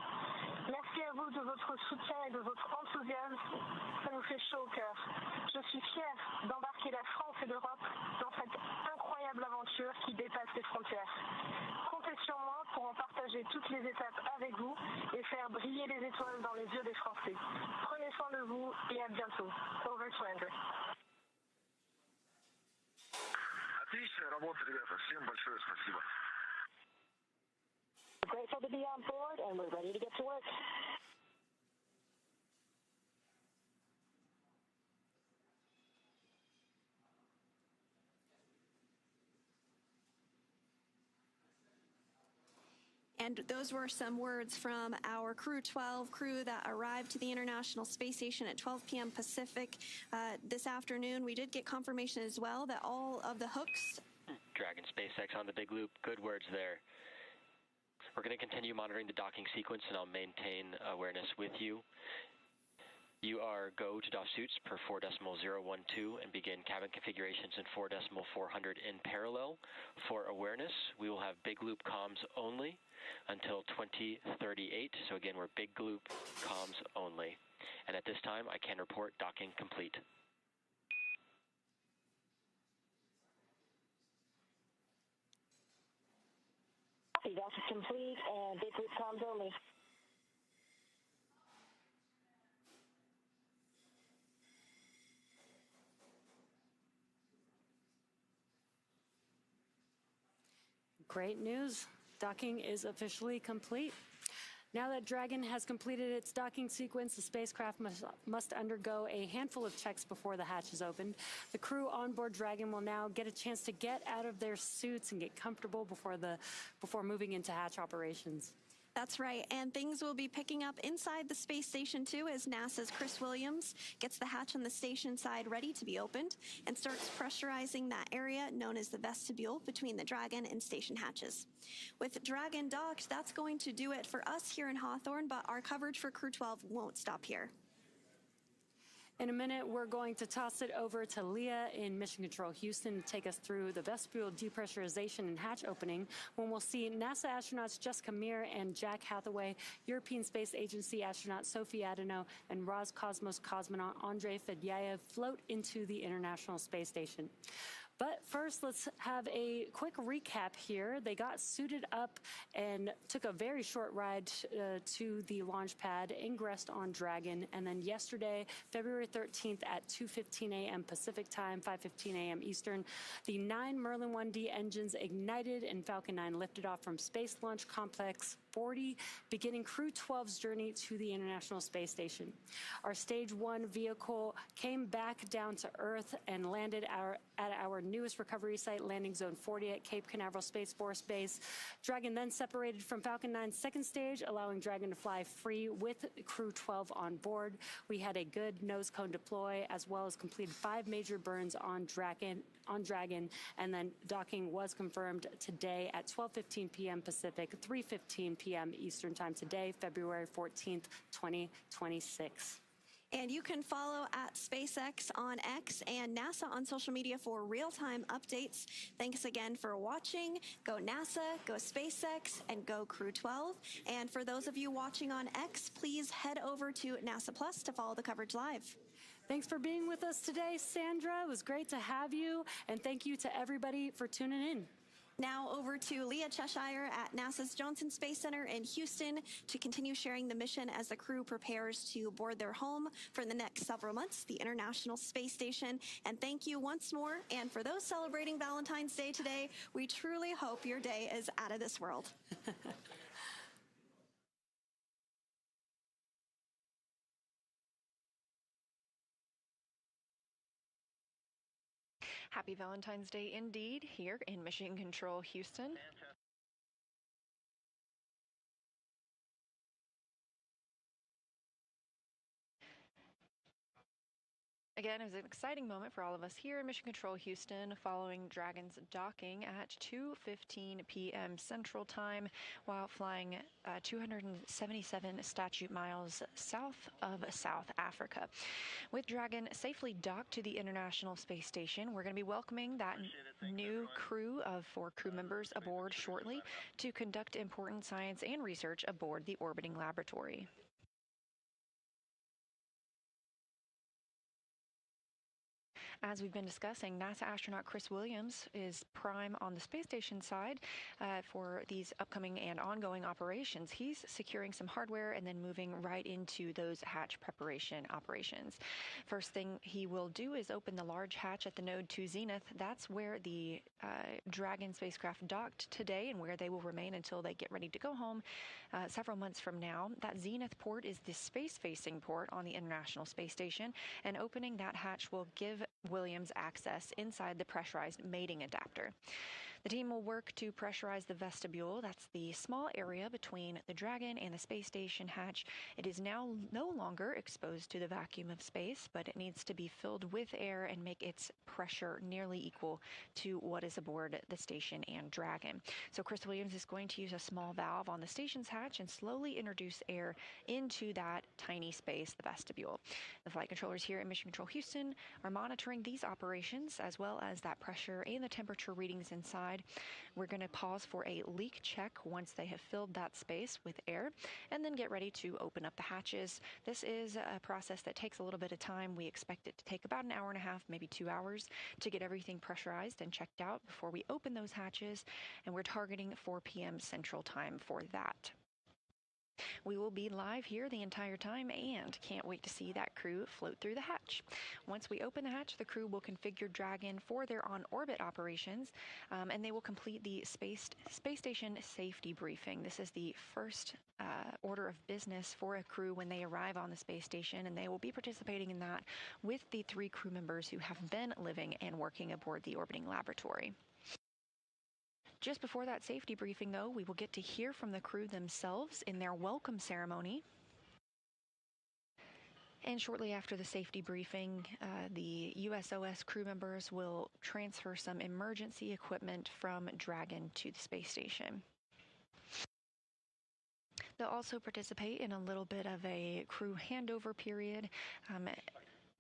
Merci à vous de votre soutien et de votre enthousiasme. Ça nous fait chaud au cœur. Je suis fière d'embarquer la France et l'Europe dans cette incroyable aventure qui dépasse les frontières. Comptez sur moi pour en partager toutes les étapes avec vous et faire briller les étoiles dans les yeux des Français. Prenez soin de vous et à bientôt. Over to Andrey. Отличная работа, ребята. Всем большое спасибо. Grateful to be on board and we're ready to get to work. And those were some words from our Crew-12 crew that arrived to the International Space Station at 12 p.m. Pacific this afternoon. We did get confirmation as well that all of the hooks... Dragon SpaceX on the big loop. Good words there. We're going to continue monitoring the docking sequence, and I'll maintain awareness with you. You are go to DOS suits per 4.012 and begin cabin configurations in 4.400 in parallel. For awareness, we will have big loop comms only until 2038. So again, we're big loop comms only. And at this time, I can report docking complete. Docking complete and big loop comms only. Great news. Docking is officially complete. Now that Dragon has completed its docking sequence, the spacecraft must undergo a handful of checks before the hatch is opened. The crew on board Dragon will now get a chance to get out of their suits and get comfortable before moving into hatch operations. That's right, and things will be picking up inside the space station too as NASA's Chris Williams gets the hatch on the station side ready to be opened and starts pressurizing that area known as the vestibule between the Dragon and station hatches. With Dragon docked, that's going to do it for us here in Hawthorne, but our coverage for Crew-12 won't stop here. In a minute, we're going to toss it over to Leah in Mission Control Houston to take us through the vestibule depressurization and hatch opening, when we'll see NASA astronauts Jessica Meir and Jack Hathaway, European Space Agency astronaut Sophie Adenot, and Roscosmos cosmonaut Andrey Fedyaev float into the International Space Station. But first, let's have a quick recap here. They got suited up and took a very short ride to the launch pad, ingressed on Dragon, and then yesterday, February 13th at 2:15 a.m. Pacific time, 5:15 a.m. Eastern, the 9 Merlin 1D engines ignited and Falcon 9 lifted off from Space Launch Complex 40, beginning Crew-12's journey to the International Space Station. Our Stage 1 vehicle came back down to Earth and landed at our newest recovery site, Landing Zone 40 at Cape Canaveral Space Force Base. Dragon then separated from Falcon 9's second stage, allowing Dragon to fly free with Crew-12 on board. We had a good nose cone deploy, as well as completed 5 major burns on Dragon, and then docking was confirmed today at 12:15 p.m. Pacific, 3:15 p.m. Eastern Time today, February 14th, 2026. And you can follow at SpaceX on X and NASA on social media for real-time updates. Thanks again for watching. Go NASA, go SpaceX, and go Crew-12. And for those of you watching on X, please head over to NASA Plus to follow the coverage live. Thanks for being with us today, Sandra. It was great to have you. And thank you to everybody for tuning in. Now over to Leah Cheshire at NASA's Johnson Space Center in Houston to continue sharing the mission as the crew prepares to board their home for the next several months, the International Space Station. And thank you once more. And for those celebrating Valentine's Day today, we truly hope your day is out of this world. Happy Valentine's Day indeed here in Mission Control, Houston. Again, it was an exciting moment for all of us here in Mission Control Houston following Dragon's docking at 2:15 p.m. Central Time while flying 277 statute miles south of South Africa. With Dragon safely docked to the International Space Station, we're going to be welcoming that new crew of 4 crew members aboard shortly to conduct important science and research aboard the orbiting laboratory. As we've been discussing, NASA astronaut Chris Williams is prime on the space station side for these upcoming and ongoing operations. He's securing some hardware and then moving right into those hatch preparation operations. First thing he will do is open the large hatch at the Node 2 Zenith. That's where the Dragon spacecraft docked today and where they will remain until they get ready to go home several months from now. That Zenith port is the space-facing port on the International Space Station, and opening that hatch will give Williams access inside the pressurized mating adapter. The team will work to pressurize the vestibule. That's the small area between the Dragon and the space station hatch. It is now no longer exposed to the vacuum of space, but it needs to be filled with air and make its pressure nearly equal to what is aboard the station and Dragon. So Chris Williams is going to use a small valve on the station's hatch and slowly introduce air into that tiny space, the vestibule. The flight controllers here at Mission Control Houston are monitoring these operations as well as that pressure and the temperature readings inside. We're going to pause for a leak check once they have filled that space with air and then get ready to open up the hatches. This is a process that takes a little bit of time. We expect it to take about an hour and a half, maybe 2 hours to get everything pressurized and checked out before we open those hatches, and we're targeting 4 p.m. Central Time for that. We will be live here the entire time and can't wait to see that crew float through the hatch. Once we open the hatch, the crew will configure Dragon for their on-orbit operations, and they will complete the space station safety briefing. This is the first order of business for a crew when they arrive on the space station, and they will be participating in that with the 3 crew members who have been living and working aboard the orbiting laboratory. Just before that safety briefing, though, we will get to hear from the crew themselves in their welcome ceremony. And shortly after the safety briefing, the USOS crew members will transfer some emergency equipment from Dragon to the space station. They'll also participate in a little bit of a crew handover period.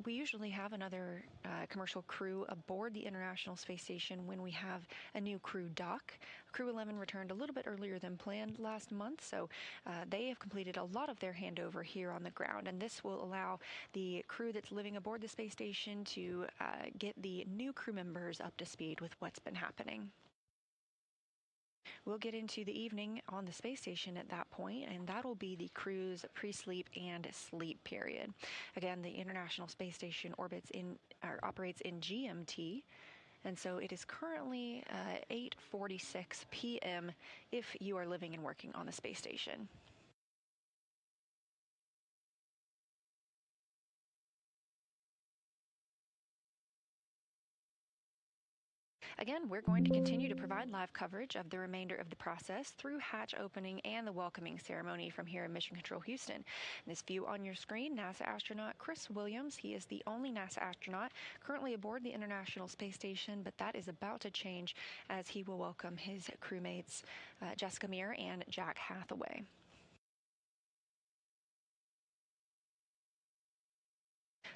We usually have another commercial crew aboard the International Space Station when we have a new crew dock. Crew 11 returned a little bit earlier than planned last month, so they have completed a lot of their handover here on the ground, and this will allow the crew that's living aboard the space station to get the new crew members up to speed with what's been happening. We'll get into the evening on the space station at that point, and that'll be the crew's pre-sleep and sleep period. Again, the International Space Station operates in GMT, and so it is currently 8:46 p.m. if you are living and working on the space station. Again, we're going to continue to provide live coverage of the remainder of the process through hatch opening and the welcoming ceremony from here in Mission Control Houston. In this view on your screen, NASA astronaut Chris Williams. He is the only NASA astronaut currently aboard the International Space Station, but that is about to change as he will welcome his crewmates Jessica Meir and Jack Hathaway.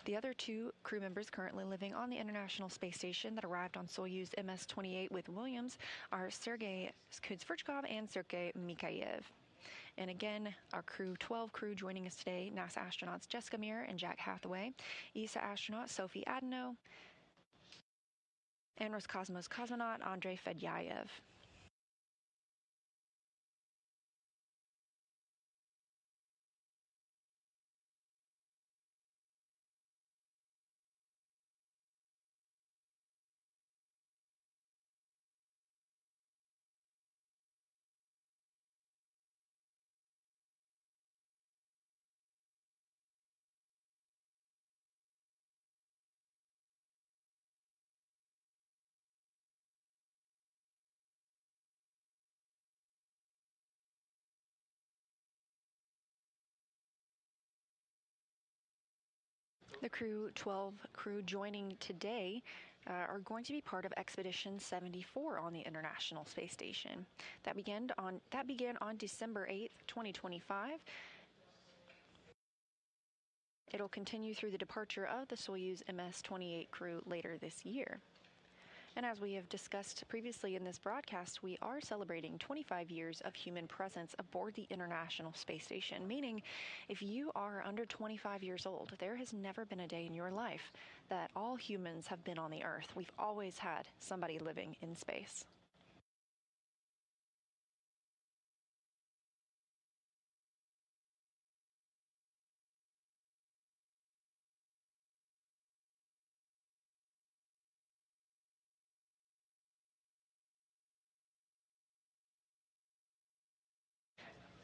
The other 2 crew members currently living on the International Space Station that arrived on Soyuz MS-28 with Williams are Sergei Kudzverchkov and Sergei Mikhaev. And again, our Crew-12 crew joining us today, NASA astronauts Jessica Meir and Jack Hathaway, ESA astronaut Sophie Adenot, and Roscosmos cosmonaut Andrey Fedyaev. The Crew-12 crew joining today are going to be part of Expedition 74 on the International Space Station. That began on December 8th, 2025. It'll continue through the departure of the Soyuz MS-28 crew later this year. And as we have discussed previously in this broadcast, we are celebrating 25 years of human presence aboard the International Space Station, meaning if you are under 25 years old, there has never been a day in your life that all humans have been on the Earth. We've always had somebody living in space.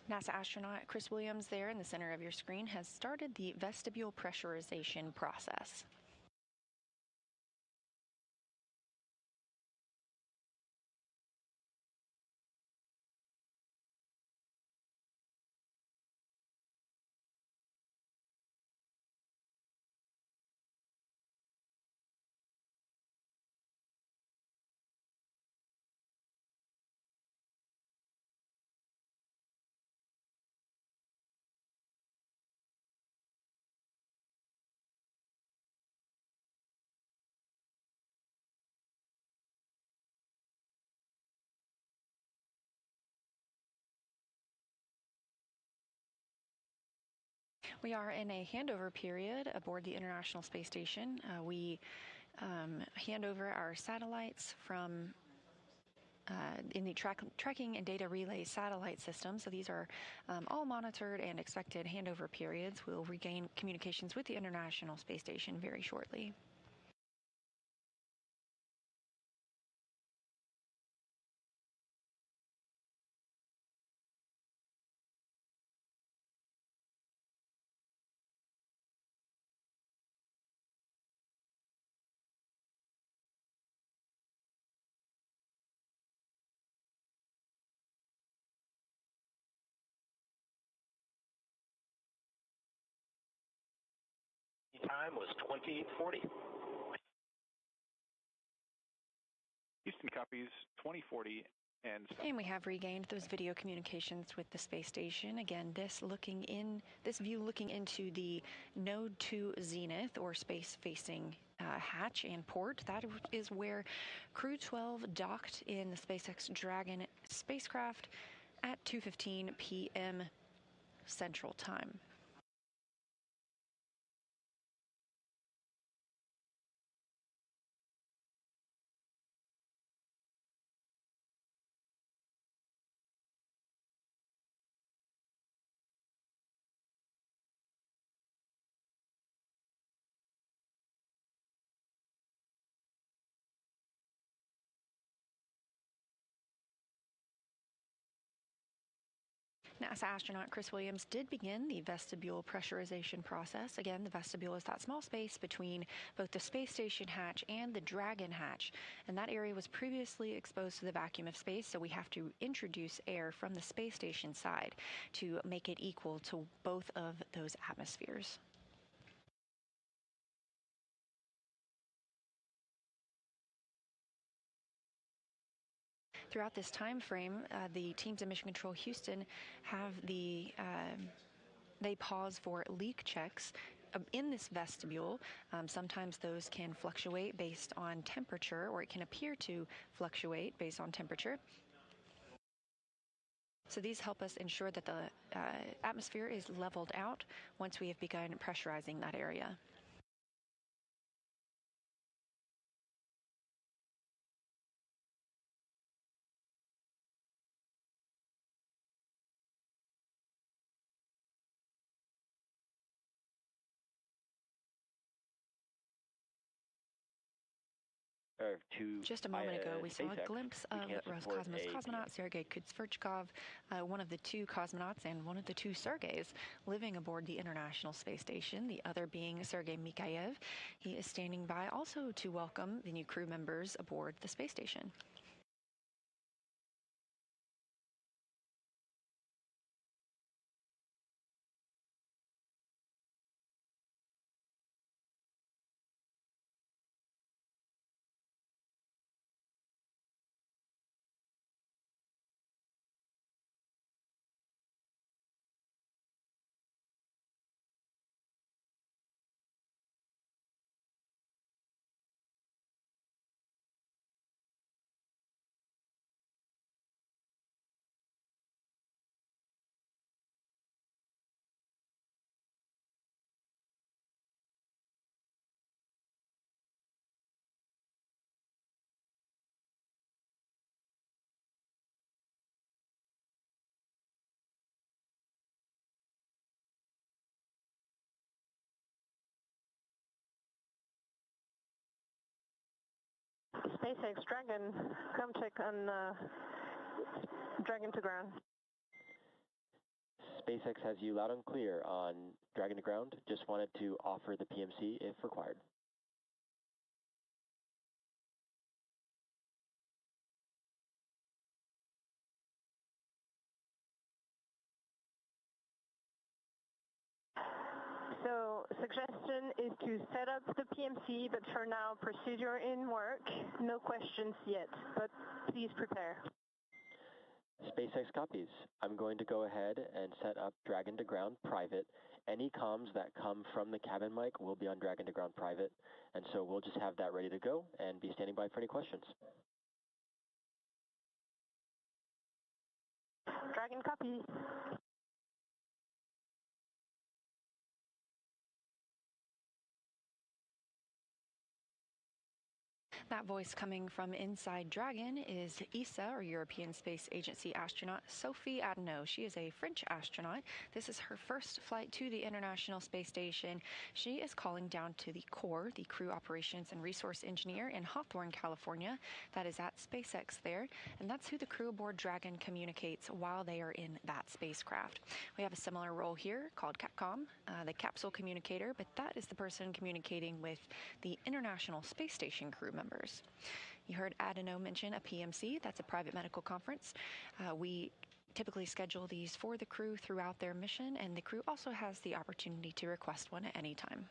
NASA astronaut Chris Williams there in the center of your screen has started the vestibule pressurization process. We are in a handover period aboard the International Space Station. We hand over our satellites from in the tracking and data relay satellite system. So these are all monitored and expected handover periods. We'll regain communications with the International Space Station very shortly. Time was 2040. Houston copies 2040 and we have regained those video communications with the space station. Again, this view looking into the Node 2 Zenith or space-facing hatch and port. That is where Crew-12 docked in the SpaceX Dragon spacecraft at 2:15 p.m. Central Time. NASA astronaut Chris Williams did begin the vestibule pressurization process. Again, the vestibule is that small space between both the space station hatch and the Dragon hatch. And that area was previously exposed to the vacuum of space, so we have to introduce air from the space station side to make it equal to both of those atmospheres. Throughout this time frame, the teams in Mission Control Houston have they pause for leak checks in this vestibule. Sometimes those can fluctuate based on temperature, or it can appear to fluctuate based on temperature. So these help us ensure that the atmosphere is leveled out once we have begun pressurizing that area. Just a moment ago, we saw a glimpse of Roscosmos cosmonaut Sergei Kutsverchkov, one of the two cosmonauts and one of the two Sergeys living aboard the International Space Station, the other being Sergei Mikhaev. He is standing by also to welcome the new crew members aboard the space station. SpaceX Dragon, come check on Dragon to ground. SpaceX has you loud and clear on Dragon to ground. Just wanted to offer the PMC if required. So, suggestion is to set up the PMC, but for now, procedure in work. No questions yet, but please prepare. SpaceX copies. I'm going to go ahead and set up Dragon to ground private. Any comms that come from the cabin mic will be on Dragon to ground private, and so we'll just have that ready to go and be standing by for any questions. Dragon copy. That voice coming from inside Dragon is ESA, or European Space Agency astronaut Sophie Adenot. She is a French astronaut. This is her first flight to the International Space Station. She is calling down to the core, the Crew Operations and Resource Engineer in Hawthorne, California. That is at SpaceX there, and that's who the crew aboard Dragon communicates while they are in that spacecraft. We have a similar role here called Capcom, the capsule communicator, but that is the person communicating with the International Space Station crew members. You heard Adenot mention a PMC. That's a private medical conference. We typically schedule these for the crew throughout their mission, and the crew also has the opportunity to request one at any time.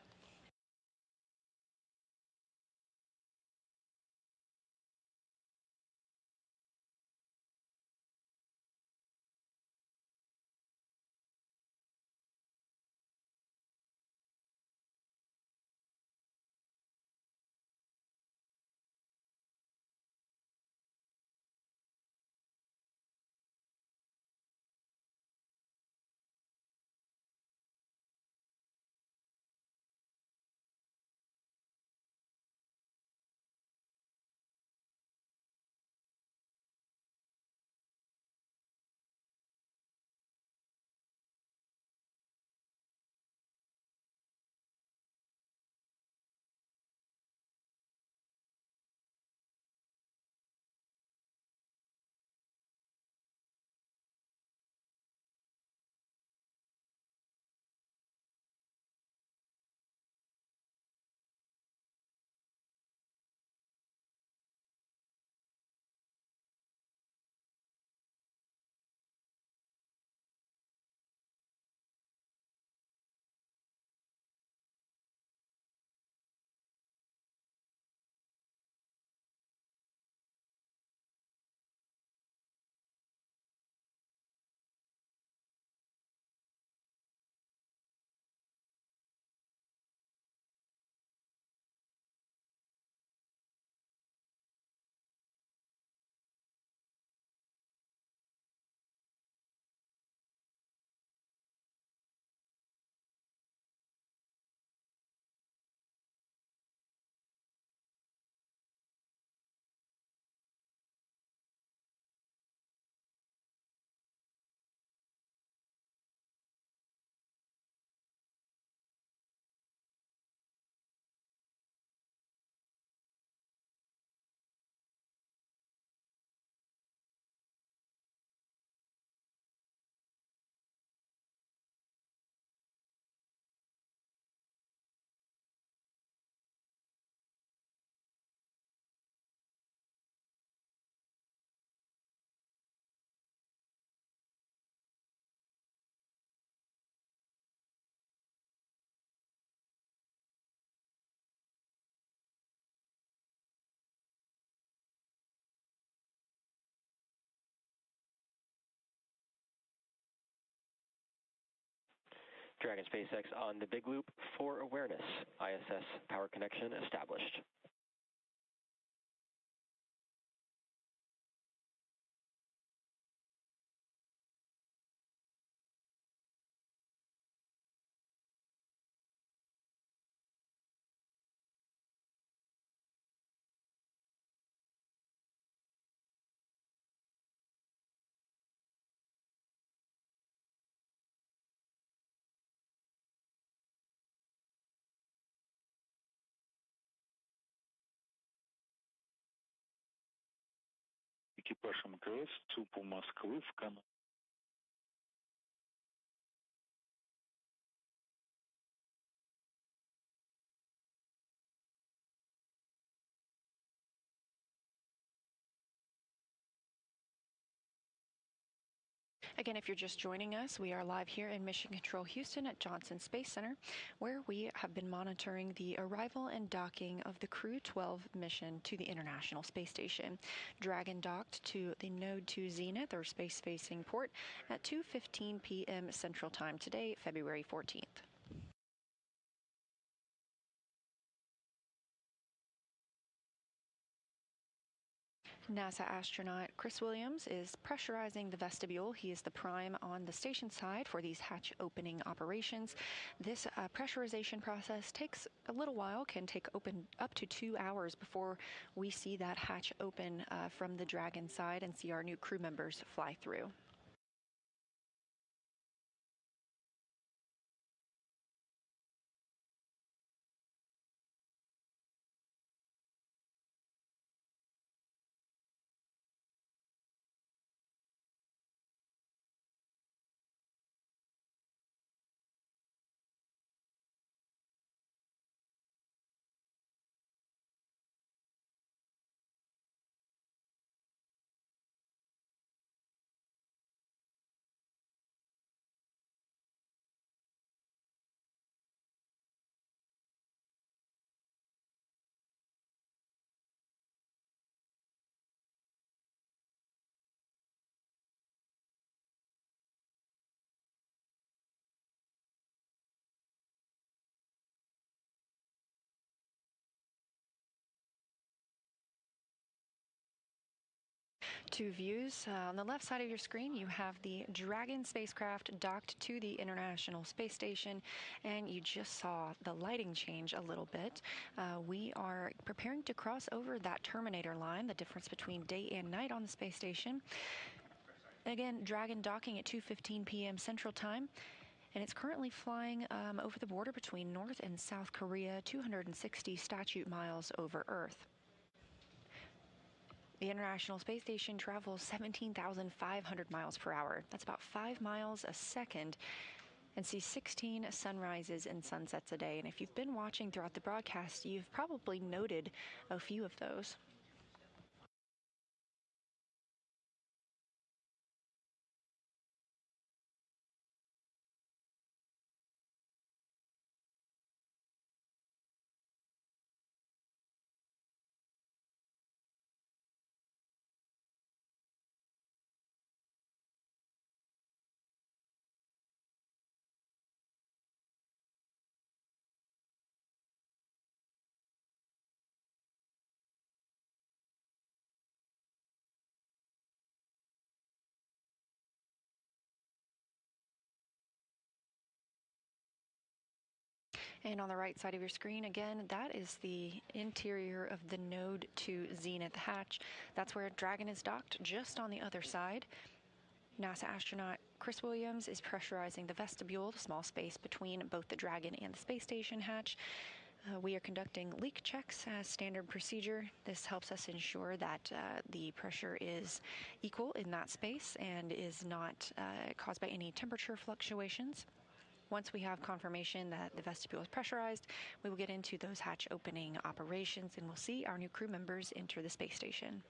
Dragon SpaceX on the big loop for awareness. ISS power connection established. экипаж МКС ЦУПу Москвы в Канаде. Again, if you're just joining us, we are live here in Mission Control Houston at Johnson Space Center, where we have been monitoring the arrival and docking of the Crew-12 mission to the International Space Station. Dragon docked to the Node 2 Zenith, or space-facing port, at 2:15 p.m. Central Time today, February 14th. NASA astronaut Chris Williams is pressurizing the vestibule. He is the prime on the station side for these hatch opening operations. This pressurization process takes a little while, can take up to 2 hours before we see that hatch open from the Dragon side and see our new crew members fly through. Two views. On the left side of your screen, you have the Dragon spacecraft docked to the International Space Station, and you just saw the lighting change a little bit. We are preparing to cross over that terminator line, the difference between day and night on the space station. Again, Dragon docking at 2:15 p.m. Central Time. And it's currently flying over the border between North and South Korea, 260 statute miles over Earth. The International Space Station travels 17,500 miles per hour. That's about 5 miles a second, and sees 16 sunrises and sunsets a day. And if you've been watching throughout the broadcast, you've probably noted a few of those. And on the right side of your screen, again, that is the interior of the Node 2 Zenith hatch. That's where Dragon is docked, just on the other side. NASA astronaut Chris Williams is pressurizing the vestibule, the small space between both the Dragon and the space station hatch. We are conducting leak checks as standard procedure. This helps us ensure that the pressure is equal in that space and is not caused by any temperature fluctuations. Once we have confirmation that the vestibule is pressurized, we will get into those hatch opening operations, and we'll see our new crew members enter the space station.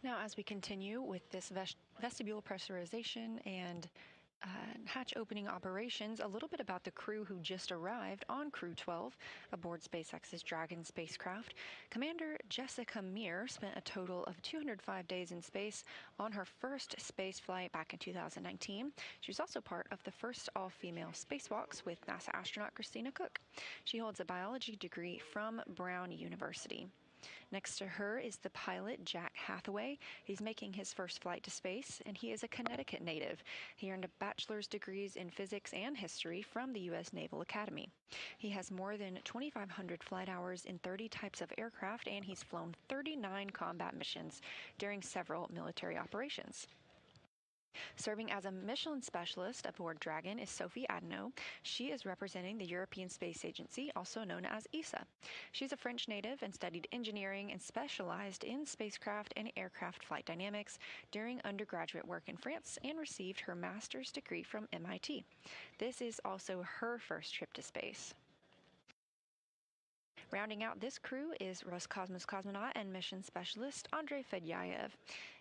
Now, as we continue with this vestibule pressurization and hatch opening operations, a little bit about the crew who just arrived on Crew-12 aboard SpaceX's Dragon spacecraft. Commander Jessica Meir spent a total of 205 days in space on her first space flight back in 2019. She was also part of the first all-female spacewalks with NASA astronaut Christina Cook. She holds a biology degree from Brown University. Next to her is the pilot, Jack Hathaway. He's making his first flight to space, and he is a Connecticut native. He earned a bachelor's degrees in physics and history from the U.S. Naval Academy. He has more than 2,500 flight hours in 30 types of aircraft, and he's flown 39 combat missions during several military operations. Serving as a Michelin specialist aboard Dragon is Sophie Adenot. She is representing the European Space Agency, also known as ESA. She's a French native and studied engineering and specialized in spacecraft and aircraft flight dynamics during undergraduate work in France and received her master's degree from MIT. This is also her first trip to space. Rounding out this crew is Roscosmos cosmonaut and mission specialist Andrey Fedyaev.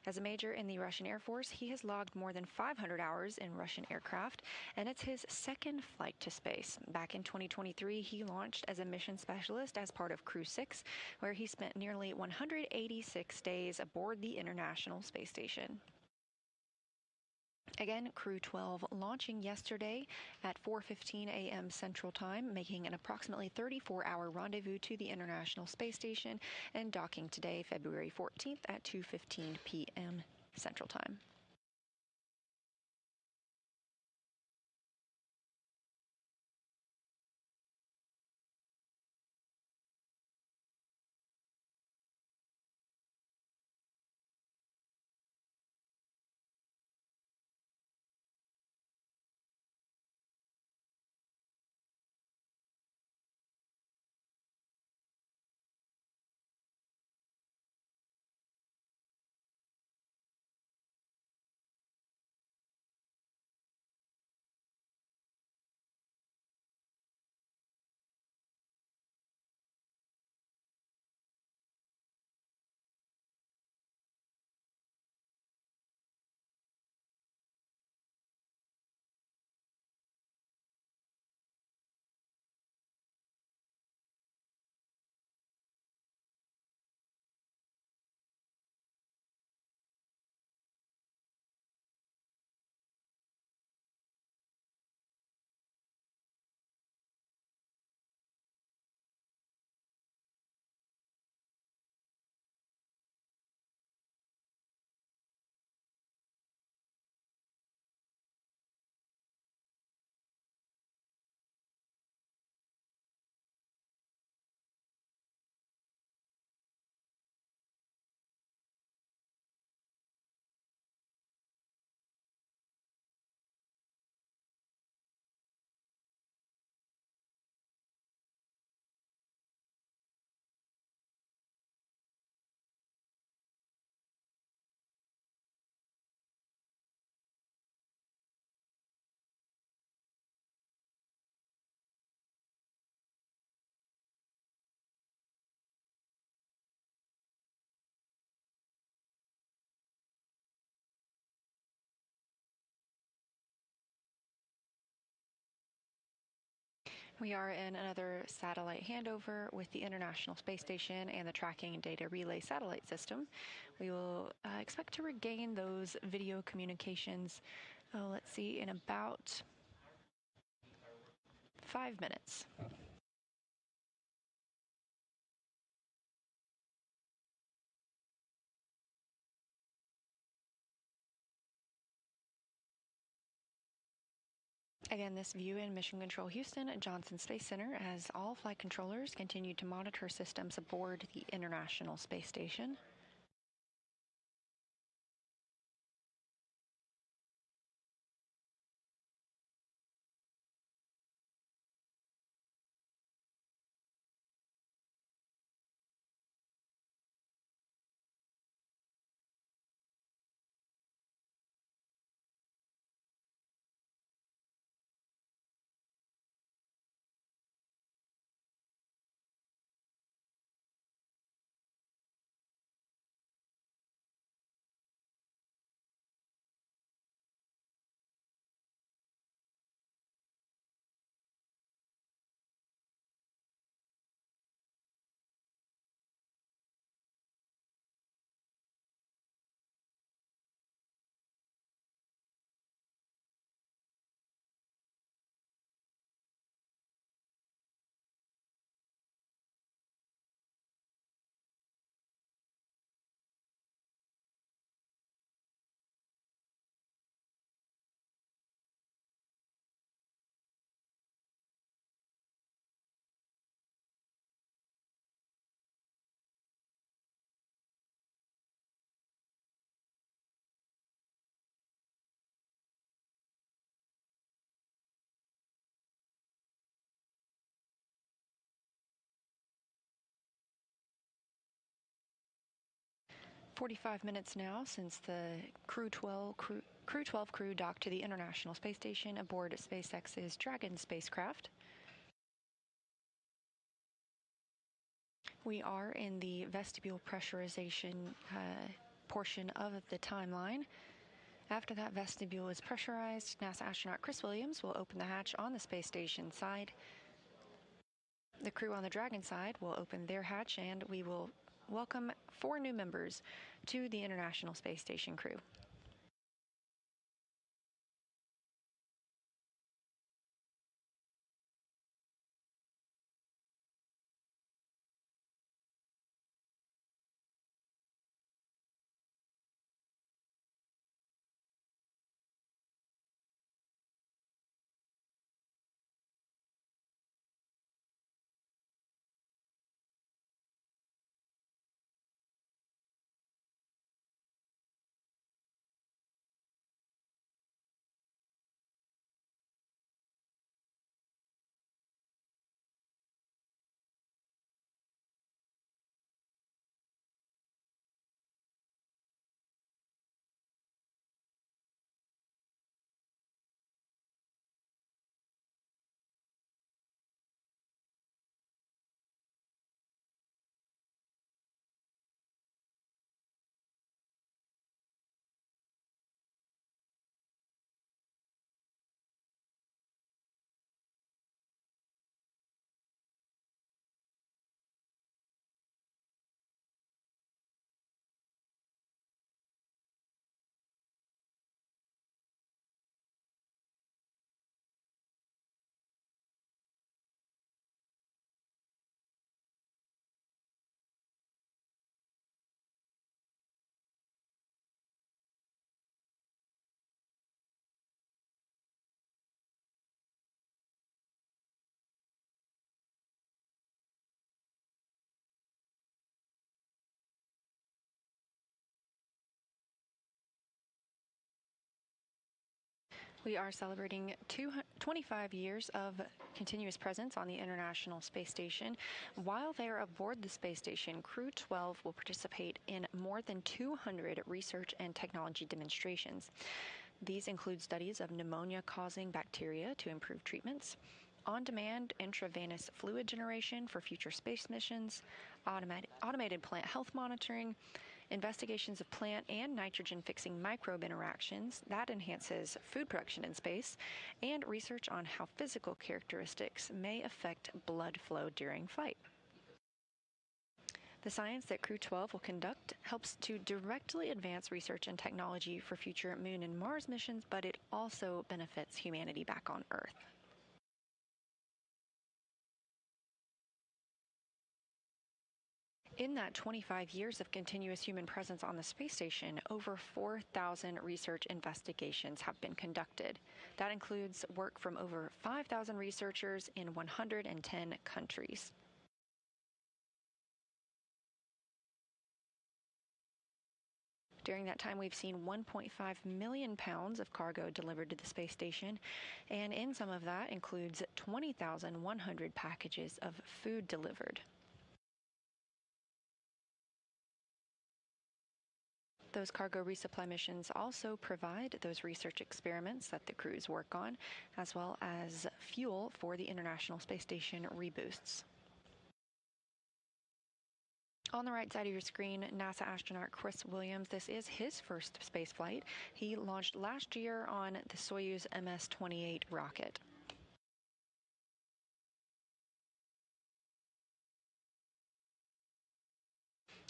As a major in the Russian Air Force, he has logged more than 500 hours in Russian aircraft, and it's his second flight to space. Back in 2023, he launched as a mission specialist as part of Crew-6, where he spent nearly 186 days aboard the International Space Station. Again, Crew-12 launching yesterday at 4:15 a.m. Central Time, making an approximately 34-hour rendezvous to the International Space Station, and docking today, February 14th at 2:15 p.m. Central Time. We are in another satellite handover with the International Space Station and the Tracking and Data Relay Satellite System. We will expect to regain those video communications, let's see, in about 5 minutes. Again, this view in Mission Control Houston at Johnson Space Center as all flight controllers continue to monitor systems aboard the International Space Station. 45 minutes now since the Crew-12 crew docked to the International Space Station aboard SpaceX's Dragon spacecraft. We are in the vestibule pressurization portion of the timeline. After that vestibule is pressurized, NASA astronaut Chris Williams will open the hatch on the space station side. The crew on the Dragon side will open their hatch, and we will welcome 4 new members to the International Space Station crew. We are celebrating 25 years of continuous presence on the International Space Station. While they are aboard the space station, Crew-12 will participate in more than 200 research and technology demonstrations. These include studies of pneumonia-causing bacteria to improve treatments, on-demand intravenous fluid generation for future space missions, automated plant health monitoring, investigations of plant and nitrogen-fixing microbe interactions that enhances food production in space, and research on how physical characteristics may affect blood flow during flight. The science that Crew-12 will conduct helps to directly advance research and technology for future Moon and Mars missions, but it also benefits humanity back on Earth. In that 25 years of continuous human presence on the space station, over 4,000 research investigations have been conducted. That includes work from over 5,000 researchers in 110 countries. During that time, we've seen 1.5 million pounds of cargo delivered to the space station, and in some of that includes 20,100 packages of food delivered. Those cargo resupply missions also provide those research experiments that the crews work on, as well as fuel for the International Space Station reboosts. On the right side of your screen, NASA astronaut Chris Williams. This is his first space flight. He launched last year on the Soyuz MS-28 rocket.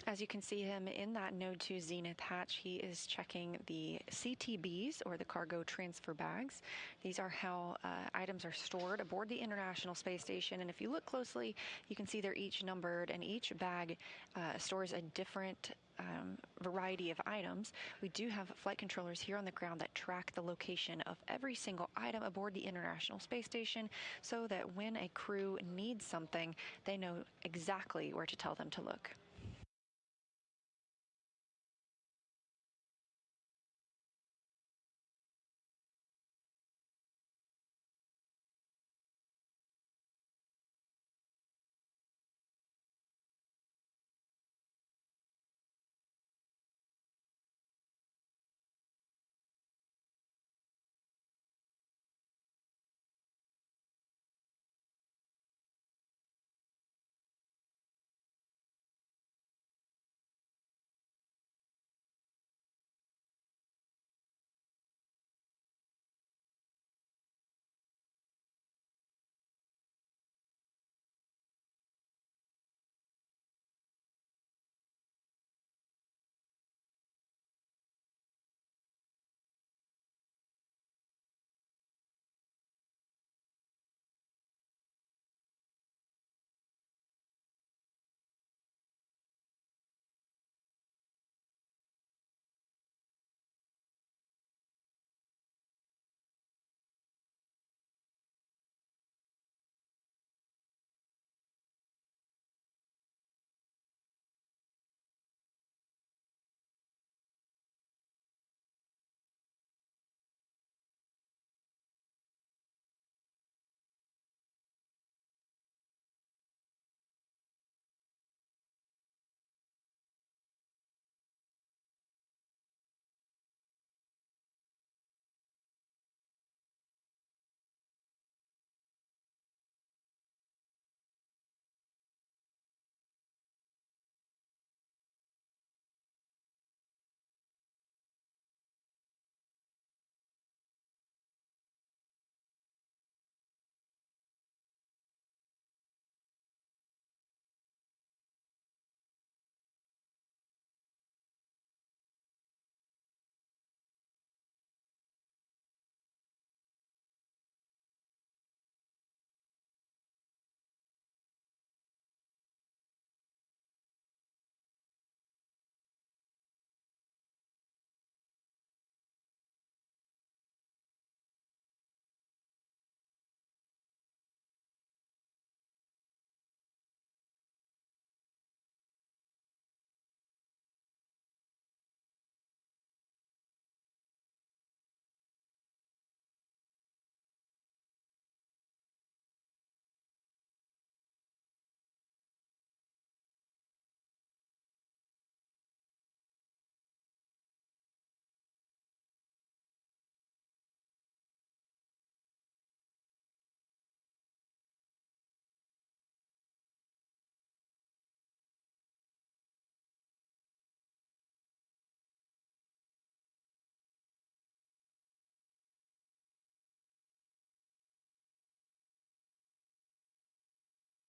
As you can see him in that Node 2 Zenith hatch, he is checking the CTBs, or the cargo transfer bags. These are how items are stored aboard the International Space Station, and if you look closely, you can see they're each numbered, and each bag stores a different variety of items. We do have flight controllers here on the ground that track the location of every single item aboard the International Space Station, so that when a crew needs something, they know exactly where to tell them to look.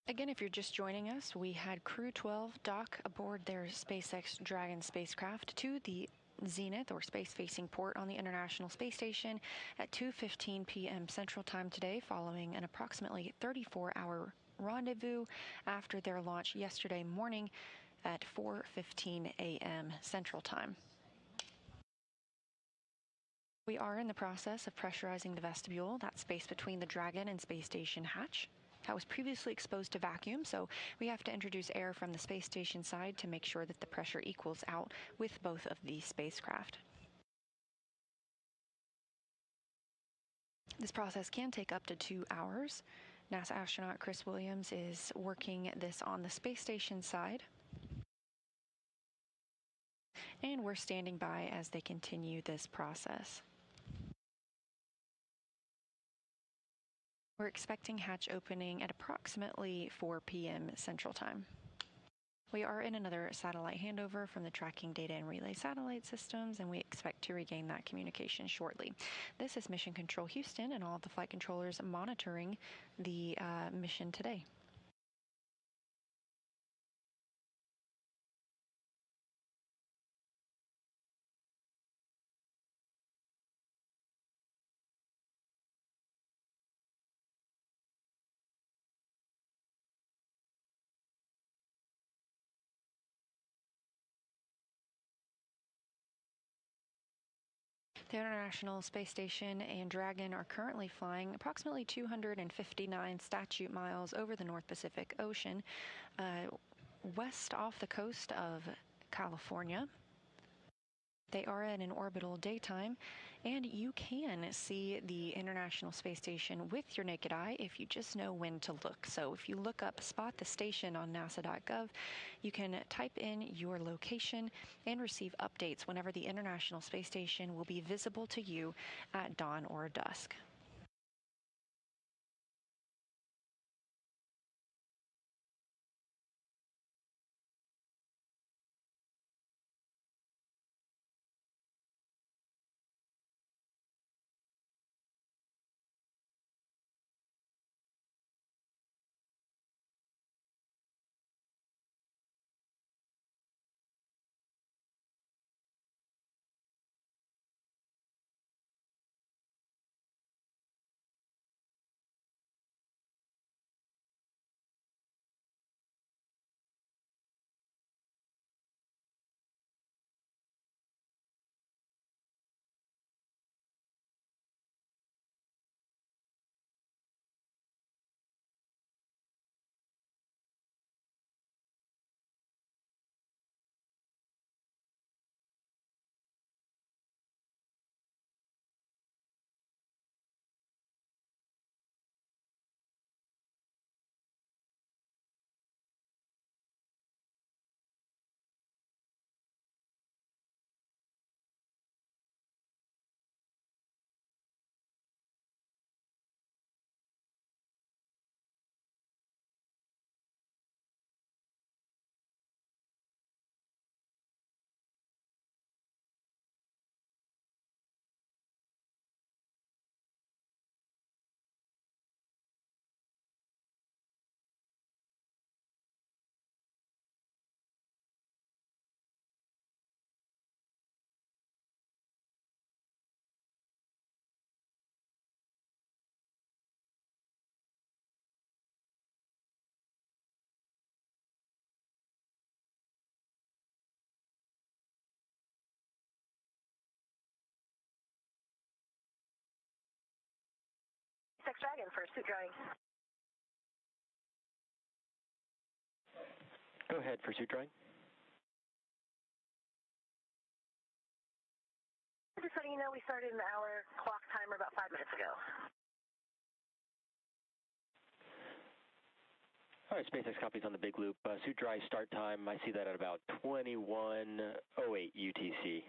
Again, if you're just joining us, we had Crew-12 dock aboard their SpaceX Dragon spacecraft to the zenith or space-facing port on the International Space Station at 2:15 p.m. Central Time today, following an approximately 34-hour rendezvous after their launch yesterday morning at 4:15 a.m. Central Time. We are in the process of pressurizing the vestibule, that space between the Dragon and space station hatch. That was previously exposed to vacuum, so we have to introduce air from the space station side to make sure that the pressure equals out with both of these spacecraft. This process can take up to 2 hours. NASA astronaut Chris Williams is working this on the space station side. And we're standing by as they continue this process. We're expecting hatch opening at approximately 4 p.m. Central Time. We are in another satellite handover from the tracking data and relay satellite systems, and we expect to regain that communication shortly. This is Mission Control Houston and all of the flight controllers monitoring the mission today. The International Space Station and Dragon are currently flying approximately 259 statute miles over the North Pacific Ocean, west off the coast of California. They are in an orbital daytime, and you can see the International Space Station with your naked eye if you just know when to look. So if you look up Spot the Station on nasa.gov, you can type in your location and receive updates whenever the International Space Station will be visible to you at dawn or dusk. SpaceX Dragon for suit drying. Go ahead for suit drying. Just letting you know, we started an hour clock timer about 5 minutes ago. All right, SpaceX copies on the big loop. Suit dry start time, I see that at about 21:08 UTC.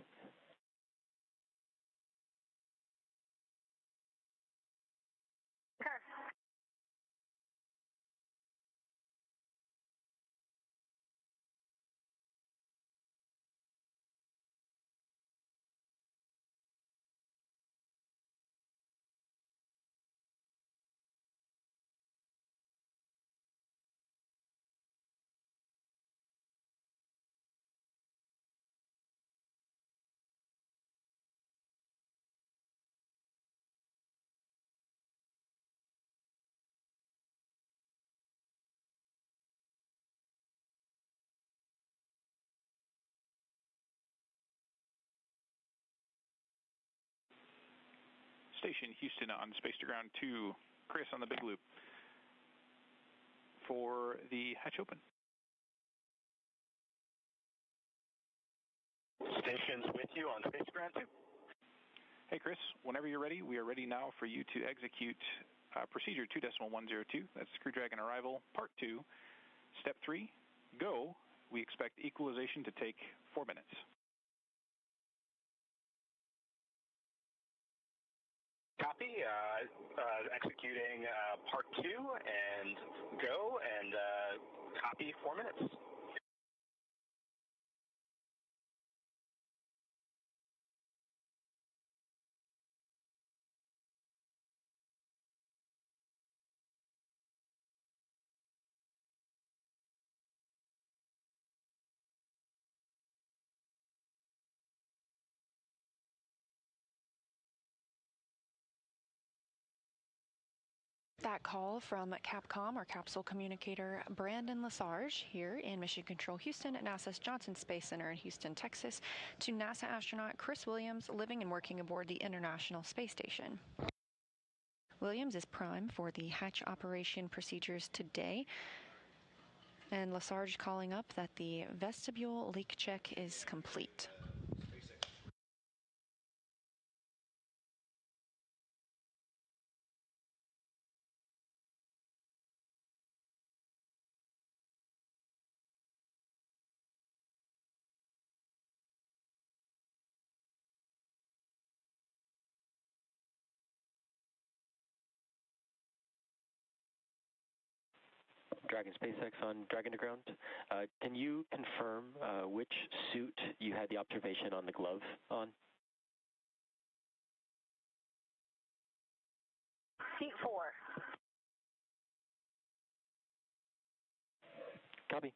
station, Houston on space to ground 2. Chris on the big loop for the hatch open. Station's with you on space to ground 2. Hey, Chris, whenever you're ready, we are ready now for you to execute procedure 2.102. That's Crew Dragon arrival, part 2, step 3, go. We expect equalization to take 4 minutes. Copy. Executing part 2 and go, and copy 4 minutes. That call from Capcom, our capsule communicator Brandon Lesarge, here in Mission Control Houston at NASA's Johnson Space Center in Houston, Texas, to NASA astronaut Chris Williams, living and working aboard the International Space Station. Williams is prime for the hatch operation procedures today, and Lesarge calling up that the vestibule leak check is complete. Dragon SpaceX on Dragon to ground. Can you confirm which suit you had the observation on the glove on? Seat 4. Copy.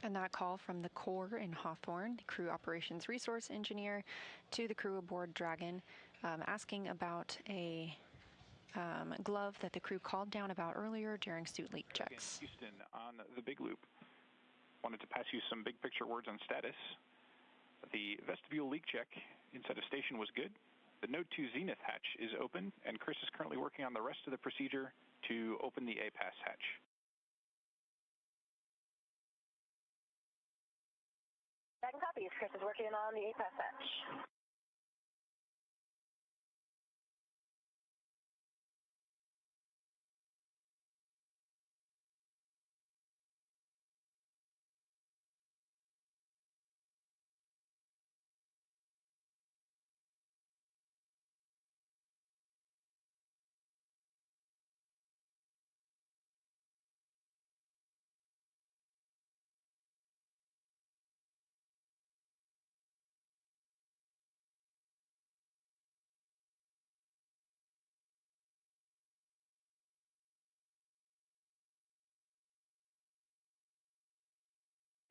And that call from the Corps in Hawthorne, the crew operations resource engineer, to the crew aboard Dragon, asking about a glove that the crew called down about earlier during suit leak checks. Houston on the big loop. Wanted to pass you some big picture words on status. The vestibule leak check inside of station was good. The Node 2 Zenith hatch is open, and Chris is currently working on the rest of the procedure to open the APAS hatch. Second copies. Chris is working on the APAS hatch.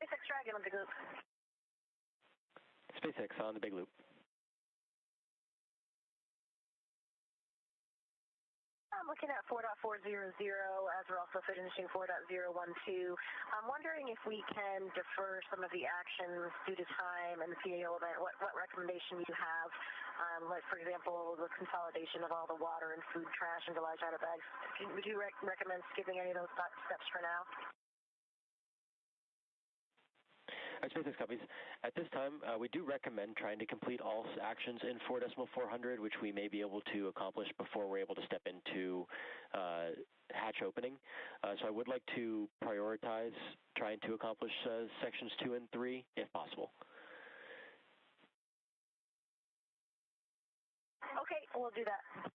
SpaceX Dragon on the big loop. SpaceX on the big loop. I'm looking at 4.400 as we're also finishing 4.012. I'm wondering if we can defer some of the actions due to time and the PAO event. What recommendation you have? Like, for example, the consolidation of all the water and food trash into large outer bags. Would you recommend skipping any of those steps for now? SpaceX copies. At this time, we do recommend trying to complete all actions in 4.400, which we may be able to accomplish before we're able to step into hatch opening. So I would like to prioritize trying to accomplish sections 2 and 3 if possible. Okay, we'll do that.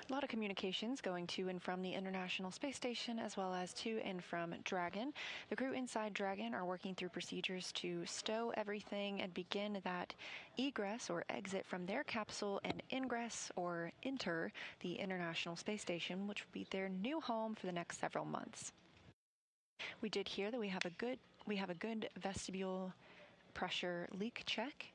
A lot of communications going to and from the International Space Station as well as to and from Dragon. The crew inside Dragon are working through procedures to stow everything and begin that egress or exit from their capsule and ingress or enter the International Space Station, which will be their new home for the next several months. We did hear that we have a good vestibule pressure leak check.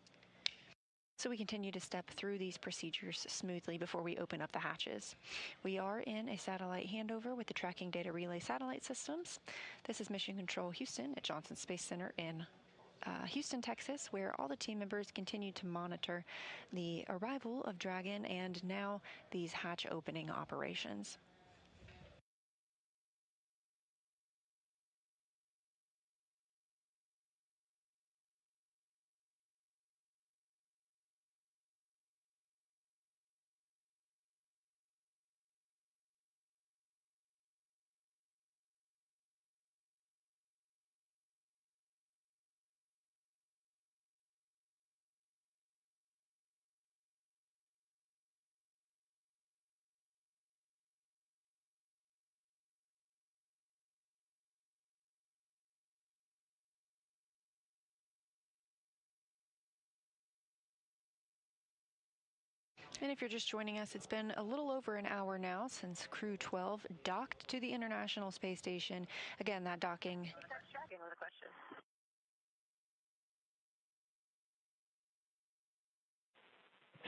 So we continue to step through these procedures smoothly before we open up the hatches. We are in a satellite handover with the Tracking Data Relay Satellite Systems. This is Mission Control Houston at Johnson Space Center in Houston, Texas, where all the team members continue to monitor the arrival of Dragon and now these hatch opening operations. And if you're just joining us, it's been a little over an hour now since Crew-12 docked to the International Space Station. Again, that docking. Dragon with a question.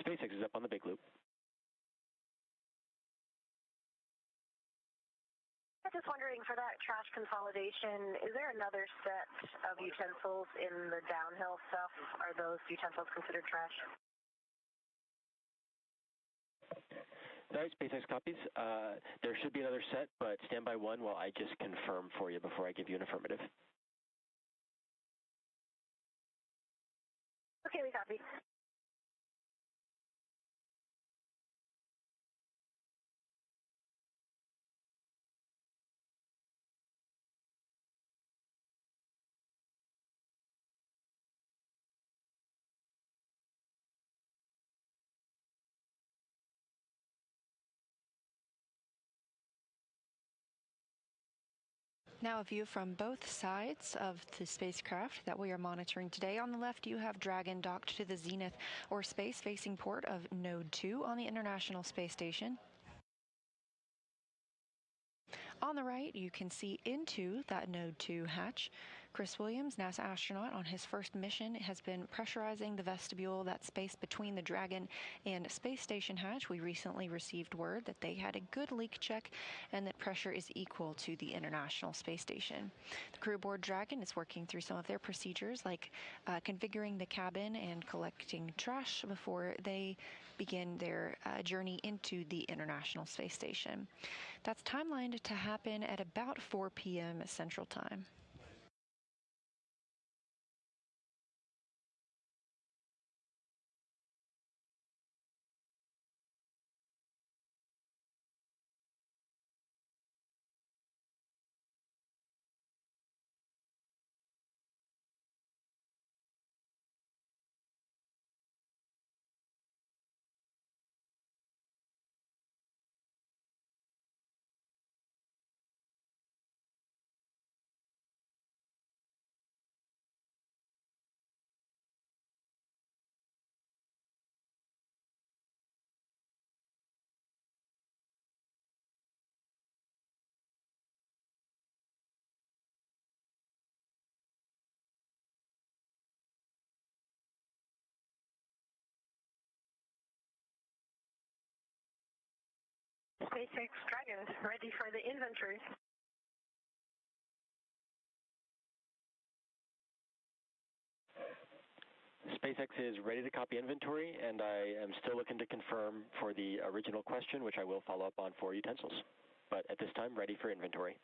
SpaceX is up on the big loop. I'm just wondering, for that trash consolidation, is there another set of utensils in the downhill stuff? Are those utensils considered trash? All right, SpaceX copies. There should be another set, but stand by one while I just confirm for you before I give you an affirmative. Okay, we copy. Now a view from both sides of the spacecraft that we are monitoring today. On the left, you have Dragon docked to the zenith or space-facing port of Node 2 on the International Space Station. On the right, you can see into that Node 2 hatch. Chris Williams, NASA astronaut on his first mission, has been pressurizing the vestibule, that space between the Dragon and space station hatch. We recently received word that they had a good leak check and that pressure is equal to the International Space Station. The crew aboard Dragon is working through some of their procedures, like configuring the cabin and collecting trash before they begin their journey into the International Space Station. That's timelined to happen at about 4 p.m. Central Time. SpaceX Dragon, ready for the inventory. SpaceX is ready to copy inventory, and I am still looking to confirm for the original question, which I will follow up on for utensils. But at this time, ready for inventory.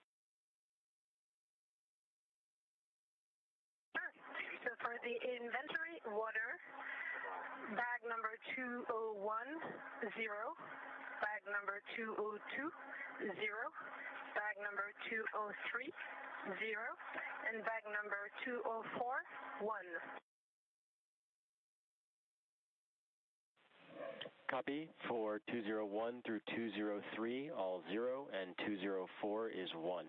Sure. So for the inventory, water, bag number 2010, bag number 202, 0, bag number 203, 0, and bag number 204, 1. Copy for 201 through 203, all 0, and 204 is 1.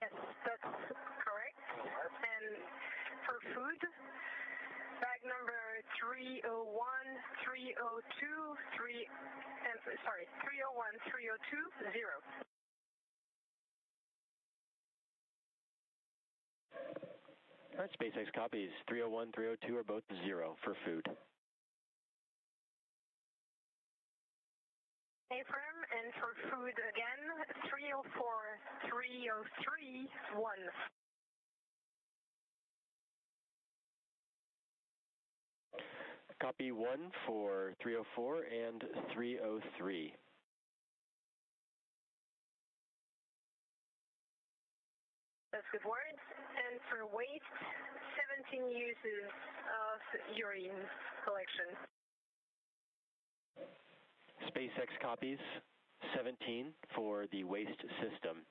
Yes, that's correct. And for food, bag number 301, 302, 301, 302, 0. All right, SpaceX copies. 301, 302 are both 0 for food. Affirm, and for food again, 304, 303, 1. Copy 1 for 304 and 303. That's good words. And for waste, 17 uses of urine collection. SpaceX copies 17 for the waste system.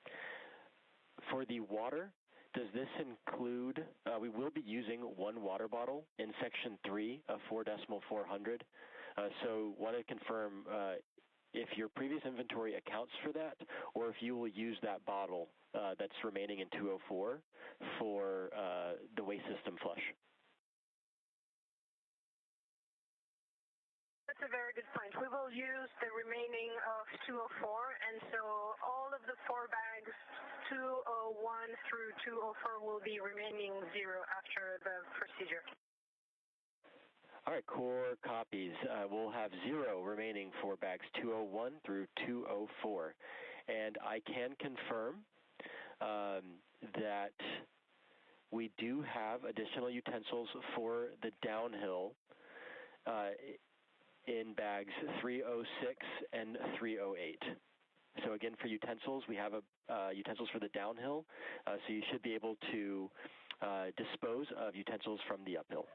For the water, does this include, we will be using 1 water bottle in section 3 of 4.400. So want to confirm if your previous inventory accounts for that, or if you will use that bottle that's remaining in 204 for the waste system flush. That's a very good point. We will use the remaining of 204, and so all of the 4 bags, 201 through 204, will be remaining 0 after the procedure. All right, core copies. We'll have 0 remaining for bags 201 through 204. And I can confirm that we do have additional utensils for the downhill in bags 306 and 308. So again, for utensils, we have utensils for the downhill, so you should be able to dispose of utensils from the uphill.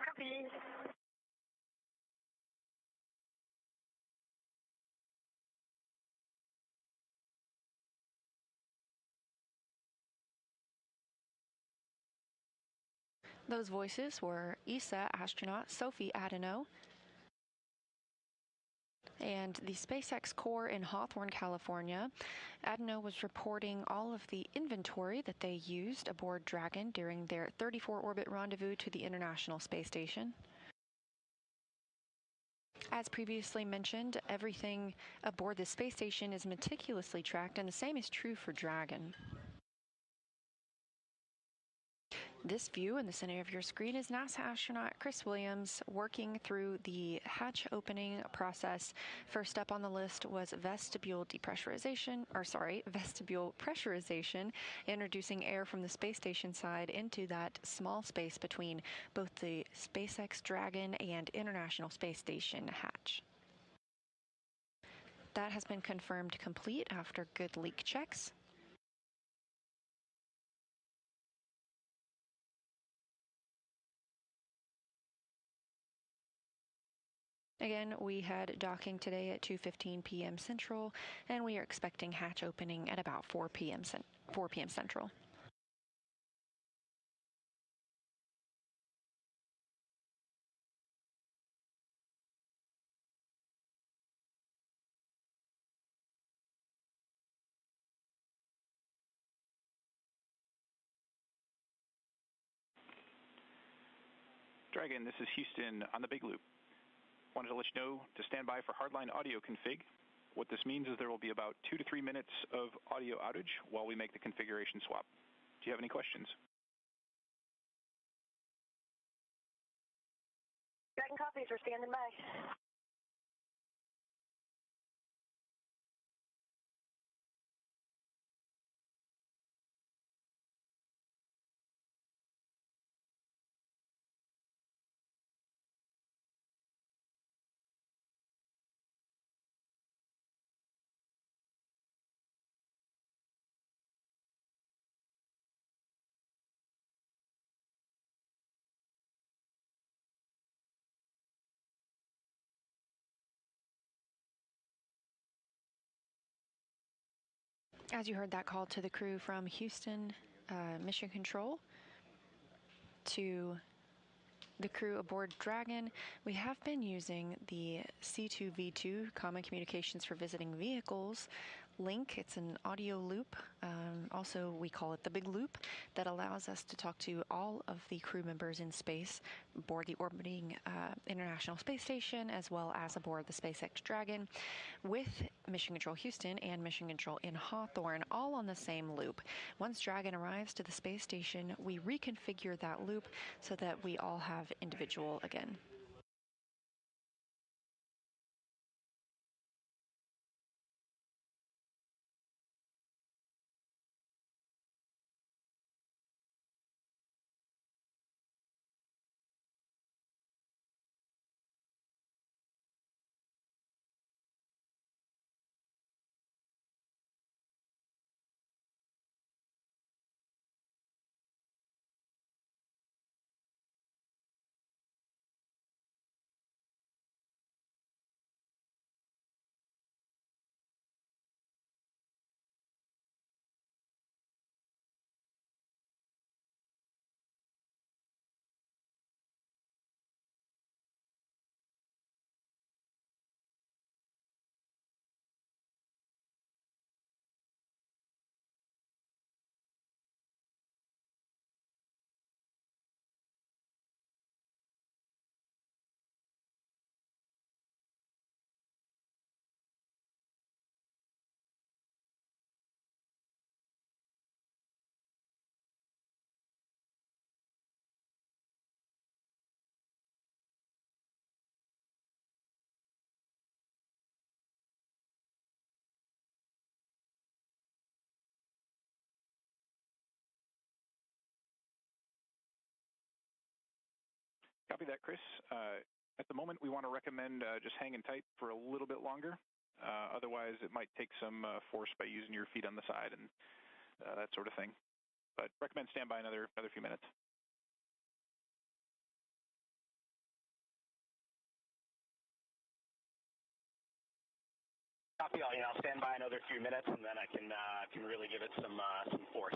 Copy. Those voices were ESA astronaut Sophie Adenot and the SpaceX core in Hawthorne, California. Adenot was reporting all of the inventory that they used aboard Dragon during their 34-orbit rendezvous to the International Space Station. As previously mentioned, everything aboard the space station is meticulously tracked, and the same is true for Dragon. This view in the center of your screen is NASA astronaut Chris Williams working through the hatch opening process. First up on the list was vestibule pressurization, introducing air from the space station side into that small space between both the SpaceX Dragon and International Space Station hatch. That has been confirmed complete after good leak checks. Again, we had docking today at 2:15 p.m. Central, and we are expecting hatch opening at about 4 p.m. Central. Dragon, this is Houston on the Big Loop. Wanted to let you know to stand by for hardline audio config. What this means is there will be about 2 to 3 minutes of audio outage while we make the configuration swap. Do you have any questions? Dragon copies, we're standing by. As you heard that call to the crew from Houston Mission Control to the crew aboard Dragon, we have been using the C2V2 Common Communications for Visiting Vehicles link. It's an audio loop. Also, we call it the Big Loop, that allows us to talk to all of the crew members in space aboard the orbiting International Space Station, as well as aboard the SpaceX Dragon, with Mission Control Houston and Mission Control in Hawthorne, all on the same loop. Once Dragon arrives to the space station, we reconfigure that loop so that we all have individual again. Copy that, Chris. At the moment, we want to recommend just hanging tight for a little bit longer. Otherwise, it might take some force by using your feet on the side and that sort of thing. But recommend stand by another few minutes. Copy all. I'll stand by another few minutes, and then I can really give it some force.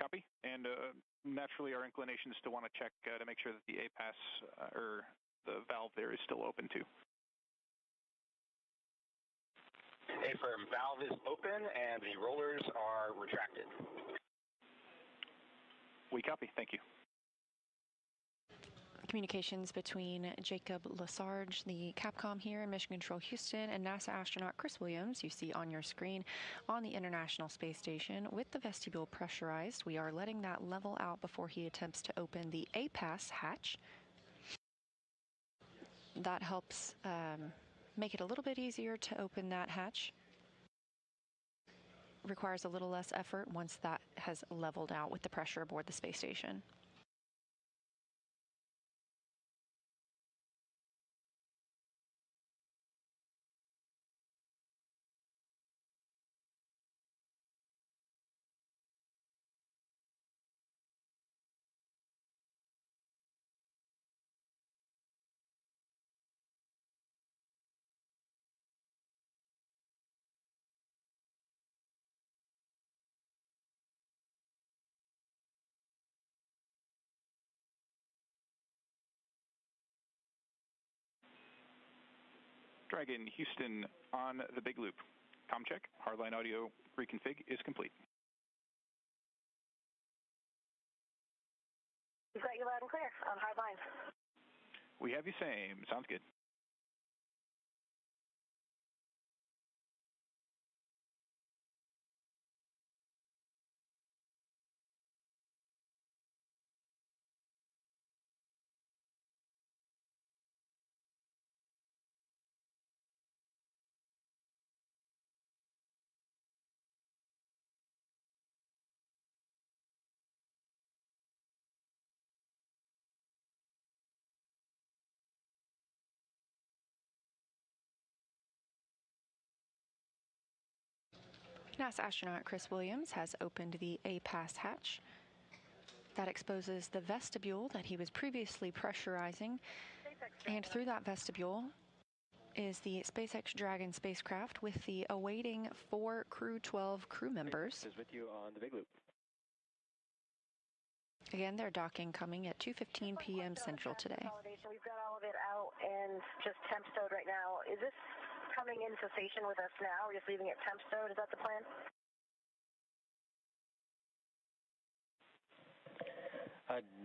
Copy. And naturally, our inclination is to want to check to make sure that the APAS or the valve there is still open too. Affirm. Valve is open and the rollers are retracted. We copy. Thank you. Communications between Jacob Lesarge, the Capcom here in Mission Control Houston, and NASA astronaut Chris Williams, you see on your screen, on the International Space Station. With the vestibule pressurized, we are letting that level out before he attempts to open the APAS hatch. That helps make it a little bit easier to open that hatch. Requires a little less effort once that has leveled out with the pressure aboard the space station. Dragon, Houston on the Big Loop. Com check, hardline audio reconfig is complete. We've got you loud and clear on hardline. We have you same. Sounds good. NASA astronaut Chris Williams has opened the APAS hatch. That exposes the vestibule that he was previously pressurizing, and through that vestibule, is the SpaceX Dragon spacecraft with the awaiting 4 Crew-12 crew members. Is with you on the Big Loop. Again, their docking coming at 2:15 p.m. Central today. We've got all of it out and just temp stowed right now. Is this coming into station with us now? We're just leaving it temp stowed. Is that the plan?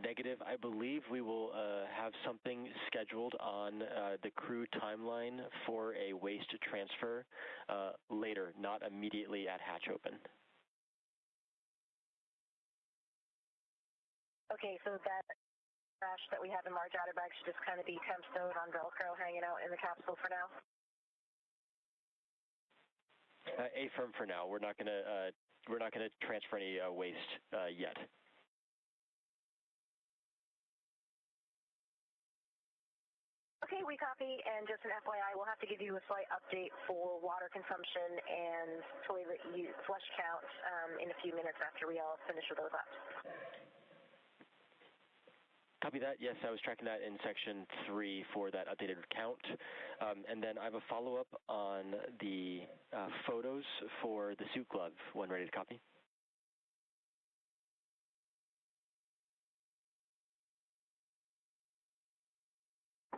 Negative. I believe we will have something scheduled on the crew timeline for a waste transfer later, not immediately at hatch open. Okay, so that trash that we have in large outer bags should just kind of be temp stowed on Velcro, hanging out in the capsule for now. Affirm for now. We're not gonna transfer any waste yet. Okay, we copy, and just an FYI, we'll have to give you a slight update for water consumption and toilet flush count in a few minutes after we all finish with those up. Copy that. Yes, I was tracking that in section 3 for that updated count. And then I have a follow-up on the photos for the suit glove when ready to copy.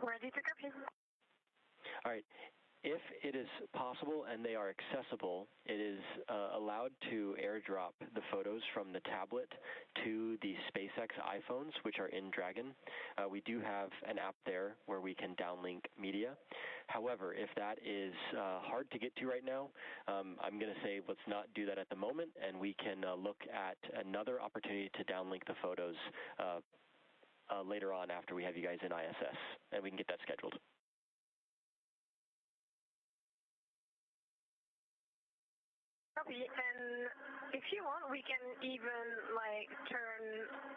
Ready to copy. All right. If it is possible and they are accessible, it is allowed to airdrop the photos from the tablet to the SpaceX iPhones, which are in Dragon. We do have an app there where we can downlink media. However, if that is hard to get to right now, I'm going to say let's not do that at the moment, and we can look at another opportunity to downlink the photos later on after we have you guys in ISS, and we can get that scheduled. Copy, and if you want, we can even turn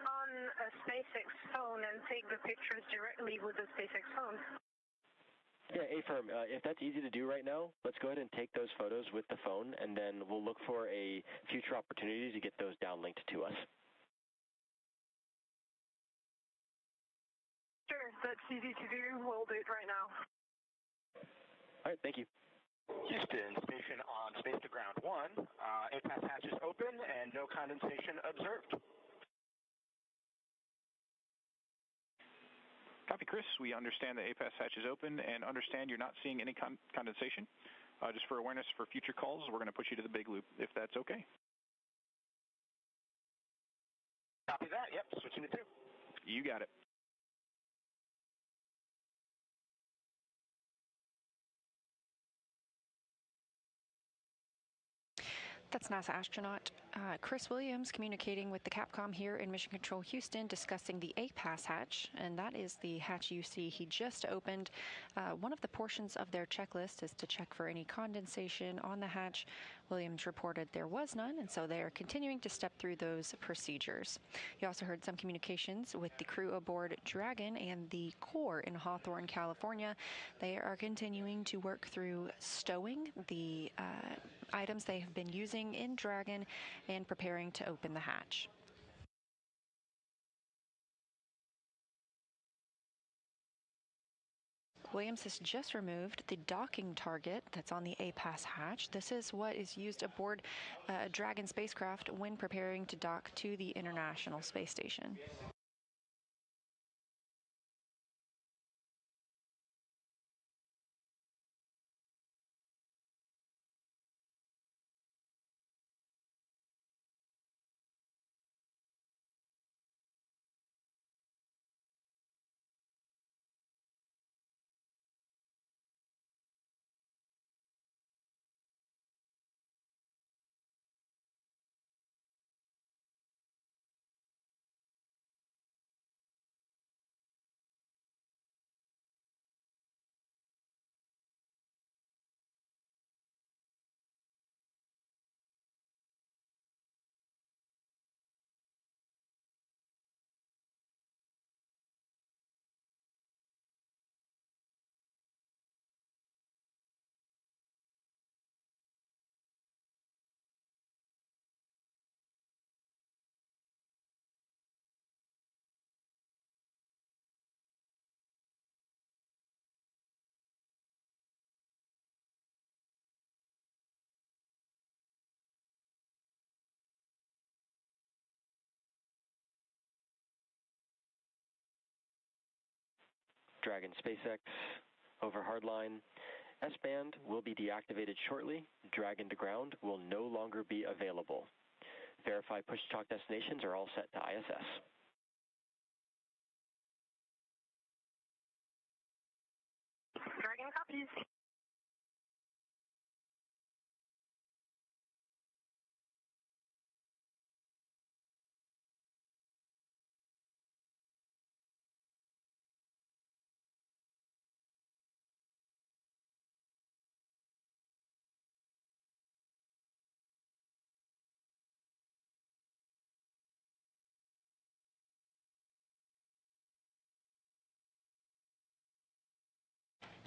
on a SpaceX phone and take the pictures directly with the SpaceX phone. Yeah, Affirm, if that's easy to do right now, let's go ahead and take those photos with the phone, and then we'll look for a future opportunity to get those downlinked to us. Sure, that's easy to do. We'll do it right now. All right, thank you. Houston, station on space to ground 1. APAS hatch is open and no condensation observed. Copy, Chris. We understand the APAS hatch is open and understand you're not seeing any condensation. Just for awareness for future calls, we're going to put you to the big loop, if that's okay. Copy that. Yep, switching to 2. You got it. That's NASA astronaut Chris Williams communicating with the Capcom here in Mission Control Houston, discussing the APAS hatch, and that is the hatch you see he just opened. One of the portions of their checklist is to check for any condensation on the hatch. Williams reported there was none, and so they are continuing to step through those procedures. He also heard some communications with the crew aboard Dragon and the core in Hawthorne, California. They are continuing to work through stowing the items they have been using in Dragon and preparing to open the hatch. Williams has just removed the docking target that's on the APAS hatch. This is what is used aboard a Dragon spacecraft when preparing to dock to the International Space Station. Dragon SpaceX, over hardline. S-band will be deactivated shortly. Dragon to ground will no longer be available. Verify push-to-talk destinations are all set to ISS. Dragon copies.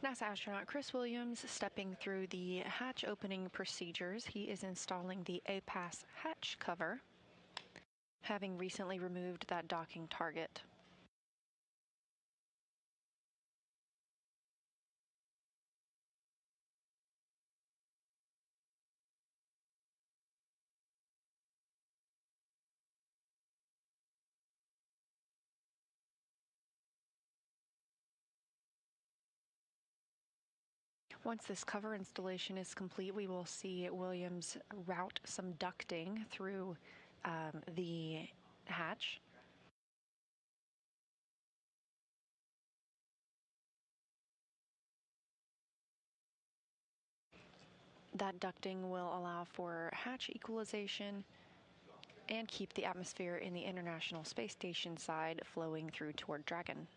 NASA astronaut Chris Williams stepping through the hatch opening procedures. He is installing the APAS hatch cover, having recently removed that docking target. Once this cover installation is complete, we will see Williams route some ducting through the hatch. That ducting will allow for hatch equalization and keep the atmosphere in the International Space Station side flowing through toward Dragon.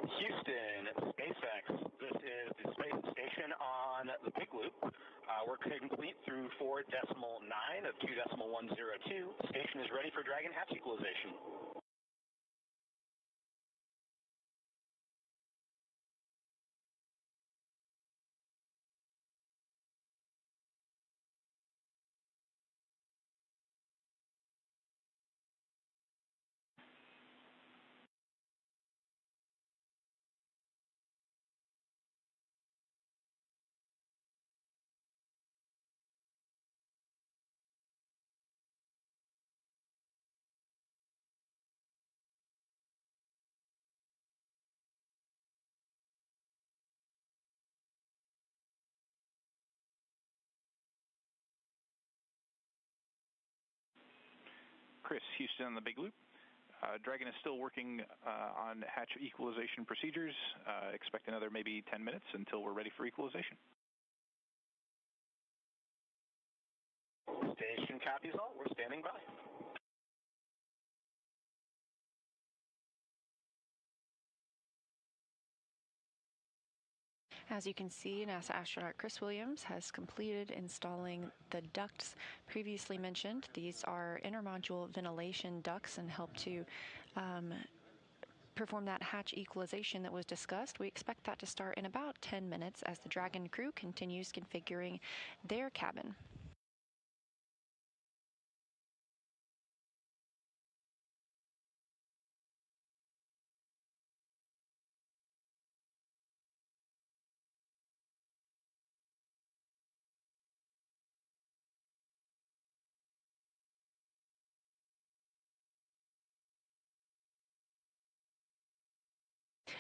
Houston, SpaceX. This is the space station on the Big Loop. We're complete through 4.9 of 2.102. The station is ready for Dragon hatch equalization. Chris, Houston on the Big Loop. Dragon is still working on hatch equalization procedures. Expect another maybe 10 minutes until we're ready for equalization. Station copies all. We're standing by. As you can see, NASA astronaut Chris Williams has completed installing the ducts previously mentioned. These are intermodule ventilation ducts and help to perform that hatch equalization that was discussed. We expect that to start in about 10 minutes as the Dragon crew continues configuring their cabin.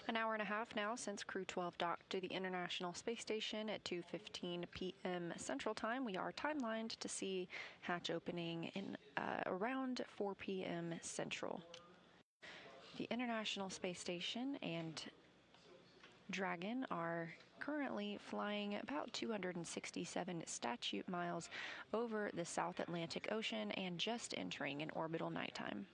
An hour and a half now since Crew-12 docked to the International Space Station at 2:15 p.m. Central Time. We are timelined to see hatch opening in around 4 p.m. Central. The International Space Station and Dragon are currently flying about 267 statute miles over the South Atlantic Ocean and just entering an orbital nighttime.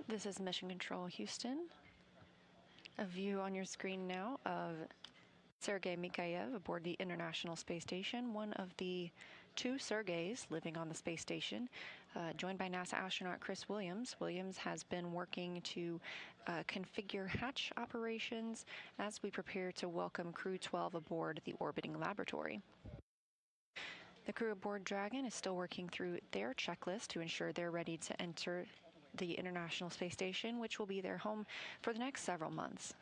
This is Mission Control Houston. A view on your screen now of Sergei Mikhaev aboard the International Space Station, one of the two Sergeys living on the space station, joined by NASA astronaut Chris Williams. Williams has been working to configure hatch operations as we prepare to welcome Crew-12 aboard the orbiting laboratory. The crew aboard Dragon is still working through their checklist to ensure they're ready to enter the International Space Station, which will be their home for the next several months.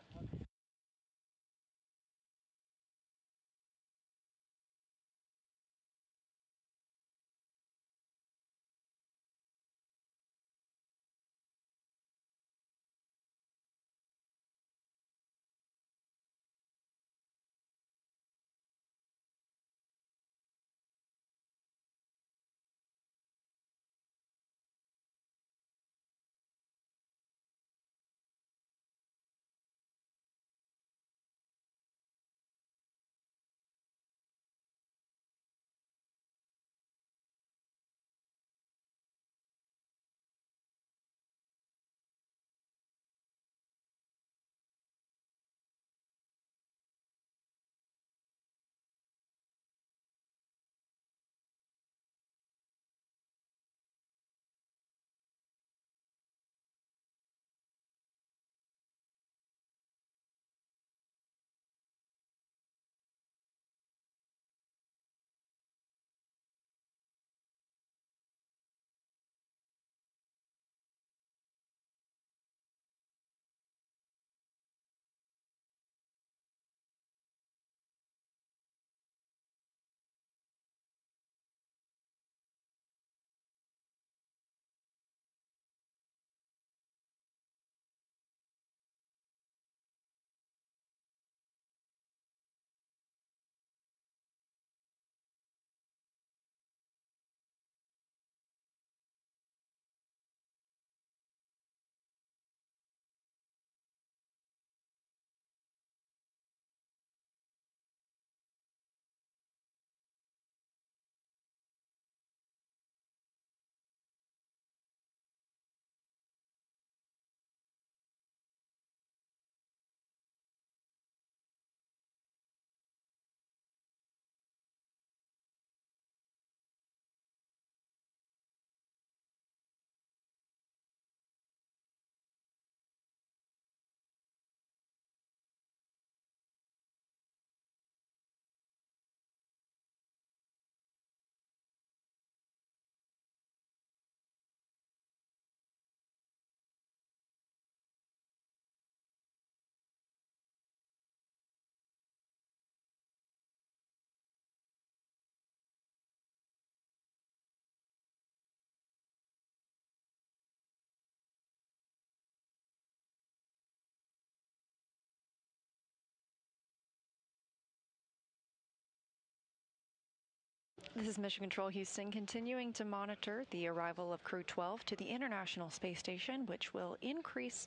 This is Mission Control Houston, continuing to monitor the arrival of Crew-12 to the International Space Station, which will increase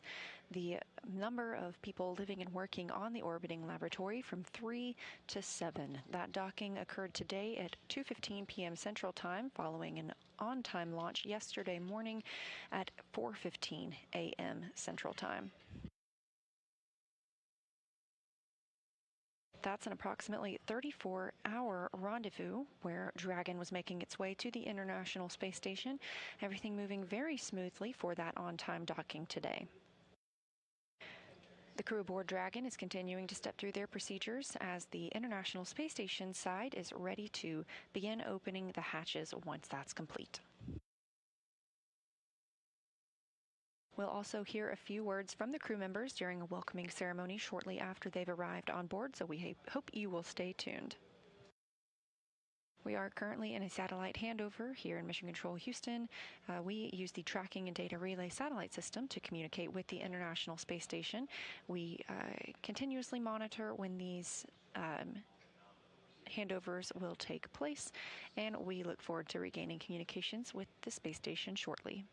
the number of people living and working on the orbiting laboratory from 3 to 7. That docking occurred today at 2:15 p.m. Central Time, following an on-time launch yesterday morning at 4:15 a.m. Central Time. That's an approximately 34-hour rendezvous where Dragon was making its way to the International Space Station. Everything moving very smoothly for that on-time docking today. The crew aboard Dragon is continuing to step through their procedures as the International Space Station side is ready to begin opening the hatches once that's complete. We'll also hear a few words from the crew members during a welcoming ceremony shortly after they've arrived on board, so we hope you will stay tuned. We are currently in a satellite handover here in Mission Control Houston. We use the Tracking and Data Relay satellite system to communicate with the International Space Station. We continuously monitor when these handovers will take place, and we look forward to regaining communications with the space station shortly.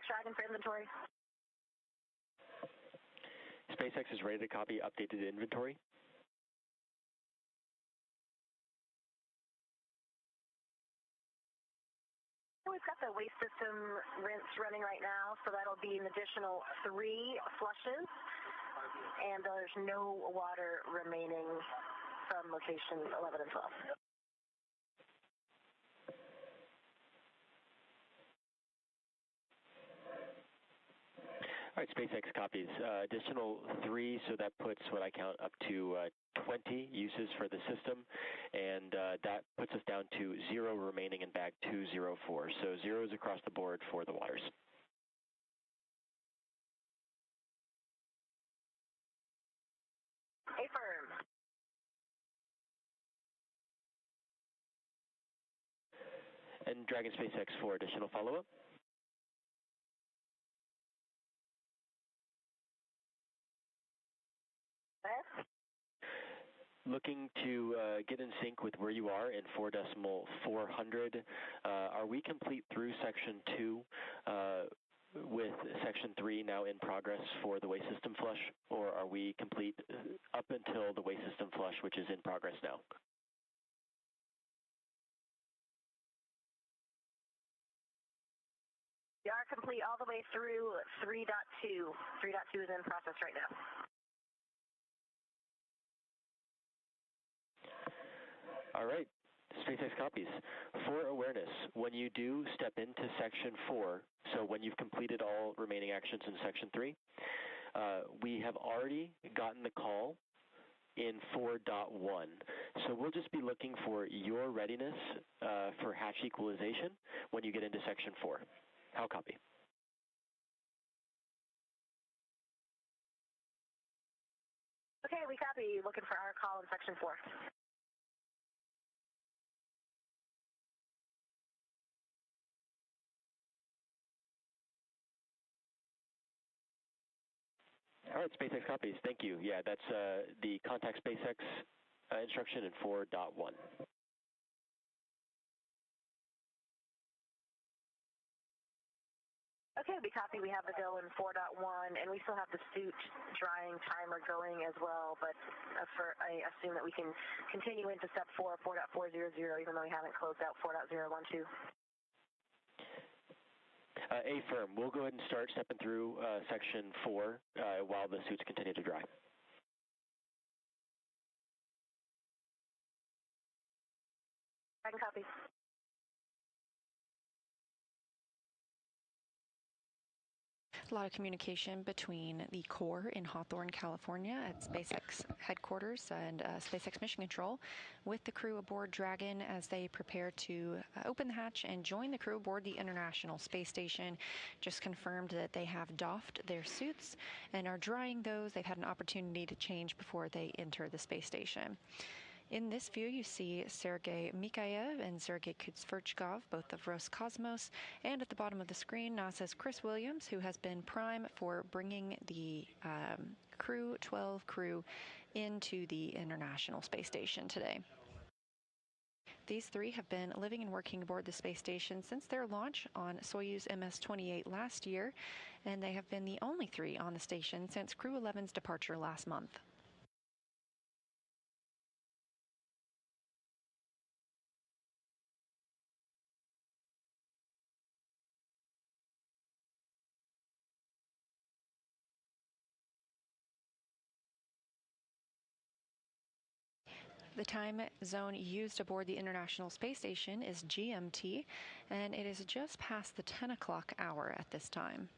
Dragon for inventory. SpaceX is ready to copy updated inventory. We've got the waste system rinse running right now, so that'll be an additional 3 flushes, and there's no water remaining from locations 11 and 12. All right, SpaceX copies. Additional 3, so that puts what I count up to 20 uses for the system, and that puts us down to 0 remaining in bag 204. So zeros across the board for the waters. Affirm. And Dragon SpaceX for additional follow-up. Looking to get in sync with where you are in 4.400. Are we complete through section 2 with section 3 now in progress for the waste system flush, or are we complete up until the waste system flush, which is in progress now? We are complete all the way through 3.2. 3.2 is in process right now. All right, SpaceX copies. For awareness, when you do step into Section 4, so when you've completed all remaining actions in Section 3, we have already gotten the call in 4.1. So we'll just be looking for your readiness for hatch equalization when you get into Section 4. How copy? Okay, we copy. Looking for our call in Section 4. All right, SpaceX copies. Thank you. Yeah, that's the contact SpaceX instruction in 4.1. Okay, we copy. We have the go in 4.1, and we still have the suit drying timer going as well, but I assume that we can continue into step 4, 4.400, even though we haven't closed out 4.012. Affirm. We'll go ahead and start stepping through section 4 while the suits continue to dry. I can copy. A lot of communication between the core in Hawthorne, California at SpaceX headquarters and SpaceX Mission Control with the crew aboard Dragon as they prepare to open the hatch and join the crew aboard the International Space Station. Just confirmed that they have doffed their suits and are drying those. They've had an opportunity to change before they enter the space station. In this view, you see Sergei Mikhaev and Sergei Kutsverchkov, both of Roscosmos, and at the bottom of the screen, NASA's Chris Williams, who has been prime for bringing the Crew-12 crew into the International Space Station today. These 3 have been living and working aboard the space station since their launch on Soyuz MS-28 last year, and they have been the only 3 on the station since Crew-11's departure last month. The time zone used aboard the International Space Station is GMT, and it is just past the 10 o'clock hour at this time.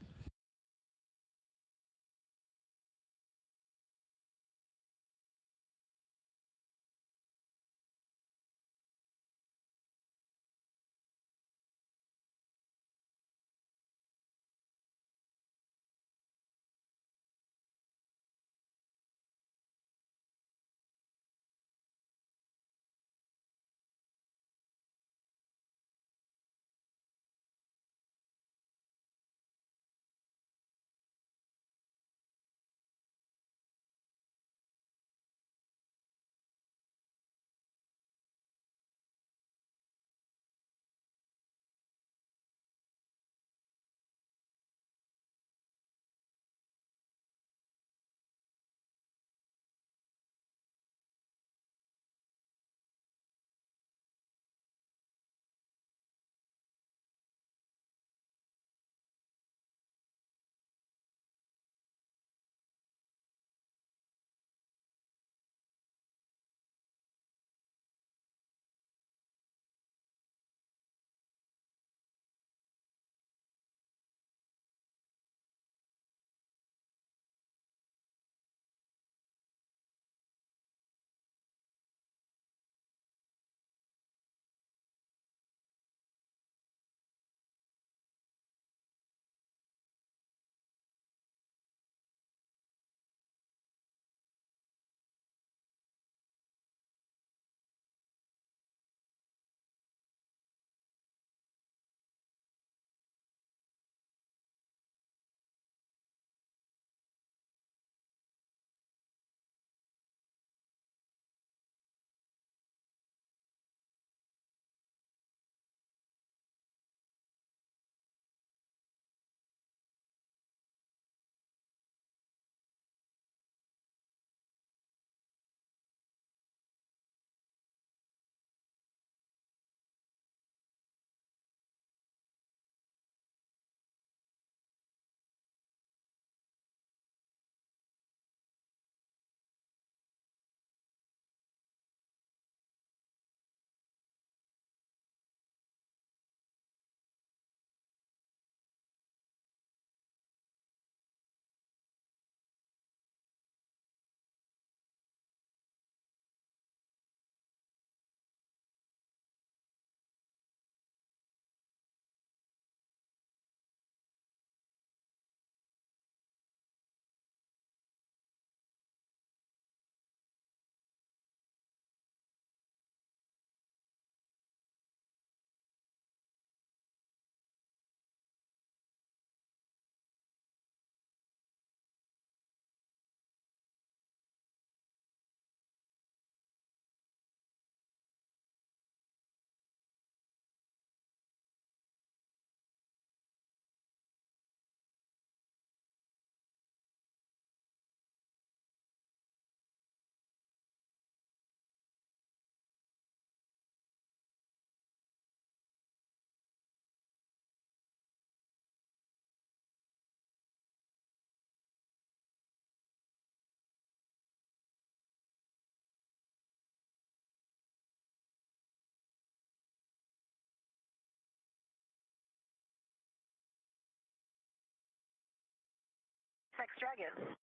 SpaceX Dragon.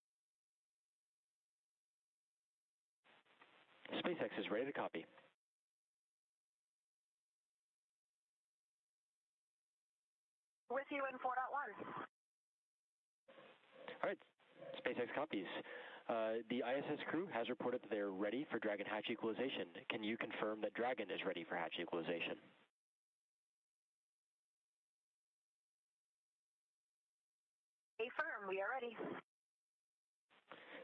SpaceX is ready to copy. With you in 4.1. All right, SpaceX copies. The ISS crew has reported that they're ready for Dragon hatch equalization. Can you confirm that Dragon is ready for hatch equalization? Affirm, we are ready.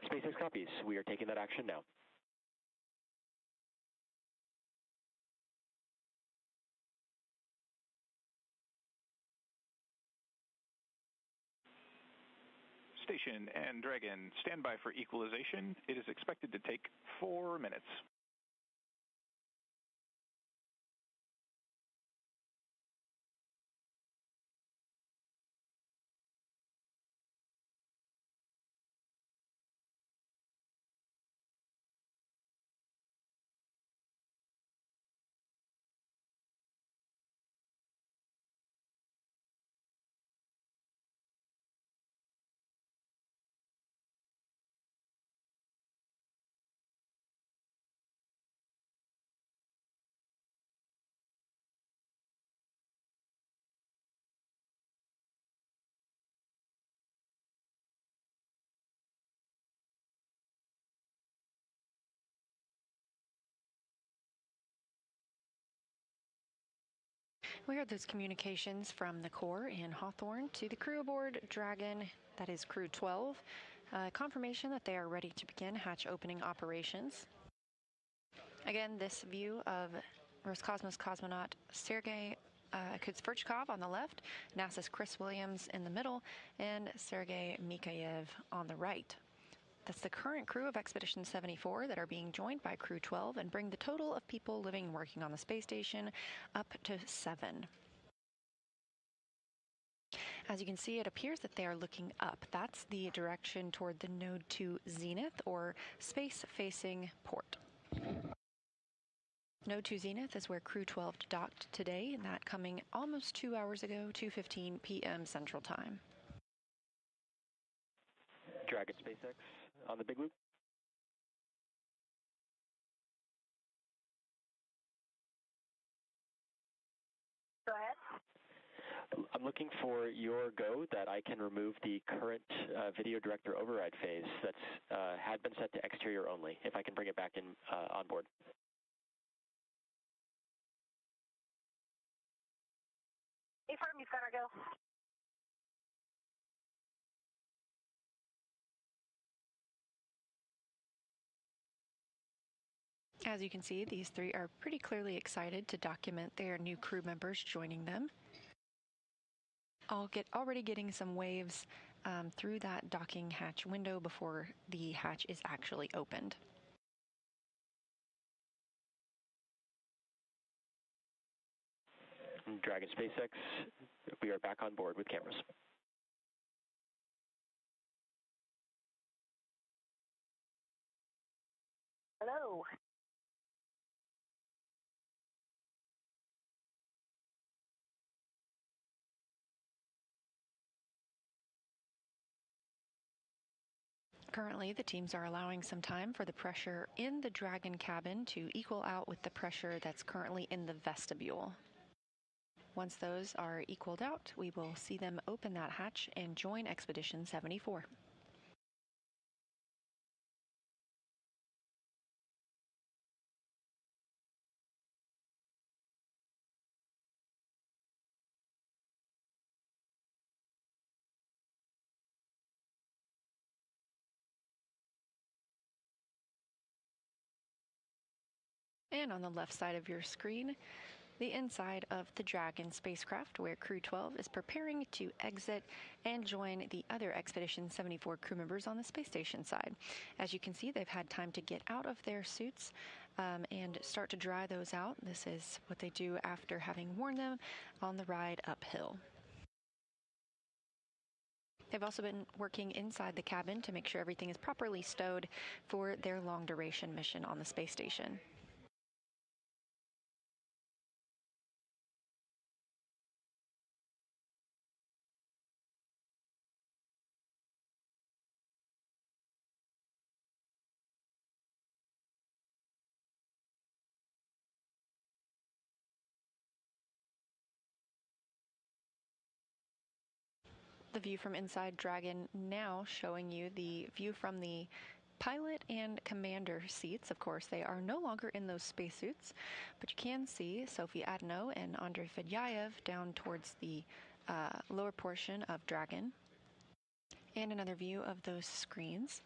SpaceX copies. We are taking that action now. Station and Dragon, stand by for equalization. It is expected to take 4 minutes. We heard those communications from the Corps in Hawthorne to the crew aboard Dragon, that is Crew-12, confirmation that they are ready to begin hatch opening operations. Again, this view of Roscosmos cosmonaut Sergei Kudzverchkov on the left, NASA's Chris Williams in the middle, and Sergei Mikhaev on the right. That's the current crew of Expedition 74 that are being joined by Crew-12 and bring the total of people living and working on the space station up to 7. As you can see, it appears that they are looking up. That's the direction toward the Node 2 Zenith, or space-facing port. Node 2 Zenith is where Crew-12 docked today, and that coming almost 2 hours ago, 2:15 p.m. Central Time. Dragon SpaceX on the big loop. Go ahead. I'm looking for your go that I can remove the current video director override phase that's had been set to exterior only, if I can bring it back in on board. Affirm, you've got to go. As you can see, these three are pretty clearly excited to document their new crew members joining them. Already getting some waves through that docking hatch window before the hatch is actually opened. Dragon SpaceX, we are back on board with cameras. Hello. Currently, the teams are allowing some time for the pressure in the Dragon cabin to equal out with the pressure that's currently in the vestibule. Once those are equaled out, we will see them open that hatch and join Expedition 74. And on the left side of your screen, the inside of the Dragon spacecraft, where Crew-12 is preparing to exit and join the other Expedition 74 crew members on the space station side. As you can see, they've had time to get out of their suits and start to dry those out. This is what they do after having worn them on the ride uphill. They've also been working inside the cabin to make sure everything is properly stowed for their long-duration mission on the space station. the view from inside Dragon now showing you the view from the pilot and commander seats. Of course, they are no longer in those spacesuits, but you can see Sophie Adenot and Andrey Fedyaev down towards the lower portion of Dragon. And another view of those screens.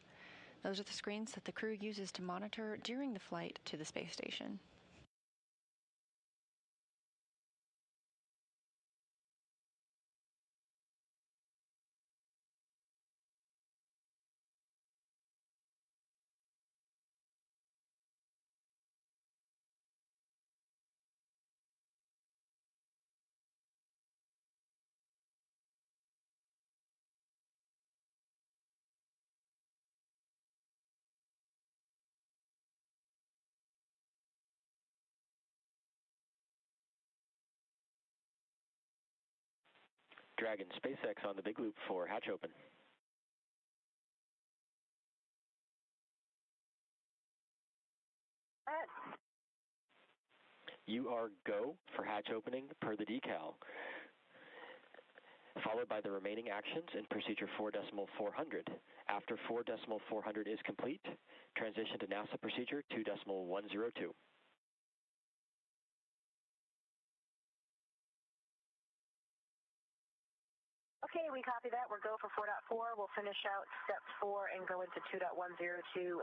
Those are the screens that the crew uses to monitor during the flight to the space station. Dragon, SpaceX on the big loop for hatch open. You are go for hatch opening per the decal, followed by the remaining actions in procedure 4.400. After 4.400 is complete, transition to NASA procedure 2.102. Okay, we copy that. We're go for 4.4. We'll finish out step 4 and go into 2.102.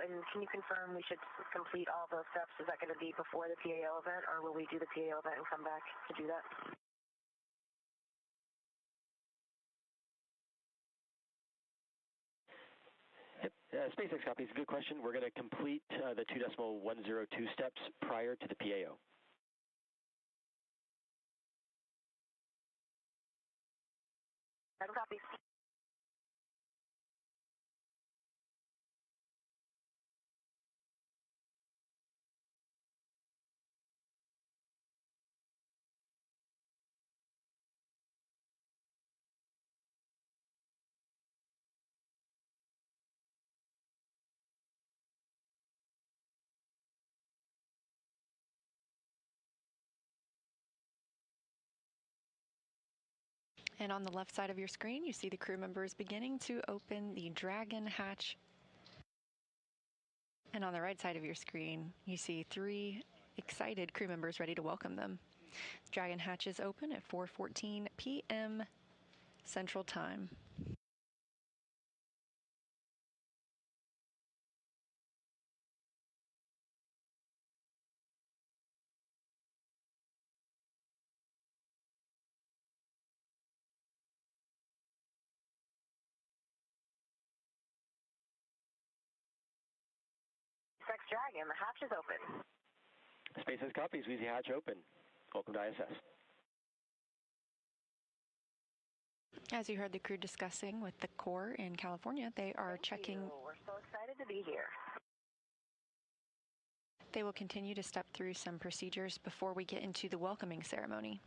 And can you confirm we should complete all those steps? Is that going to be before the PAO event, or will we do the PAO event and come back to do that? Yep. SpaceX copies. Good question. We're going to complete the 2.102 steps prior to the PAO. Copy. And on the left side of your screen, you see the crew members beginning to open the Dragon hatch. And on the right side of your screen, you see 3 excited crew members ready to welcome them. Dragon hatch is open at 4:14 p.m. Central Time. SpaceX Dragon, the hatch is open. SpaceX copies. We see hatch open. Welcome to ISS. As you heard the crew discussing with the Corps in California, they are checking. We're so excited to be here. They will continue to step through some procedures before we get into the welcoming ceremony.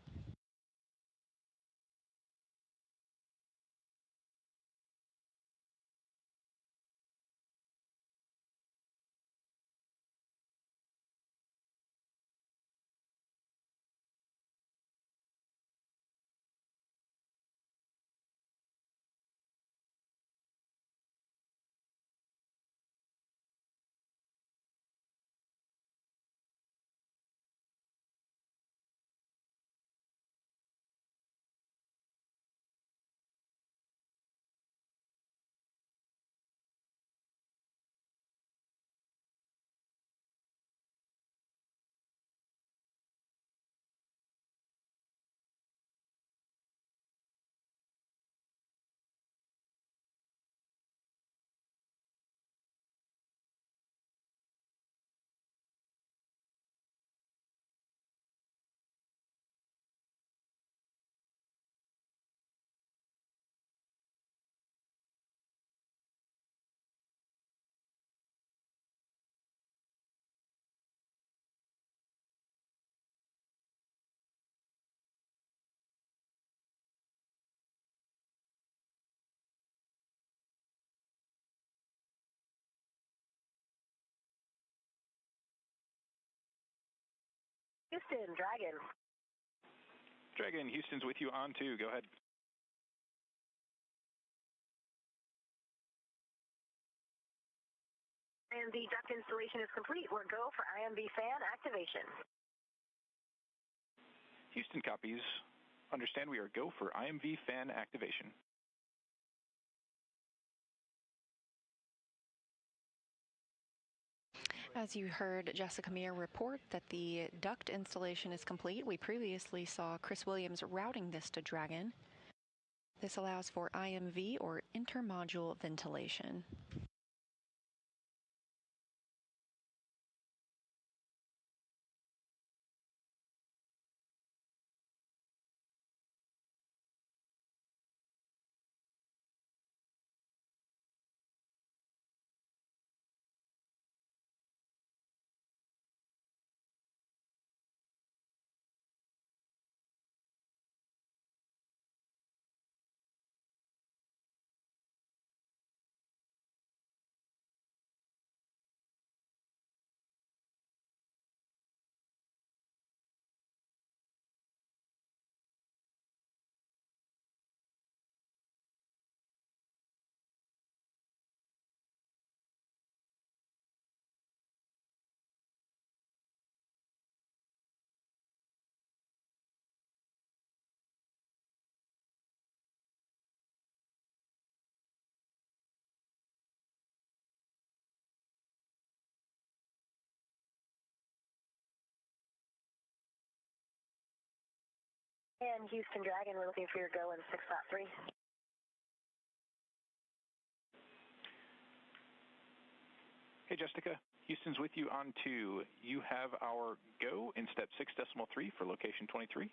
Houston, Dragon. Dragon, Houston's with you on 2. Go ahead. IMV duct installation is complete. We're go for IMV fan activation. Houston copies. Understand we are go for IMV fan activation. As you heard Jessica Meir report that the duct installation is complete, we previously saw Chris Williams routing this to Dragon. This allows for IMV, or intermodule ventilation. And Houston Dragon, we're looking for your go in 6.3. Hey, Jessica. Houston's with you on 2. You have our go in step 6.3 for location 23.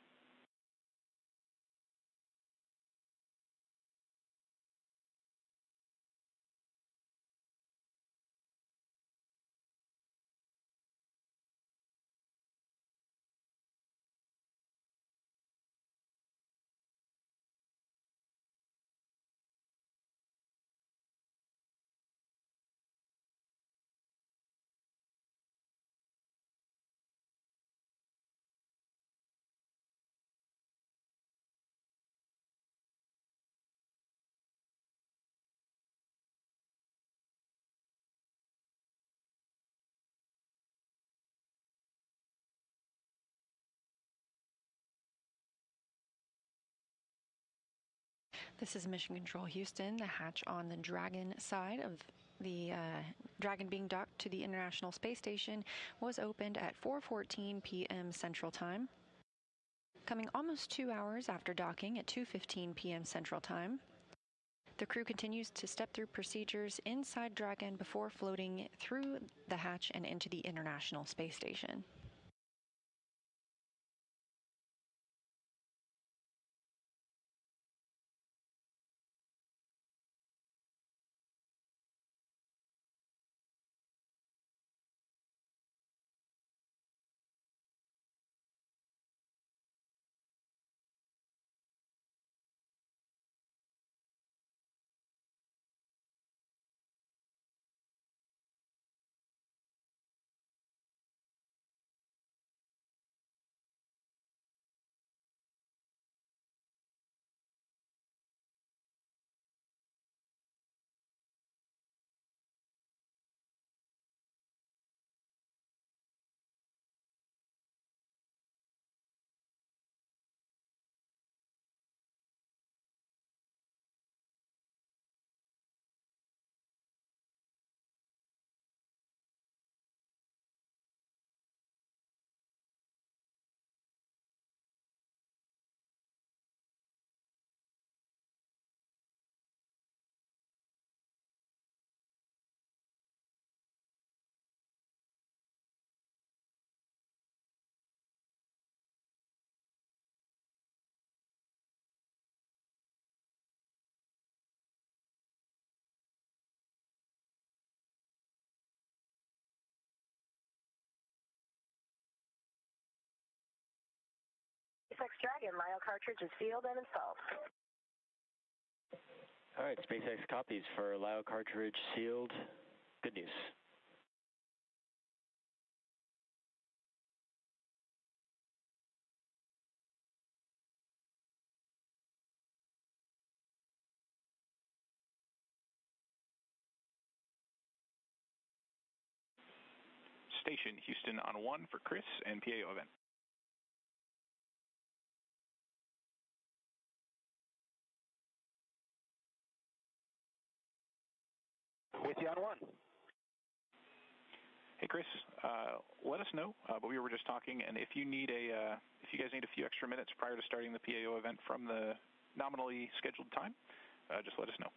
This is Mission Control Houston. The hatch on the Dragon side of the Dragon being docked to the International Space Station was opened at 4:14 p.m. Central Time. Coming almost 2 hours after docking at 2:15 p.m. Central Time, the crew continues to step through procedures inside Dragon before floating through the hatch and into the International Space Station. SpaceX Dragon, Lyo cartridge is sealed and installed. All right, SpaceX copies for Lyo cartridge sealed. Good news. station, Houston on 1 for Chris and PAO event. With you on 1. Hey Chris, let us know. But we were just talking, and if you guys need a few extra minutes prior to starting the PAO event from the nominally scheduled time, just let us know.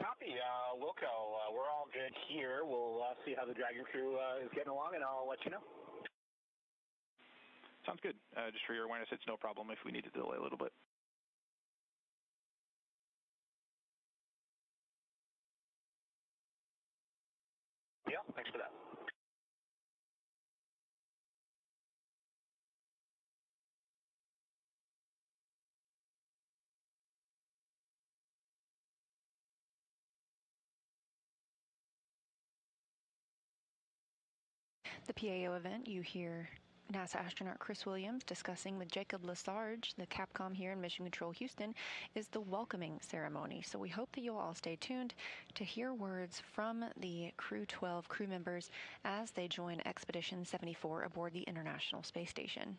Copy, Wilco. We're all good here. We'll see how the Dragon crew is getting along, and I'll let you know. Sounds good. Just for your awareness, it's no problem if we need to delay a little bit. Yeah, thanks for that. The PAO event, you hear NASA astronaut Chris Williams discussing with Jacob Lesarge, the Capcom here in Mission Control Houston, is the welcoming ceremony. So we hope that you'll all stay tuned to hear words from the Crew-12 crew members as they join Expedition 74 aboard the International Space Station.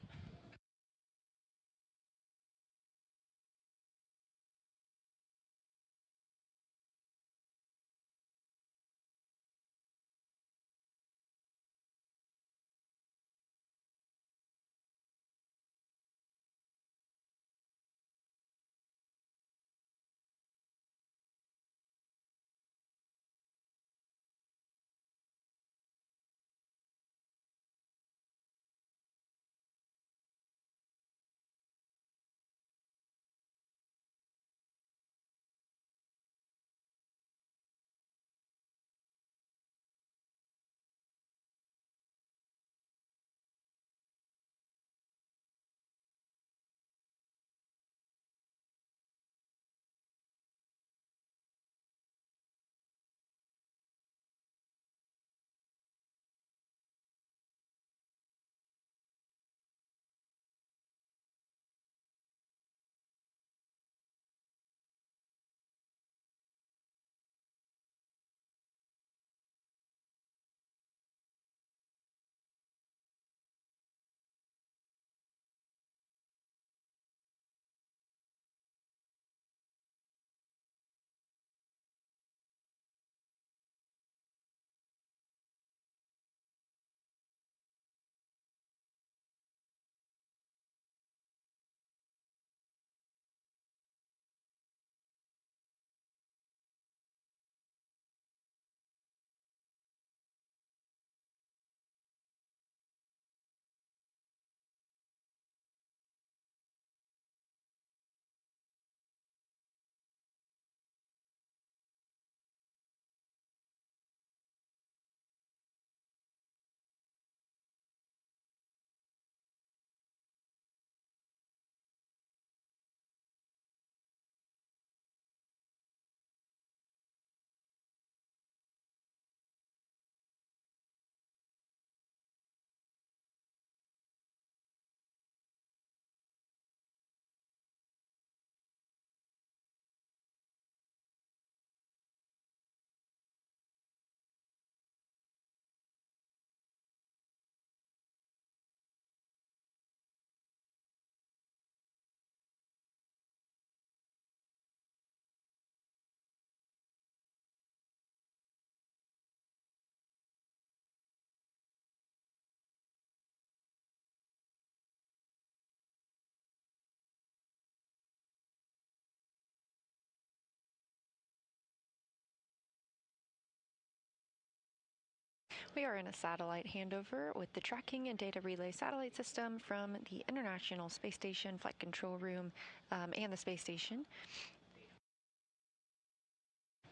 We are in a satellite handover with the tracking and data relay satellite system from the International Space Station Flight Control Room and the space station.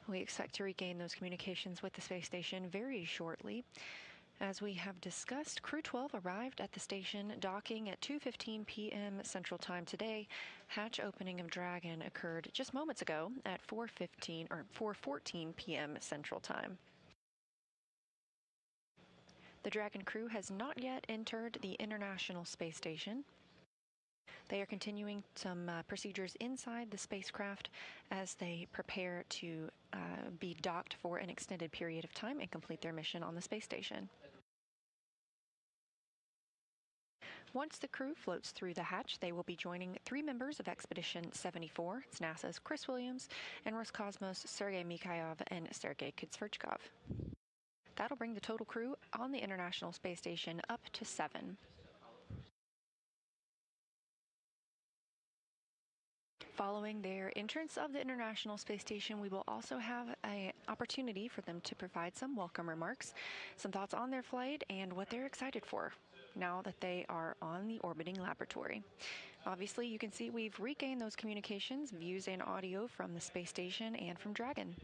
We expect to regain those communications with the space station very shortly. As we have discussed, Crew-12 arrived at the station docking at 2:15 p.m. Central Time today. Hatch opening of Dragon occurred just moments ago at 4:14 p.m. Central Time. The Dragon crew has not yet entered the International Space Station. They are continuing some procedures inside the spacecraft as they prepare to be docked for an extended period of time and complete their mission on the space station. Once the crew floats through the hatch, they will be joining 3 members of Expedition 74. It's NASA's Chris Williams and Roscosmos' Sergei Mikhailov and Sergei Kutsverchkov. That'll bring the total crew on the International Space Station up to 7. Following their entrance of the International Space Station, we will also have an opportunity for them to provide some welcome remarks, some thoughts on their flight, and what they're excited for now that they are on the orbiting laboratory. Obviously, you can see we've regained those communications, views, and audio from the space station and from Dragon.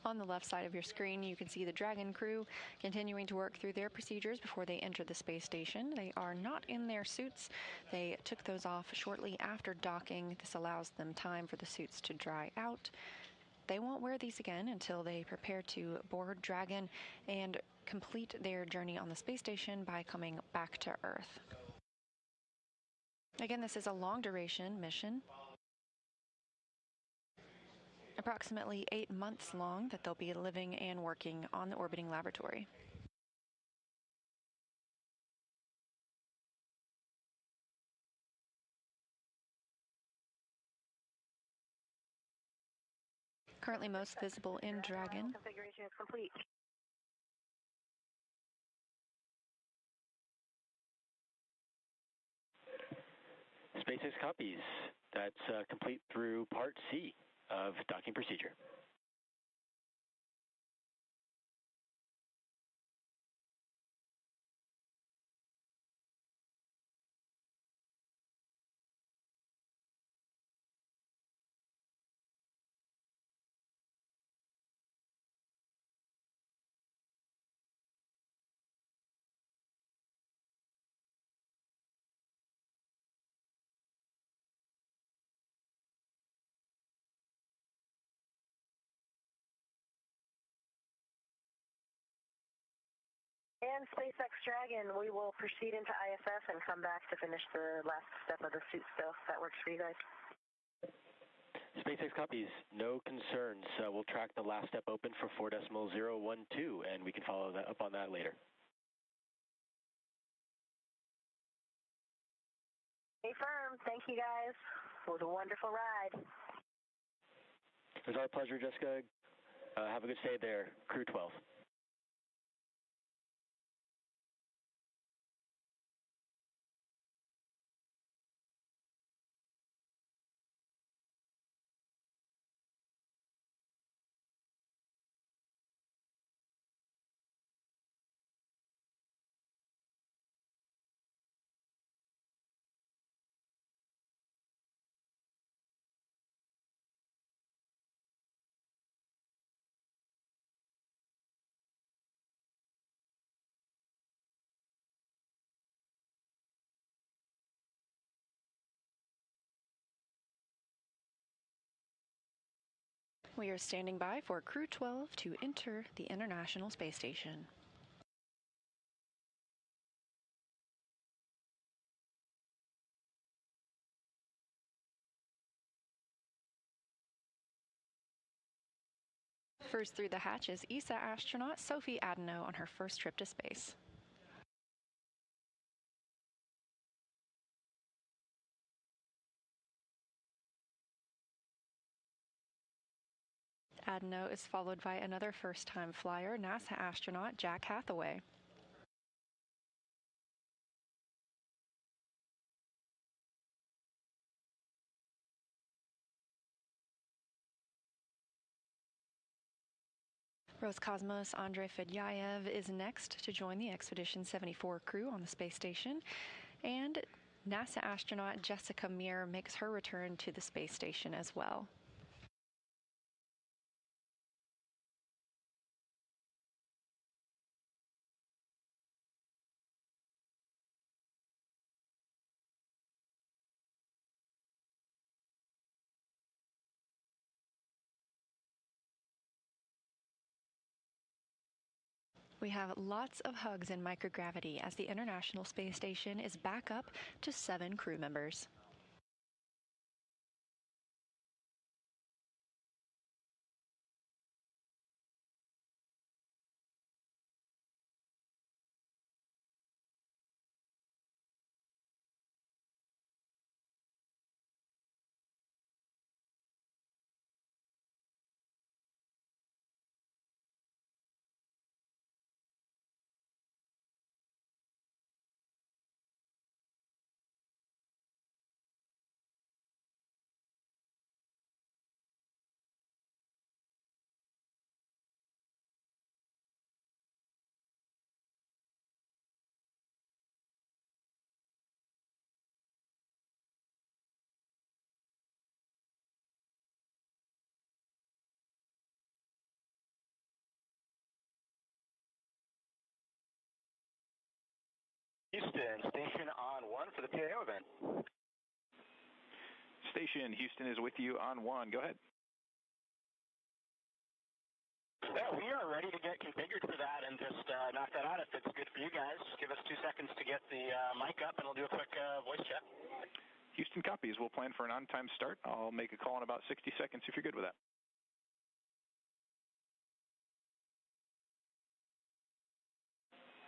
On the left side of your screen, you can see the Dragon crew continuing to work through their procedures before they enter the space station. They are not in their suits. They took those off shortly after docking. This allows them time for the suits to dry out. They won't wear these again until they prepare to board Dragon and complete their journey on the space station by coming back to Earth. Again, this is a long-duration mission, approximately 8 months long, that they'll be living and working on the orbiting laboratory. Currently most visible in Dragon. Configuration is complete. SpaceX copies. That's complete through Part C of docking procedure. And SpaceX Dragon, we will proceed into ISS and come back to finish the last step of the suit stuff. That works for you guys? SpaceX copies. No concerns. We'll track the last step open for 4.012, and we can follow that up on that later. Stay firm. Thank you, guys. It was a wonderful ride. It was our pleasure, Jessica. Have a good stay there, Crew-12. We are standing by for Crew-12 to enter the International Space Station. First through the hatch is ESA astronaut Sophie Adenot on her first trip to space. Adenot is followed by another first-time flyer, NASA astronaut Jack Hathaway. Roscosmos Andrey Fedyaev is next to join the Expedition 74 crew on the space station, and NASA astronaut Jessica Meir makes her return to the space station as well. We have lots of hugs in microgravity as the International Space Station is back up to 7 crew members. Houston, station on 1 for the PAO event. Station, Houston is with you on 1. Go ahead. Yeah, we are ready to get configured for that and just knock that out if it's good for you guys. Just give us 2 seconds to get the mic up and we'll do a quick voice check. Houston copies. We'll plan for an on-time start. I'll make a call in about 60 seconds if you're good with that.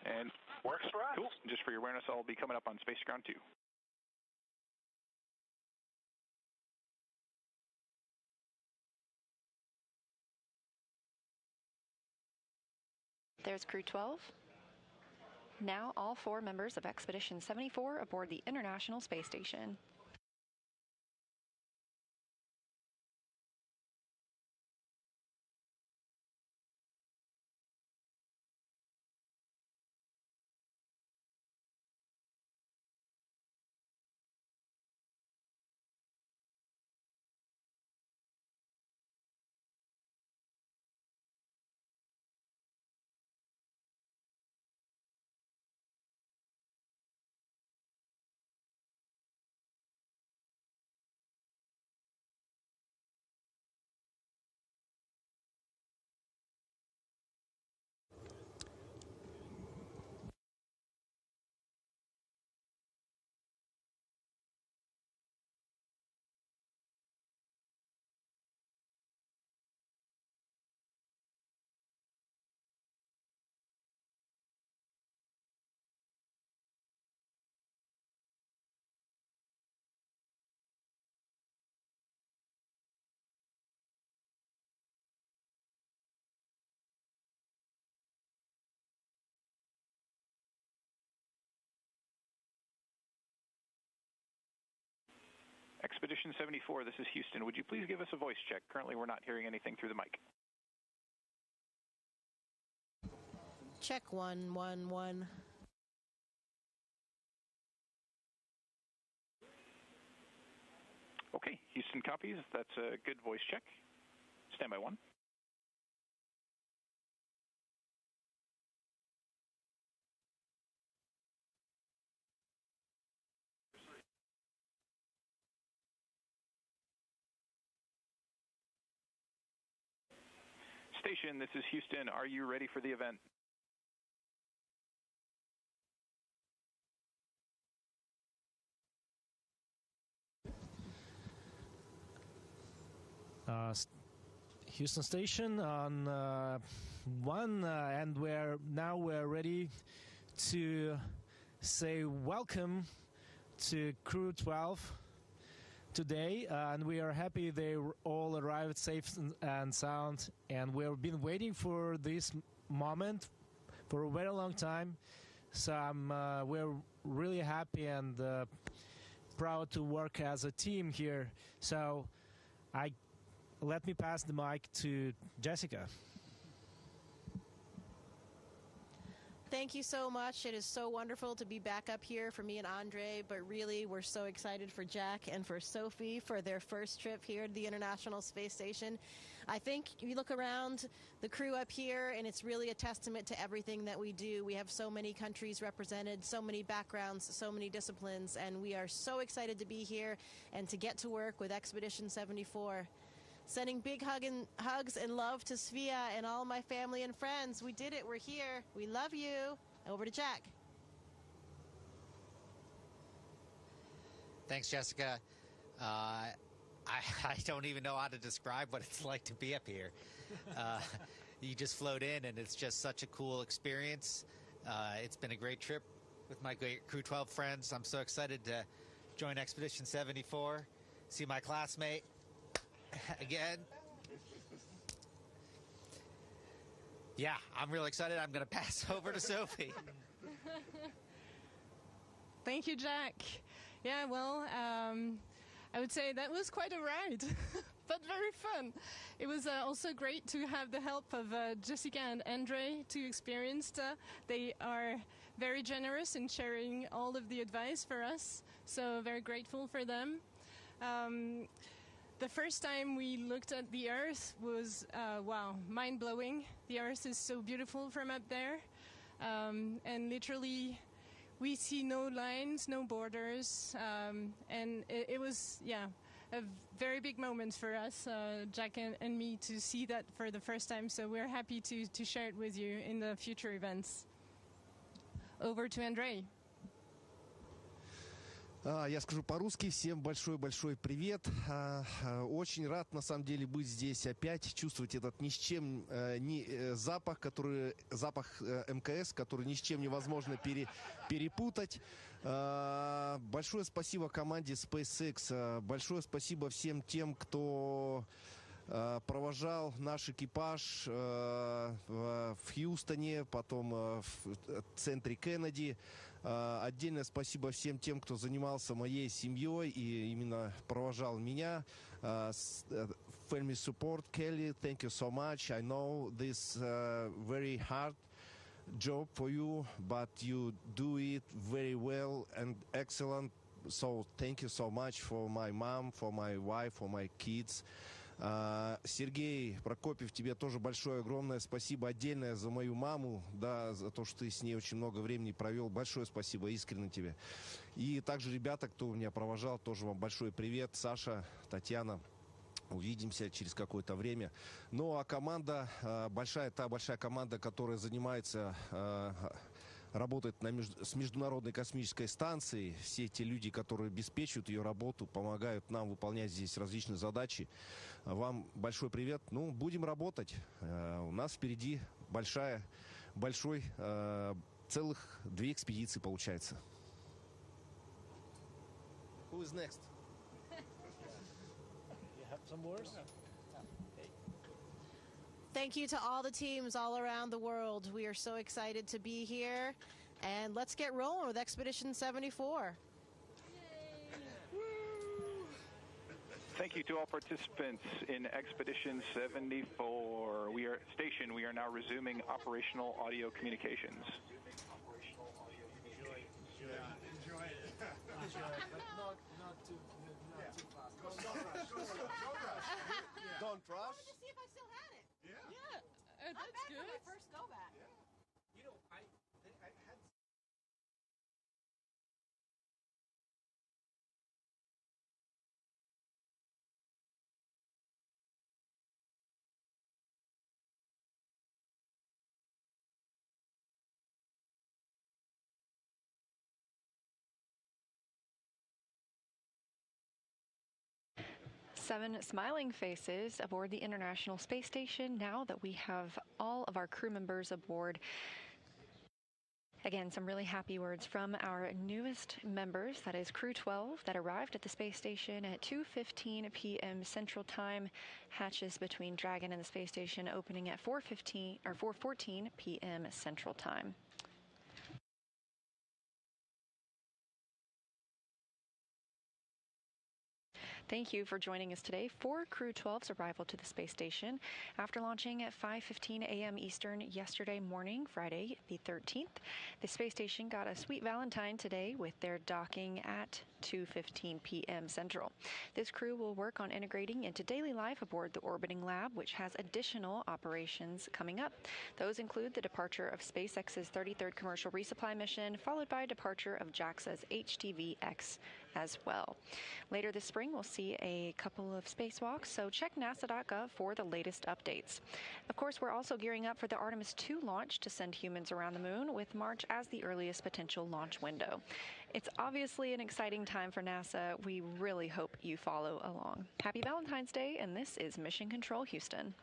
And works for us. Cool. Just for your awareness, I'll be coming up on Space Ground 2. There's Crew-12. Now all 4 members of Expedition 74 aboard the International Space Station. Expedition 74, this is Houston. Would you please give us a voice check? Currently, we're not hearing anything through the mic. Check 111. Okay, Houston copies. That's a good voice check. Standby 1. Station, this is Houston. Are you ready for the event? Houston Station on 1, and we're ready to say welcome to Crew-12. today, and we are happy they all arrived safe and sound. And we've been waiting for this moment for a very long time. So we're really happy and proud to work as a team here. So let me pass the mic to Jessica. Thank you so much. It is so wonderful to be back up here for me and Andrey, but really we're so excited for Jack and for Sophie for their first trip here to the International Space Station. I think you look around the crew up here and it's really a testament to everything that we do. We have so many countries represented, so many backgrounds, so many disciplines, and we are so excited to be here and to get to work with Expedition 74. Sending big hugs and love to Sophia and all my family and friends. We did it. We're here. We love you. Over to Jack. Thanks, Jessica. I don't even know how to describe what it's like to be up here. You just float in, and it's just such a cool experience. It's been a great trip with my great Crew-12 friends. I'm so excited to join Expedition 74, see my classmate again. Yeah, I'm real excited. I'm going to pass over to Sophie. Thank you, Jack. Yeah, well, I would say that was quite a ride, but very fun. It was also great to have the help of Jessica and Andrey, two experienced. They are very generous in sharing all of the advice for us, so very grateful for them. The first time we looked at the Earth was, wow, mind-blowing. The Earth is so beautiful from up there. And literally, we see no lines, no borders. And it was, yeah, a very big moment for us, Jack and me, to see that for the first time. So we're happy to share it with you in the future events. Over to Andrey. Я скажу по-русски. Всем большой-большой привет. Очень рад, на самом деле, быть здесь опять, чувствовать этот ни с чем запах, запах МКС, который ни с чем невозможно перепутать. Большое спасибо команде SpaceX. Большое спасибо всем тем, кто провожал наш экипаж в Хьюстоне, потом в центре Кеннеди. Отдельное спасибо всем тем, кто занимался моей семьей и именно провожал меня. Family support, Kelly, thank you so much. I know this very hard job for you, but you do it very well and excellent. So thank you so much for my mom, for my wife, for my kids. Сергей Прокопьев, тебе тоже большое, огромное спасибо отдельное за мою маму, да, за то, что ты с ней очень много времени провел. Большое спасибо, искренне тебе. И также ребята, кто меня провожал, тоже вам большой привет. Саша, Татьяна, увидимся через какое-то время. Ну, а команда большая, та большая команда, которая занимается... работает с Международной космической станцией. Все те люди, которые обеспечивают ее работу, помогают нам выполнять здесь различные задачи. Вам большой привет. Ну, будем работать. У нас впереди целых 2 экспедиции получается. Who is next? You have some words? Thank you to all the teams all around the world. We are so excited to be here. And let's get rolling with Expedition 74. Thank you to all participants in Expedition 74. We are now resuming operational audio communications. Enjoy it. But not too fast. Don't rush. I wanted to see if I still had it. Yeah, I'm that's back good. for my first go back. Yeah. You know, I had... Seven smiling faces aboard the International Space Station now that we have all of our crew members aboard. Again, some really happy words from our newest members, that is Crew-12, that arrived at the space station at 2:15 p.m. Central Time. Hatches between Dragon and the space station opening at 4:14 p.m. Central Time. Thank you for joining us today for Crew-12's arrival to the space station. After launching at 5:15 a.m. Eastern yesterday morning, Friday the 13th, the space station got a sweet Valentine today with their docking at 2:15 p.m. Central. This crew will work on integrating into daily life aboard the orbiting lab, which has additional operations coming up. Those include the departure of SpaceX's 33rd commercial resupply mission, followed by departure of JAXA's HTV-X as well. Later this spring, we'll see a couple of spacewalks, so check nasa.gov for the latest updates. Of course, we're also gearing up for the Artemis II launch to send humans around the moon, with March as the earliest potential launch window. It's obviously an exciting time for NASA. We really hope you follow along. Happy Valentine's Day, and this is Mission Control Houston.